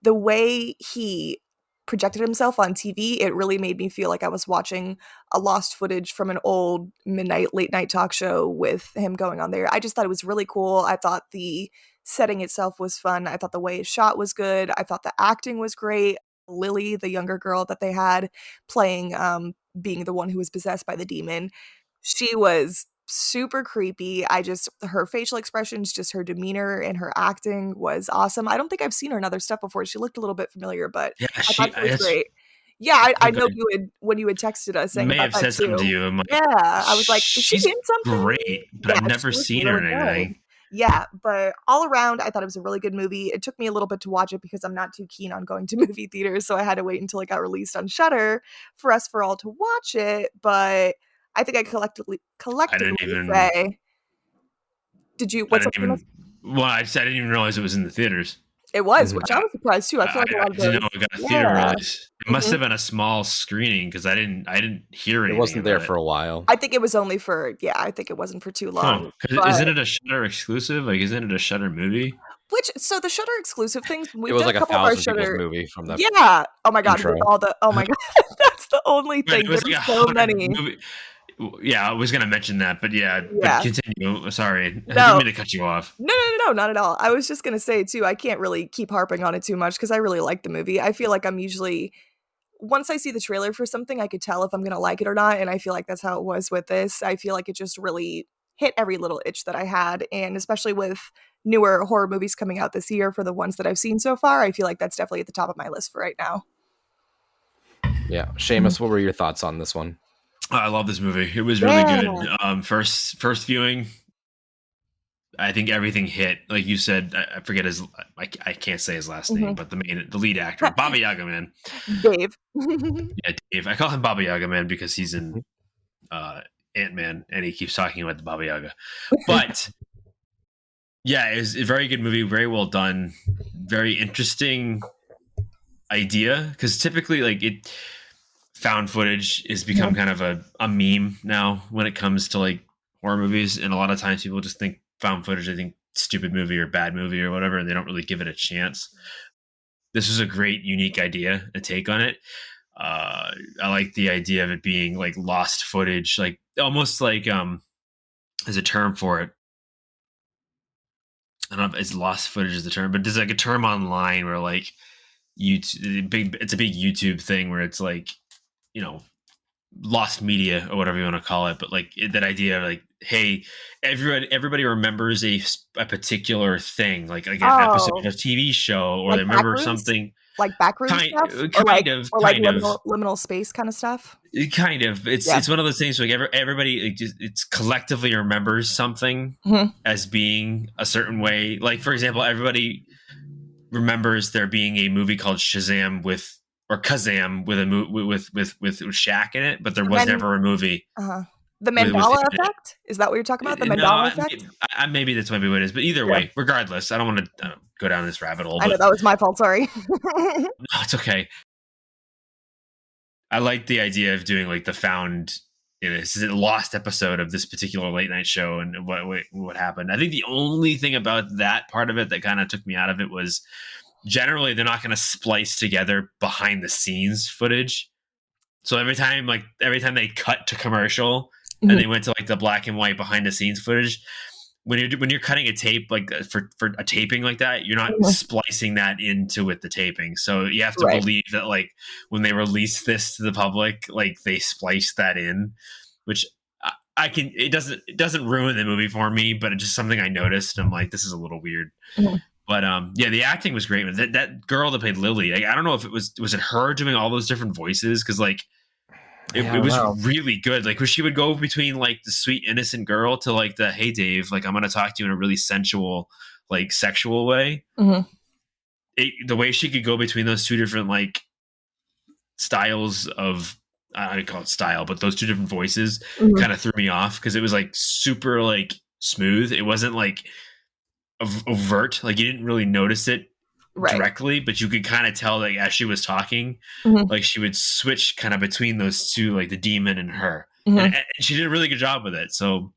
Speaker 3: the way he projected himself on TV, it really made me feel like I was watching a lost footage from an old midnight late night talk show with him going on there. I just thought it was really cool. I thought the setting itself was fun. I thought the way it shot was good. I thought the acting was great. Lily, the younger girl that they had playing being the one who was possessed by the demon, she was super creepy. Her facial expressions, just her demeanor and her acting was awesome. I don't think I've seen her in other stuff before. She looked a little bit familiar, but
Speaker 6: Yeah,
Speaker 3: I thought she was
Speaker 6: that's
Speaker 3: great. Yeah, I
Speaker 6: think
Speaker 3: know
Speaker 6: I
Speaker 3: you had when you had texted us saying
Speaker 6: may
Speaker 3: about
Speaker 6: have
Speaker 3: that
Speaker 6: said something to
Speaker 3: too.
Speaker 6: you. I'm like,
Speaker 3: Yeah, I was like, is she
Speaker 6: she's
Speaker 3: in something?
Speaker 6: great, but I've
Speaker 3: Yeah,
Speaker 6: never
Speaker 3: she was
Speaker 6: seen her in
Speaker 3: really good.
Speaker 6: anything.
Speaker 3: Yeah, but all around, I thought it was a really good movie. It took me a little bit to watch it because I'm not too keen on going to movie theaters, so I had to wait until it got released on Shudder for all to watch it. But I think I collectively
Speaker 6: even-
Speaker 3: say, did you?
Speaker 6: I
Speaker 3: What's
Speaker 6: didn't
Speaker 3: up?
Speaker 6: even. Well, I didn't even realize it was in the theaters.
Speaker 3: It was,
Speaker 1: Mhm.
Speaker 3: which I was surprised too. I feel like a lot of
Speaker 6: didn't
Speaker 3: those.
Speaker 6: know it got a theater
Speaker 3: Yeah.
Speaker 6: release. It must
Speaker 3: Mhm.
Speaker 6: have been a small screening because I didn't hear
Speaker 1: It
Speaker 6: anything.
Speaker 1: wasn't there
Speaker 6: about
Speaker 1: for a while.
Speaker 3: I think it was only for I think it wasn't for too long. But
Speaker 6: Isn't it a Shudder exclusive? Like, isn't it a Shudder movie?
Speaker 3: so the Shudder exclusive things,
Speaker 1: It
Speaker 3: we've
Speaker 1: was
Speaker 3: done
Speaker 1: like
Speaker 3: a couple of our
Speaker 1: 1,000 people's
Speaker 3: Shudder.
Speaker 1: movie from the
Speaker 3: Yeah. Oh my god,
Speaker 1: intro.
Speaker 3: with all the oh my god, that's the only
Speaker 6: Right,
Speaker 3: thing.
Speaker 6: it was
Speaker 3: There's
Speaker 6: like
Speaker 3: so
Speaker 6: 100
Speaker 3: many.
Speaker 6: movie. Yeah, I was gonna mention that, but yeah.
Speaker 3: Yeah.
Speaker 6: But continue. Sorry, I
Speaker 3: No.
Speaker 6: didn't mean to cut you off.
Speaker 3: No, not at all. I was just gonna say too, I can't really keep harping on it too much because I really like the movie. I feel like I'm usually once I see the trailer for something, I could tell if I'm gonna like it or not, and I feel like that's how it was with this. I feel like it just really hit every little itch that I had, and especially with newer horror movies coming out this year, for the ones that I've seen so far, I feel like that's definitely at the top of my list for right now.
Speaker 1: Yeah, Seamus, what were your thoughts on this one?
Speaker 6: I love this movie. It was really good. First viewing, I think everything hit. Like you said, I forget his. I can't say his last name, but the lead actor, Baba Yaga Man.
Speaker 3: Dave.
Speaker 6: Yeah, Dave. I call him Baba Yaga Man because he's in Ant-Man, and he keeps talking about the Baba Yaga. But yeah, it was a very good movie, very well done, very interesting idea. Because typically, like found footage has become kind of a meme now when it comes to like horror movies, and a lot of times people just think found footage, they think stupid movie or bad movie or whatever, and they don't really give it a chance. This was a great, unique idea, a take on it. I like the idea of it being like lost footage, like almost like there's a term for it. I don't know if it's lost footage is the term, but there's like a term online where like it's a big YouTube thing where it's like, you know, lost media or whatever you want to call it, but like that idea of like, hey, everybody remembers a particular thing, like an episode of a TV show, or
Speaker 3: like
Speaker 6: they remember
Speaker 3: Backrooms?
Speaker 6: something.
Speaker 3: Like backroom stuff, or like liminal space kind of stuff.
Speaker 6: Kind of, it's one of those things like everybody it's collectively remembers something as being a certain way. Like for example, everybody remembers there being a movie called Kazam with with Shaq in it, but there was never a movie.
Speaker 3: The Mandela effect? Is that what you're talking about? The Mandela effect?
Speaker 6: Maybe that's maybe what it is. But either way, regardless, I don't want to go down this rabbit hole.
Speaker 3: I know that was my fault. Sorry.
Speaker 6: No, it's okay. I like the idea of doing like the found, this is a lost episode of this particular late night show and what happened. I think the only thing about that part of it that kind of took me out of it was generally they're not going to splice together behind the scenes footage. So every time they cut to commercial and they went to like the black and white behind the scenes footage, when you're cutting a tape like for a taping like that, you're not splicing that into with the taping. So you have to believe that like when they release this to the public, like they spliced that in, which it doesn't ruin the movie for me, but it's just something I noticed. I'm like, this is a little weird. But yeah, the acting was great. That girl that played Lily, like, I don't know if it was it her doing all those different voices, because like it was really good. Like, where she would go between like the sweet innocent girl to like the, hey Dave, like I'm gonna talk to you in a really sensual, like sexual way. The way she could go between those two different like styles of, I don't call it style, but those two different voices kind of threw me off, because it was like super like smooth. It wasn't like overt, like you didn't really notice it directly, but you could kind of tell like as she was talking, like she would switch kind of between those two, like the demon and her, and she did a really good job with it. So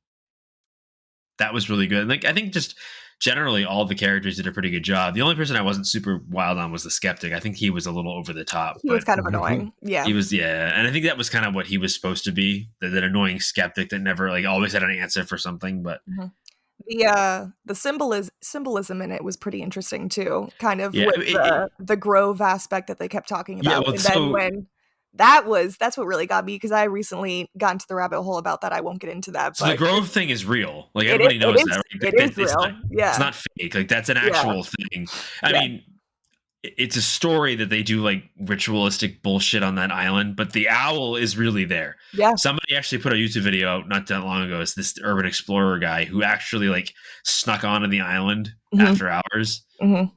Speaker 6: that was really good. And like I think just generally all the characters did a pretty good job. The only person I wasn't super wild on was the skeptic. I think he was a little over the top.
Speaker 3: He was kind of annoying. Yeah,
Speaker 6: he was. Yeah, and I think that was kind of what he was supposed to be, that annoying skeptic that never like always had an answer for something, but.
Speaker 3: The symbolism in it was pretty interesting too, kind of with the grove aspect that they kept talking about. And then when that's what really got me, because I recently got into the rabbit hole about that. I won't get into that.
Speaker 6: So the grove thing is real. Like everybody knows that. Right?
Speaker 3: It is real.
Speaker 6: It's not fake. Like that's an actual thing. I mean, it's a story that they do like ritualistic bullshit on that island, but the owl is really there.
Speaker 3: Yeah.
Speaker 6: Somebody actually put a YouTube video out not that long ago. It's this urban explorer guy who actually like snuck onto the island after hours. You're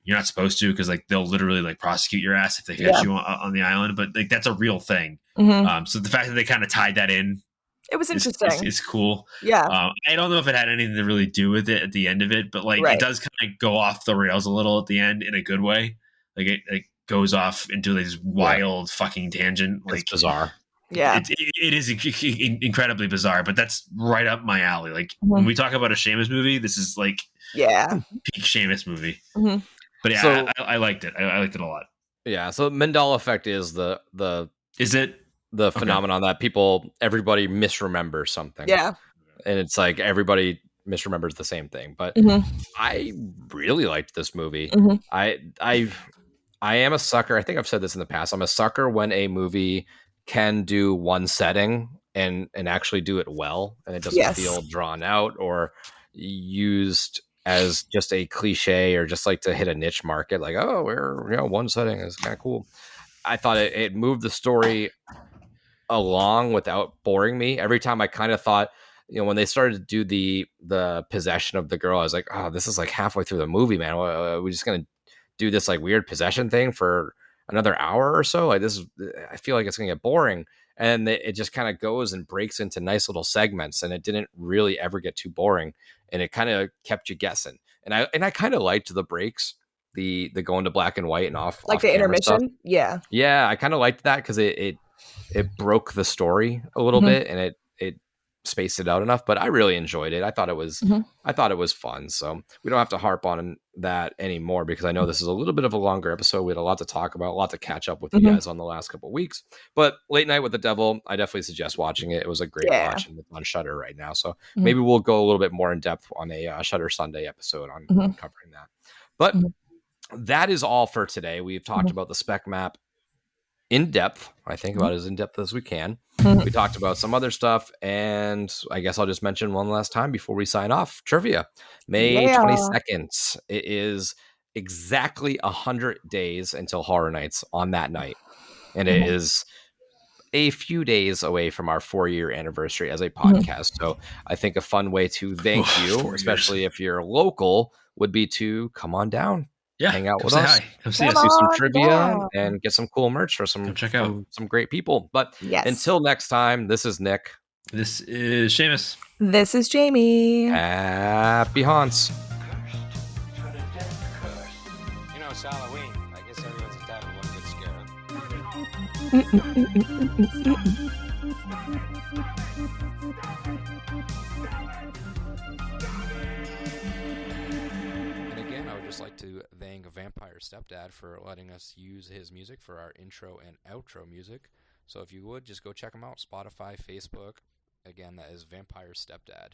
Speaker 6: not supposed to, because like they'll literally like prosecute your ass if they catch you on the island. But like that's a real thing. So the fact that they kind of tied that in,
Speaker 3: it was interesting.
Speaker 6: It's cool.
Speaker 3: Yeah.
Speaker 6: I don't know if it had anything to really do with it at the end of it, but like it does kind of go off the rails a little at the end in a good way. Like it goes off into this wild fucking tangent. Like
Speaker 1: it's bizarre.
Speaker 3: Yeah.
Speaker 6: It is incredibly bizarre, but that's right up my alley. Like when we talk about a Seamus movie, this is like peak Seamus movie. But yeah, so, I liked it. I liked it a lot.
Speaker 1: Yeah. So Mandela effect is the phenomenon that everybody misremembers something.
Speaker 3: Yeah.
Speaker 1: And it's like everybody misremembers the same thing. But I really liked this movie. I I am a sucker. I think I've said this in the past. I'm a sucker when a movie can do one setting and actually do it well, and it doesn't feel
Speaker 3: Yes.
Speaker 1: drawn out or used as just a cliche or just like to hit a niche market. Like, oh, we're one setting is kind of cool. I thought it moved the story along without boring me. Every time I kind of thought, when they started to do the possession of the girl, I was like, oh, this is like halfway through the movie, man. Are we just gonna do this like weird possession thing for another hour or so? Like this is, I feel like it's gonna get boring. And it just kind of goes and breaks into nice little segments, and it didn't really ever get too boring, and it kind of kept you guessing. And I kind of liked the breaks, the going to black and white and
Speaker 3: Like
Speaker 1: off
Speaker 3: the
Speaker 1: camera stuff.
Speaker 3: intermission. Yeah.
Speaker 1: Yeah, I kind of liked that because it broke the story a little
Speaker 3: Mhm.
Speaker 1: bit, and it spaced it out enough. But I really enjoyed it.
Speaker 3: Mhm.
Speaker 1: I thought it was fun. So we don't have to harp on that anymore because I know this is a little bit of a longer episode. We had a lot to talk about, a lot to catch up with you
Speaker 3: Mhm.
Speaker 1: guys on the last couple of weeks. But Late Night with the Devil, I definitely suggest watching it. It was a great
Speaker 3: Yeah.
Speaker 1: watch, and it's on Shutter right now. So
Speaker 3: Mhm.
Speaker 1: maybe we'll go a little bit more in depth on a Shutter Sunday episode on
Speaker 3: Mhm.
Speaker 1: covering that. But
Speaker 3: Mhm.
Speaker 1: that is all for today. We've talked
Speaker 3: Mhm.
Speaker 1: about the spec map in depth. I think
Speaker 3: Mhm.
Speaker 1: about as in depth as we can.
Speaker 3: Mhm.
Speaker 1: We talked about some other stuff, and I guess I'll just mention one last time before we sign off. Trivia, May
Speaker 3: Yeah.
Speaker 1: 22nd. It is exactly 100 days until Horror Nights on that night, and it
Speaker 3: Mhm.
Speaker 1: is a few days away from our 4-year anniversary as a
Speaker 3: Mhm.
Speaker 1: podcast. So I think a fun way to thank you,
Speaker 6: 4 years.
Speaker 1: especially if you're local, would be to come on down,
Speaker 6: Yeah,
Speaker 1: hang out
Speaker 6: come
Speaker 1: with
Speaker 6: say
Speaker 1: us,
Speaker 6: hi. Come see
Speaker 3: Come
Speaker 6: us.
Speaker 1: do some
Speaker 3: on
Speaker 1: trivia,
Speaker 3: down.
Speaker 1: and get some cool merch for
Speaker 6: Come check out.
Speaker 1: some great people. But
Speaker 3: Yes.
Speaker 1: until next time, this is Nick.
Speaker 6: This is Seamus.
Speaker 3: This is Jamie.
Speaker 1: Happy haunts.
Speaker 4: Cursed for the death curse.
Speaker 10: You know, it's Halloween. I guess everyone's entitled to one good scare. And again, I would just like to thank Vampire Stepdad for letting us use his music for our intro and outro music. So if you would, just go check him out. Spotify, Facebook. Again, that is Vampire Stepdad.